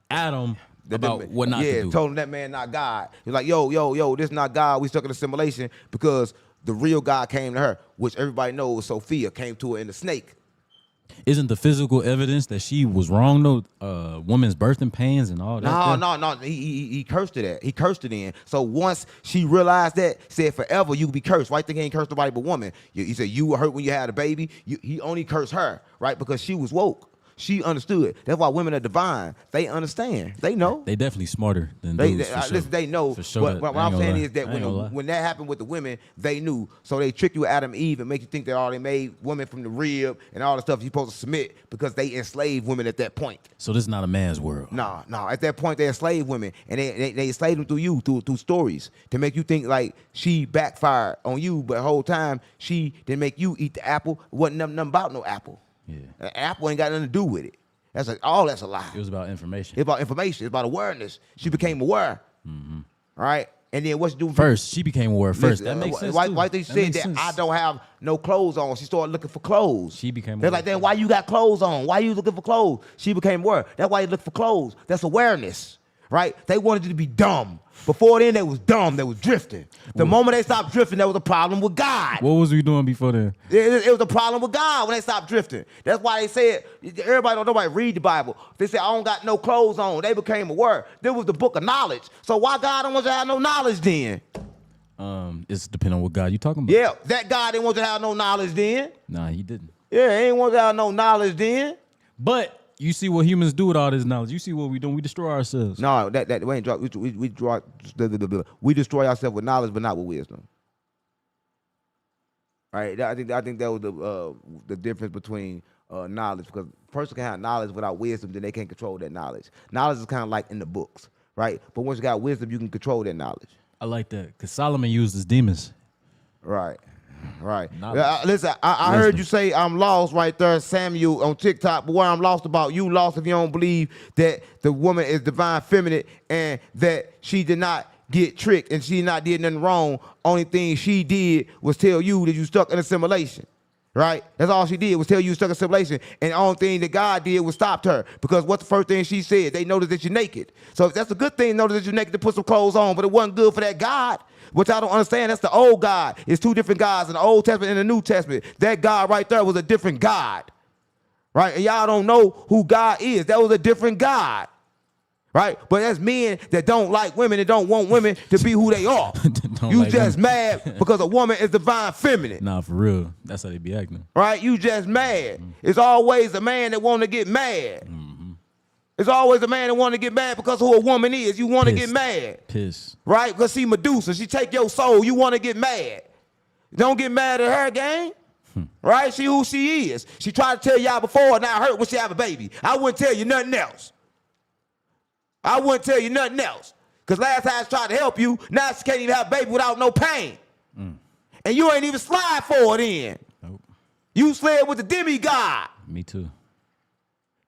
Adam about what not to do. Yeah, told him that man not God. He's like, yo, this not God. We stuck in assimilation because the real God came to her, which everybody knows Sophia came to her in the snake. Isn't the physical evidence that she was wrong though? Women's birthing pains and all that. No. He cursed it at. He cursed it in. So once she realized that, said forever you be cursed. White thing ain't cursed nobody but woman. He said you were hurt when you had a baby. He only cursed her, right? Because she was woke. She understood. That's why women are divine. They understand. They know. They definitely smarter than They, dudes. For sure. listen, they know. For sure. What I'm saying is that when when that happened with the women, they knew. So they trick you, Adam and Eve, and make you think that they made women from the rib and all the stuff you're supposed to submit because they enslaved women at that point. So this is not a man's world. No. At that point, they enslaved women, and they enslaved them through you, through stories, to make you think like she backfired on you, but the whole time she didn't make you eat the apple. It wasn't nothing about no apple. Yeah. An apple ain't got nothing to do with it. That's all. That's a lie. It was about information. It's about information. It's about awareness. She became aware. Right? And then what's she doing? First, she became aware first. That makes sense. Why they said that I don't have no clothes on? She started looking for clothes. She became They're aware. like, then why you got clothes on? Why you looking for clothes? She became aware. That's why you look for clothes. That's awareness. Right? They wanted you to be dumb. Before then, they was dumb. They was drifting. The moment they stopped drifting, there was a problem with God. What was we doing before then? It was a problem with God when they stopped drifting. That's why they said, nobody read the Bible. They said, I don't got no clothes on. They became aware. There was the book of knowledge. So why God don't want you to have no knowledge then? It's depending on what God you talking about. Yeah, that God didn't want you to have no knowledge then. Nah, he didn't. Yeah, he ain't want you to have no knowledge then. But you see what humans do with all this knowledge. You see what we doing. We destroy ourselves. No, that we ain't draw. We destroy ourselves with knowledge, but not with wisdom. Right? I think that was the difference between knowledge, because a person can have knowledge without wisdom, then they can't control that knowledge. Knowledge is kind of like in the books, right? But once you got wisdom, you can control that knowledge. I like that because Solomon used his demons. Right. Knowledge. Listen, I heard you say I'm lost right there, Samuel, on TikTok. But what I'm lost about, you lost if you don't believe that the woman is divine feminine and that she did not get tricked and she not did nothing wrong. Only thing she did was tell you that you stuck in assimilation. Right? That's all she did was tell you stuck in assimilation. And the only thing that God did was stopped her. Because what's the first thing she said? They noticed that you're naked. So if that's a good thing, notice that you're naked, to put some clothes on, but it wasn't good for that God. Which I don't understand. That's the old God. It's two different gods in the Old Testament and the New Testament. That God right there was a different God. Right? And y'all don't know who God is. That was a different God. Right? But that's men that don't like women and don't want women to be who they are. You like just mad because a woman is divine feminine. Nah, for real. That's how they be acting. Right? You just mad. It's always a man that want to get mad. It's always a man that want to get mad because of who a woman is. You want to get mad. Pissed. Right? Because she Medusa. She take your soul. You want to get mad. Don't get mad at her, gang. Right? She who she is. She tried to tell y'all before, and I hurt when she have a baby. I wouldn't tell you nothing else. I wouldn't tell you nothing else. Because last time I tried to help you, now she can't even have a baby without no pain. And you ain't even slide for it in. Nope. You slid with the demigod. Me too.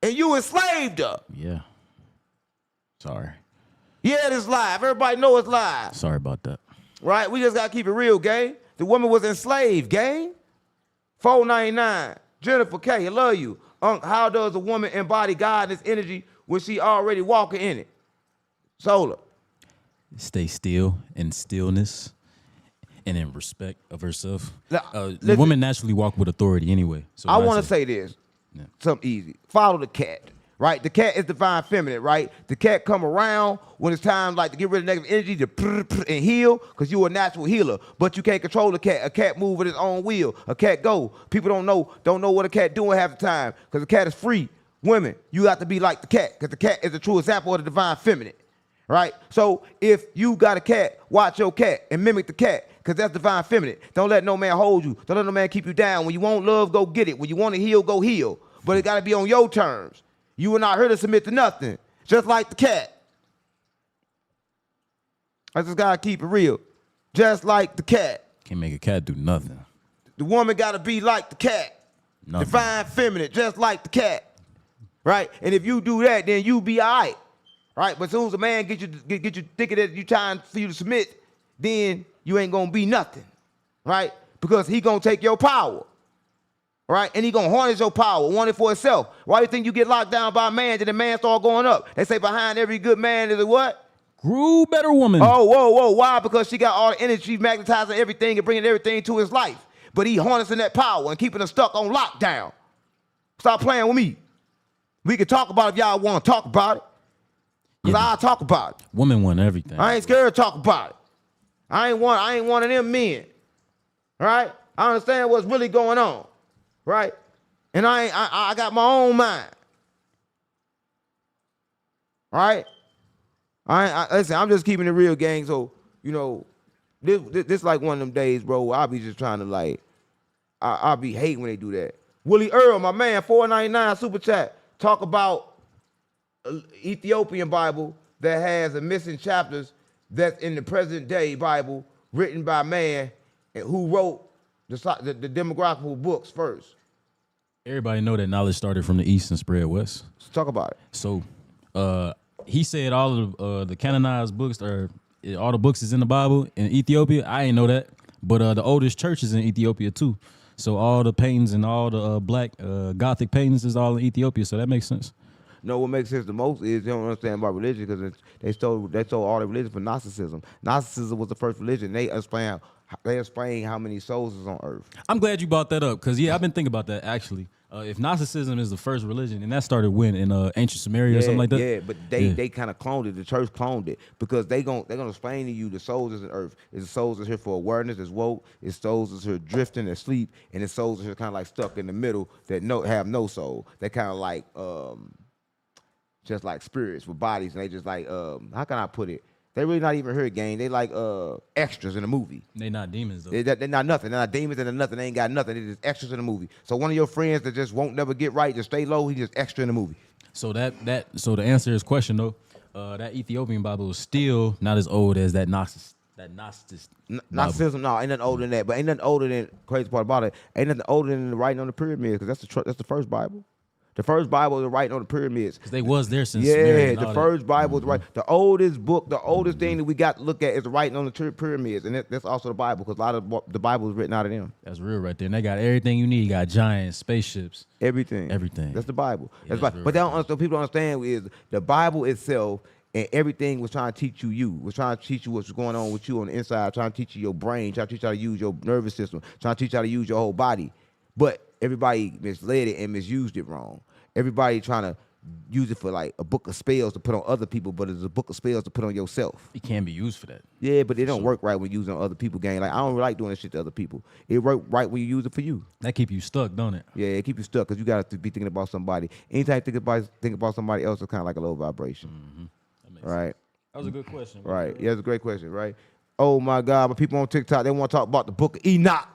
And you enslaved her. Yeah. Sorry. Yeah, it's live. Everybody know it's live. Sorry about that. Right? We just got to keep it real, gang. The woman was enslaved, gang. $4.99. Jennifer K, I love you. How does a woman embody God and his energy when she already walking in it? Solar. Stay still in stillness and in respect of herself. The Listen, woman naturally walk with authority anyway. So I want to say this. Yeah. Something easy. Follow the cat. Right? The cat is divine feminine, right? The cat come around when it's time like to get rid of negative energy to and heal, because you're a natural healer. But you can't control the cat. A cat move at its own will. A cat go. People don't know what a cat doing half the time, because the cat is free. Women, you got to be like the cat, because the cat is the true example of the divine feminine. Right? So if you got a cat, watch your cat and mimic the cat, because that's divine feminine. Don't let no man hold you. Don't let no man keep you down. When you want love, go get it. When you want to heal, go heal. But it got to be on your terms. You are not here to submit to nothing, just like the cat. I just got to keep it real. Just like the cat. Can't make a cat do nothing. The woman got to be like the cat. Nothing. Divine feminine, just like the cat. Right? And if you do that, then you be all right. Right? But as soon as a man get you thinking that you trying for you to submit, then you ain't going to be nothing. Right? Because he going to take your power. Right? And he going to harness your power, want it for himself. Why do you think you get locked down by a man and the man start going up? They say behind every good man is a what? Grew better woman. Oh, whoa. Why? Because she got all the energy, magnetizing everything and bringing everything to his life. But he harnessing that power and keeping her stuck on lockdown. Stop playing with me. We can talk about it if y'all want to talk about it. Because I'll talk about it. Woman want everything. I ain't scared to talk about it. I ain't one of them men. All right? I understand what's really going on. Right? And I got my own mind. All right? Listen, I'm just keeping it real, gang. So, you know, this like one of them days, bro, where I'll be just trying to like, I'll be hating when they do that. Willie Earl, my man, $4.99 super chat. Talk about Ethiopian Bible that has a missing chapters that's in the present day Bible written by man who wrote the demographical books first. Everybody know that knowledge started from the east and spread west. Let's talk about it. So he said all of the canonized books or all the books is in the Bible in Ethiopia. I ain't know that, but the oldest church is in Ethiopia too. So all the paintings and all the black Gothic paintings is all in Ethiopia. So that makes sense. No, what makes sense the most is they don't understand about religion because they stole all the religion from Gnosticism. Gnosticism was the first religion. They explain how many souls is on earth. I'm glad you brought that up because I've been thinking about that actually. If Gnosticism is the first religion, and that started when in ancient Sumeria or something like that. Yeah, but they kind of cloned it. The church cloned it because they're gonna explain to you the souls is on earth. It's the souls that's here for awareness, it's woke. It's souls that's here drifting, and sleep, and it's souls that's here kind of like stuck in the middle that have no soul. They kind of like just like spirits with bodies, and they just like how can I put it? They really not even here, gang. They like extras in a movie. They not demons though. They're not nothing. They're not demons and they're nothing. They ain't got nothing. They're just extras in the movie. So one of your friends that just won't never get right, just stay low, he just extra in the movie. So so to answer his question though, that Ethiopian Bible is still not as old as that Gnosticism, no, ain't nothing older than that. But ain't nothing older than, crazy part about it, ain't nothing older than the writing on the pyramids, because that's the first Bible. The first Bible was writing on the pyramids. Because they was there since Sumeria. Yeah, the first Bible was right. The oldest book, the oldest thing that we got to look at is the writing on the pyramids. And that's also the Bible, because a lot of the Bible was written out of them. That's real right there. And they got everything you need. You got giants, spaceships. Everything. That's the Bible. Yeah, But they don't understand, people don't understand is the Bible itself and everything was trying to teach you, was trying to teach you what's going on with you on the inside, trying to teach you your brain, trying to teach you how to use your nervous system, trying to teach you how to use your whole body. But everybody misled it and misused it wrong. Everybody trying to use it for like a book of spells to put on other people, but it's a book of spells to put on yourself. It can be used for that. Yeah, but it don't work right when using on other people, gang. Like, I don't like doing this shit to other people. It work right when you use it for you. That keep you stuck, don't it? Yeah, it keep you stuck because you got to be thinking about somebody. Anytime you think about somebody else, it's kind of like a low vibration. Mm-hmm. That makes right? sense. That was a good question. Right. Yeah, it's a great question, right? Oh, my God. But people on TikTok, they want to talk about the book of Enoch.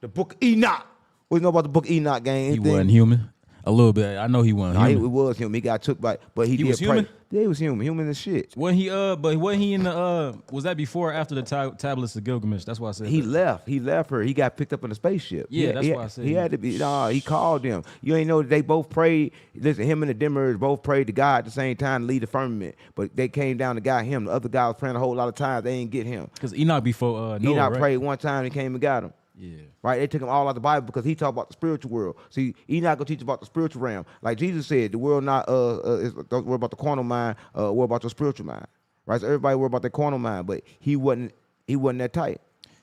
The book of Enoch. What do you know about the book of Enoch, gang? Anything? He wasn't human. A little bit. I know he wasn't human. He was human. He got took by, but he did was human? Yeah, he was human. Human as shit. Wasn't he? But wasn't he in the? Was that before or after the tablets of Gilgamesh? That's why I said he that. left. He left her. He got picked up in a spaceship. Yeah, that's why I said he had to be. Nah, he called them. You ain't know that they both prayed. Listen, him and the Demers both prayed to God at the same time to lead the firmament. But they came down and got him. The other guy was praying a whole lot of times. They didn't get him. Because Enoch before Noah, Enoch right? prayed one time and came and got him. Yeah. Right? They took him all out the Bible because he talked about the spiritual world. See, Enoch gonna teach about the spiritual realm. Like Jesus said, the world not don't worry about the carnal mind, worry about your spiritual mind. Right? So everybody worry about their carnal mind, but he wasn't that tight.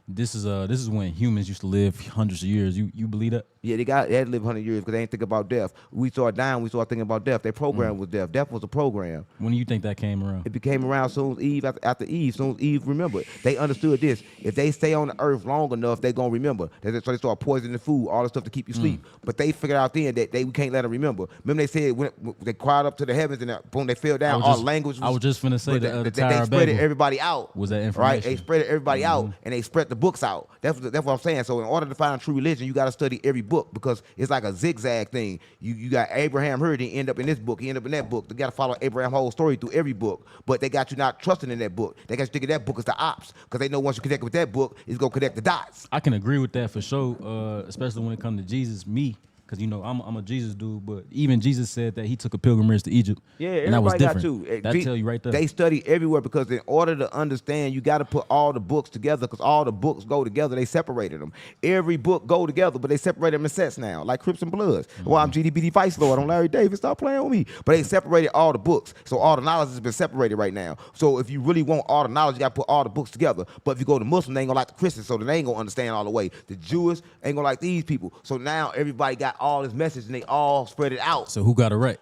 This is when humans used to live hundreds of years. You believe that? Yeah, they had to live 100 years because they ain't think about death. We started dying, we started thinking about death. Their program was death. Death was a program. When do you think that came around? It became around soon as Eve, after Eve, soon as Eve remembered. They understood this. If they stay on the earth long enough, they're going to remember. So they start poisoning the food, all the stuff to keep you asleep. But they figured out then that we can't let them remember. Remember they said when they cried up to the heavens and boom, they fell down. All language was... I was just finna say that the Tower they of spread Babel. everybody out. Was that information? Right? They spread everybody out and they spread the books out. That's what I'm saying. So in order to find true religion, you got to study every book because it's like a zigzag thing. You got Abraham here, he end up in this book, he end up in that book. They got to follow Abraham's whole story through every book. But they got you not trusting in that book. They got you thinking that book is the ops because they know once you connect with that book, it's going to connect the dots. I can agree with that for sure, especially when it comes to Jesus, because I'm a Jesus dude, but even Jesus said that he took a pilgrimage to Egypt. Yeah, and that was everybody different. got to. That tell you right there. They study everywhere because in order to understand, you got to put all the books together because all the books go together. They separated them. Every book go together, but they separate them in sets now, like Crips and Bloods. Well, I'm GDBD Vice Lord. I'm Larry Davis. Stop playing with me. But they separated all the books, so all the knowledge has been separated right now. So if you really want all the knowledge, you got to put all the books together. But if you go to Muslim, they ain't gonna like the Christians, so they ain't gonna understand all the way. The Jewish ain't gonna like these people. So now everybody got all this message and they all spread it out. So who got it right?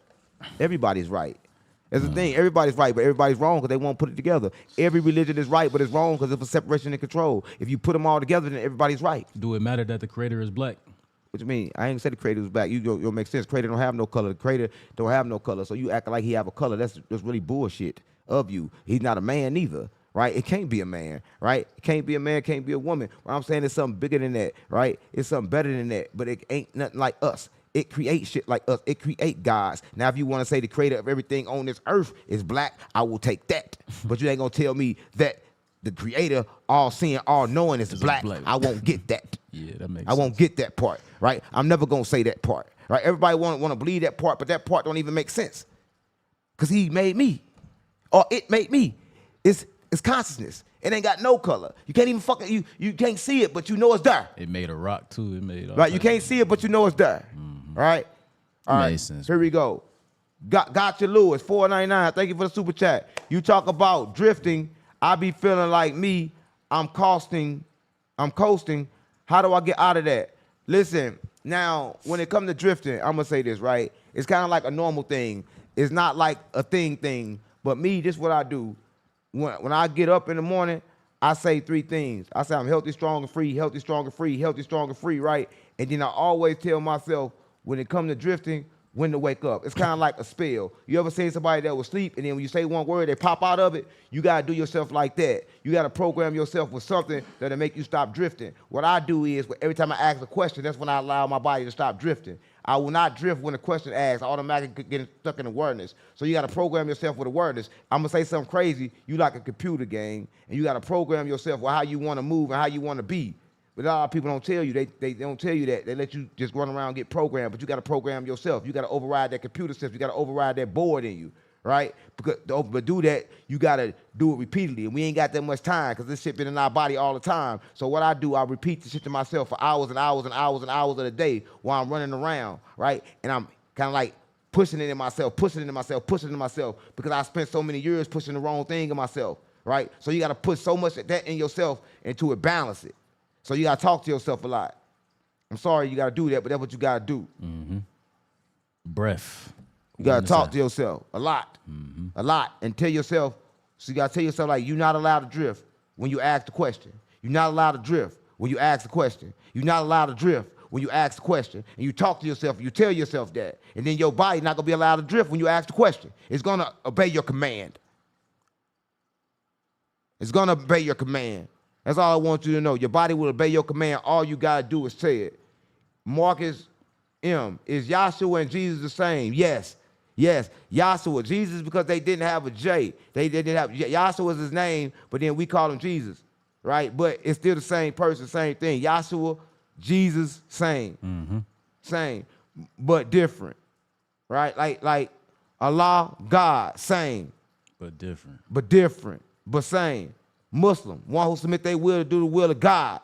Everybody's right. That's the thing. Everybody's right, but everybody's wrong because they won't put it together. Every religion is right, but it's wrong because of a separation and control. If you put them all together, then everybody's right. Do it matter that the creator is black? What you mean? I ain't said the creator was black. You'll make sense. Creator don't have no color. The creator don't have no color. So you acting like he have a color. That's really bullshit of you. He's not a man neither, right? It can't be a man, right? It can't be a man, can't be a woman. What I'm saying is something bigger than that, right? It's something better than that, but it ain't nothing like us. It creates shit like us. It create gods. Now, if you want to say the creator of everything on this earth is black, I will take that. But you ain't going to tell me that the creator, all seeing, all knowing is black. I won't get that. Yeah, that makes sense. I won't get that part, right? I'm never going to say that part, right? Everybody want to believe that part, but that part don't even make sense because he made me or it made me. It's consciousness. It ain't got no color. You can't even fucking, you can't see it, but you know it's there. It made a rock, too. It made right, you can't see it, but you know it's there. Right? All right, sense. Here we go. Gotcha Lewis, $4.99. Thank you for the super chat. You talk about drifting. I be feeling like me. I'm coasting. How do I get out of that? Listen, now, when it comes to drifting, I'm going to say this, right? It's kind of like a normal thing. It's not like a thing. But me, this is what I do. When I get up in the morning, I say three things. I say I'm healthy, strong, and free, healthy, strong, and free, healthy, strong, and free, right? And then I always tell myself, when it comes to drifting, when to wake up. It's kind of like a spell. You ever seen somebody that will sleep, and then when you say one word, they pop out of it? You got to do yourself like that. You got to program yourself with something that'll make you stop drifting. What I do is, every time I ask a question, that's when I allow my body to stop drifting. I will not drift when a question asks. I automatically get stuck in awareness. So you got to program yourself with awareness. I'm going to say something crazy. You like a computer game, and you got to program yourself with how you want to move and how you want to be. But a lot of people don't tell you. They don't tell you that. They let you just run around and get programmed, but you got to program yourself. You got to override that computer system. You got to override that board in you, right? But do that, you got to do it repeatedly. And we ain't got that much time because this shit been in our body all the time. So what I do, I repeat the shit to myself for hours and hours and hours and hours of the day while I'm running around, right? And I'm kind of like pushing it in myself because I spent so many years pushing the wrong thing in myself, right? So you got to put so much of that in yourself until it balance it. So you got to talk to yourself a lot. I'm sorry you got to do that, but that's what you got to do. Mm-hmm. Breath. You got to talk to yourself a lot. A lot. And tell yourself, so you got to tell yourself, like, you're not allowed to drift when you ask the question. You're not allowed to drift when you ask the question. You're not allowed to drift when you ask the question. And you talk to yourself, you tell yourself that. And then your body not going to be allowed to drift when you ask the question. It's going to obey your command. It's going to obey your command. That's all I want you to know. Your body will obey your command. All you got to do is say it. Marcus M. Is Yahshua and Jesus the same? Yes. Yes. Yahshua. Jesus, because they didn't have a J. They didn't have, Yahshua was his name, but then we call him Jesus, right? But it's still the same person, same thing. Yahshua, Jesus, same. Mm-hmm. Same, but different, right? Like Allah, God, same. But different. But same. Muslim, one who submit their will to do the will of God,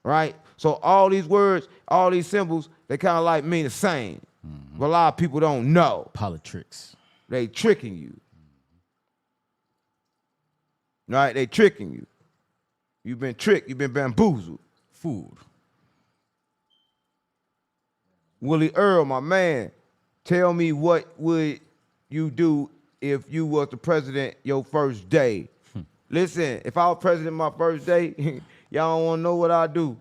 right? So all these words, all these symbols, they kind of like mean the same. But a lot of people don't know. Politics. They tricking you. Right? They tricking you. You've been tricked. You've been bamboozled. Food. Willie Earl, my man, tell me what would you do if you was the president your first day? Listen, if I was president my first day, y'all don't want to know what I do.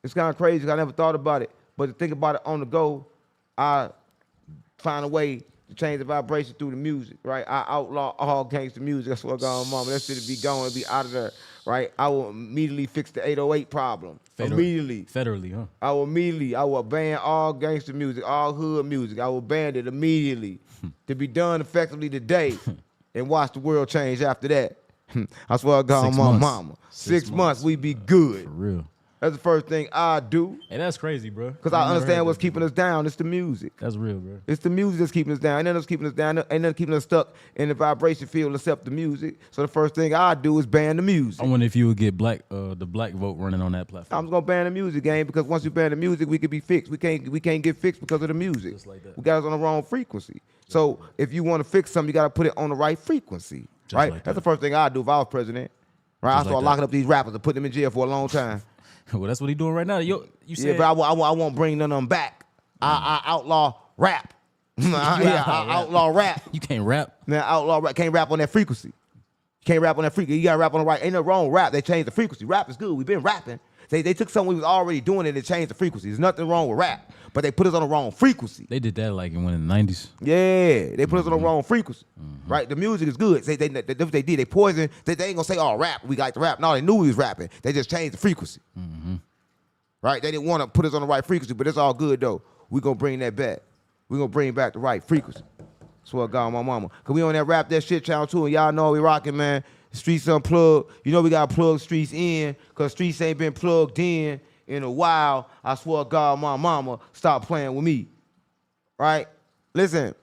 It's kind of crazy because I never thought about it. But to think about it on the go, I find a way to change the vibration through the music, right? I outlaw all gangster music. That's what going on, mama. That shit be going, it'd be out of there, right? I will immediately fix the 808 problem. Immediately. Federally, huh? I will ban all gangster music, all hood music. I will ban it immediately to be done effectively today. And watch the world change after that. I swear to God, my mama. 6 months, we be good. For real. That's the first thing I do. Hey, that's crazy, bro. Because I understand what's keeping us down. It's the music. That's real, bro. It's the music that's keeping us down. Ain't nothing else keeping us down. Ain't nothing keeping us stuck in the vibration field except the music. So the first thing I do is ban the music. I wonder if you would get the black vote running on that platform. I'm just gonna ban the music game because once you ban the music, we could be fixed. We can't get fixed because of the music. Just like that. We got us on the wrong frequency. So if you want to fix something, you got to put it on the right frequency. Just right? like That's that. the first thing I'd do if I was president. Right? I start locking up these rappers and put them in jail for a long time. Well, that's what he doing right now. You said, yeah, but I won't bring none of them back. I outlaw rap. I outlaw rap. You can't rap. Man, outlaw rap. Can't rap on that frequency. You can't rap on that frequency. You gotta rap on the right. Ain't nothing wrong with rap. They changed the frequency. Rap is good. We've been rapping. They took something we was already doing and they changed the frequency. There's nothing wrong with rap, but they put us on the wrong frequency. They did that like in the 90s. Yeah, they put us on the wrong frequency. Right? The music is good. They what they did. They poisoned. They ain't gonna say, oh, rap. We like to rap. No, they knew we was rapping. They just changed the frequency. Right? They didn't want to put us on the right frequency, but it's all good though. We gonna bring that back. We gonna bring back the right frequency. Swear to God, my mama. Cause we on that Rap That Shit channel too, and y'all know we rocking, man. Streets unplugged. You know we gotta plug streets in, cause streets ain't been plugged in a while. I swear to God, my mama, stop playing with me. Right? Listen,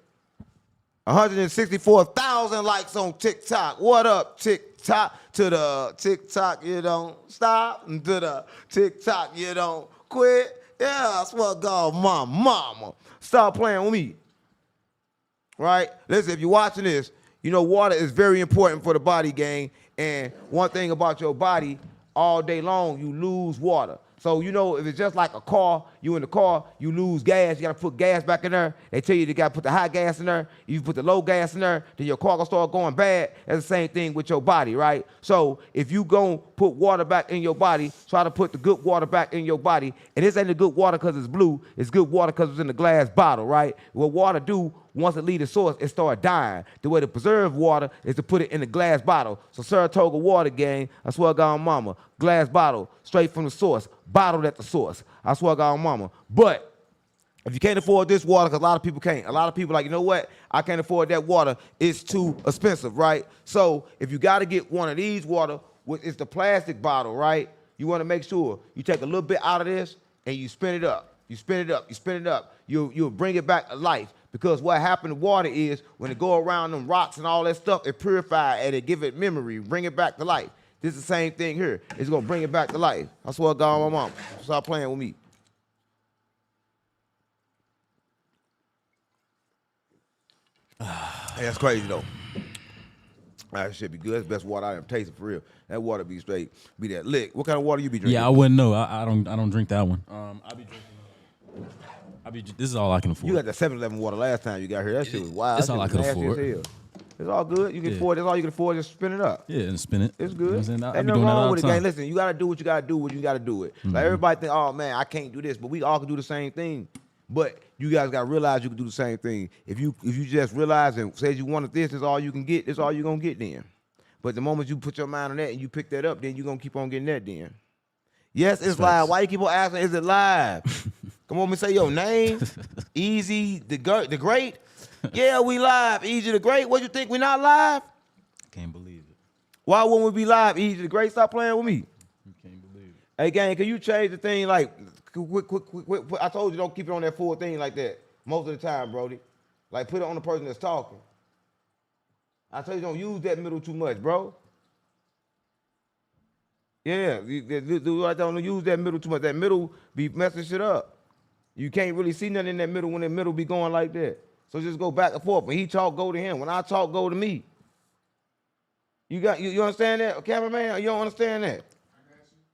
164,000 likes on TikTok. What up, TikTok? To the TikTok, you don't stop. And to the TikTok, you don't quit. Yeah, I swear to God, my mama, stop playing with me. Right? Listen, if you're watching this, you know water is very important for the body, gang. And one thing about your body, all day long, you lose water. So, you know, if it's just like a car, you in the car, you lose gas, you got to put gas back in there. They tell you got to put the high gas in there. If you put the low gas in there, then your car going to start going bad. That's the same thing with your body, right? So if you going to put water back in your body, try to put the good water back in your body. And this ain't the good water because it's blue. It's good water because it's in the glass bottle, right? What water do, once it leave the source, it start dying. The way to preserve water is to put it in a glass bottle. So Saratoga water, gang, I swear to God on mama, glass bottle, straight from the source, bottled at the source. I swear to God on mama. But if you can't afford this water, because a lot of people can't. A lot of people like, you know what? I can't afford that water. It's too expensive, right? So if you got to get one of these water, it's the plastic bottle, right? You want to make sure you take a little bit out of this and you spin it up. You spin it up. You spin it up. You'll bring it back to life. Because what happened to water is when it go around them rocks and all that stuff, it purify and it give it memory, bring it back to life. This is the same thing here. It's going to bring it back to life. I swear to God on my mom. Stop playing with me. Hey, that's crazy, though. That shit be good. That's the best water I ever tasted, for real. That water be straight, be that lick. What kind of water you be drinking? Yeah, I wouldn't know. I don't drink that one. I be drinking. This is all I can afford. You got that 7-Eleven water last time you got here. That shit was wild. That's all I could afford. It's all good. You can afford. That's all you can afford. Just spin it up. Yeah, and spin it. It's good. You know what I'm saying? I Ain't be nothing doing that wrong all with the it, time. gang. Listen, you gotta do what you gotta do when you gotta do it. Like everybody think, oh man, I can't do this, but we all can do the same thing. But you guys gotta realize you can do the same thing. If you just realize and say you wanted this is all you can get, this all you're gonna get then. But the moment you put your mind on that and you pick that up, then you're gonna keep on getting that then. Yes, it's live. Why you keep on asking, is it live? Come on, me say your name. Easy the Great. Yeah, we live. Easy the Great. What you think, we not live? Can't believe it. Why wouldn't we be live? Easy the Great, stop playing with me. You can't believe it. Hey, gang, can you change the thing like, quick. I told you don't keep it on that full thing like that most of the time, Brody. Like, put it on the person that's talking. I told you don't use that middle too much, bro. Yeah, don't use that middle too much. That middle be messing shit up. You can't really see nothing in that middle when that middle be going like that. So just go back and forth. When he talk, go to him. When I talk, go to me. You understand that, cameraman? You don't understand that?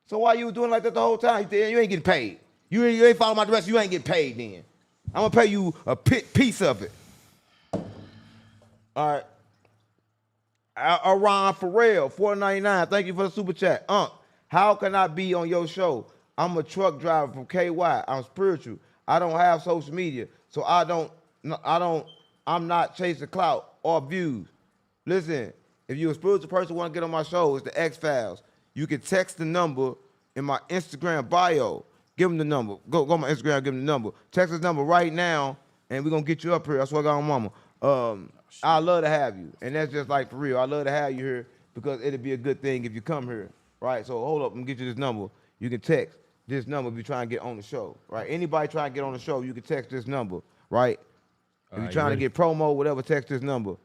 So why you doing like that the whole time? You ain't getting paid. You ain't following my direction. You ain't getting paid then. I'm gonna pay you a piece of it. All right. Aron Farrell, $4.99. Thank you for the super chat. How can I be on your show? I'm a truck driver from KY. I'm spiritual. I don't have social media, so I'm not chasing clout or views. Listen, if you're a spiritual person want to get on my show, it's the X-Files. You can text the number in my Instagram bio. Give them the number. Go on my Instagram, give them the number. Text this number right now, and we're going to get you up here. I swear to God, mama. I love to have you. And that's just like for real. I love to have you here because it'll be a good thing if you come here. Right? So hold up, I'm going to get you this number. You can text this number if you're trying to get on the show. Right? Anybody trying to get on the show, you can text this number. Right? If you're trying to get promo, whatever, text this number.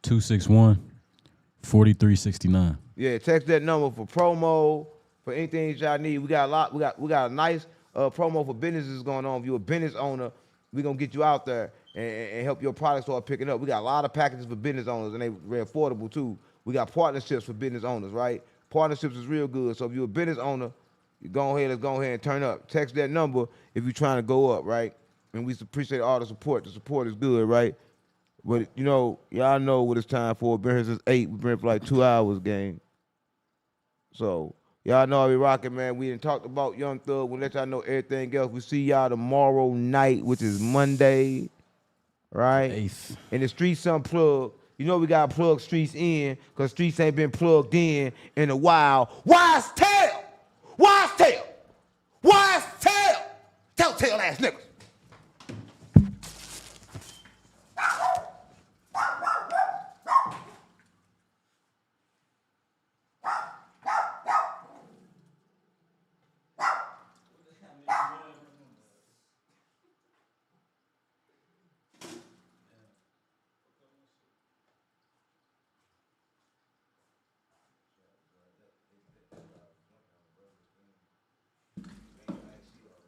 682-261-4369. Yeah, text that number for promo, for anything y'all need. We got a lot. We got a nice promo for businesses going on. If you're a business owner, we're going to get you out there and help your products start picking up. We got a lot of packages for business owners, and they're affordable too. We got partnerships for business owners, right? Partnerships is real good. So if you're a business owner, let's go ahead and turn up. Text that number if you're trying to go up, right? And we appreciate all the support. The support is good, right? But you know, y'all know what it's time for. Been here since 8. We've been here for like 2 hours, gang. So y'all know how we rocking, man. We done talked about Young Thug. We'll let y'all know everything else. We see y'all tomorrow night, which is Monday, right? 8th. And the Streets Unplugged. You know we gotta plug Streets in, because Streets ain't been plugged in a while. Why is Ted?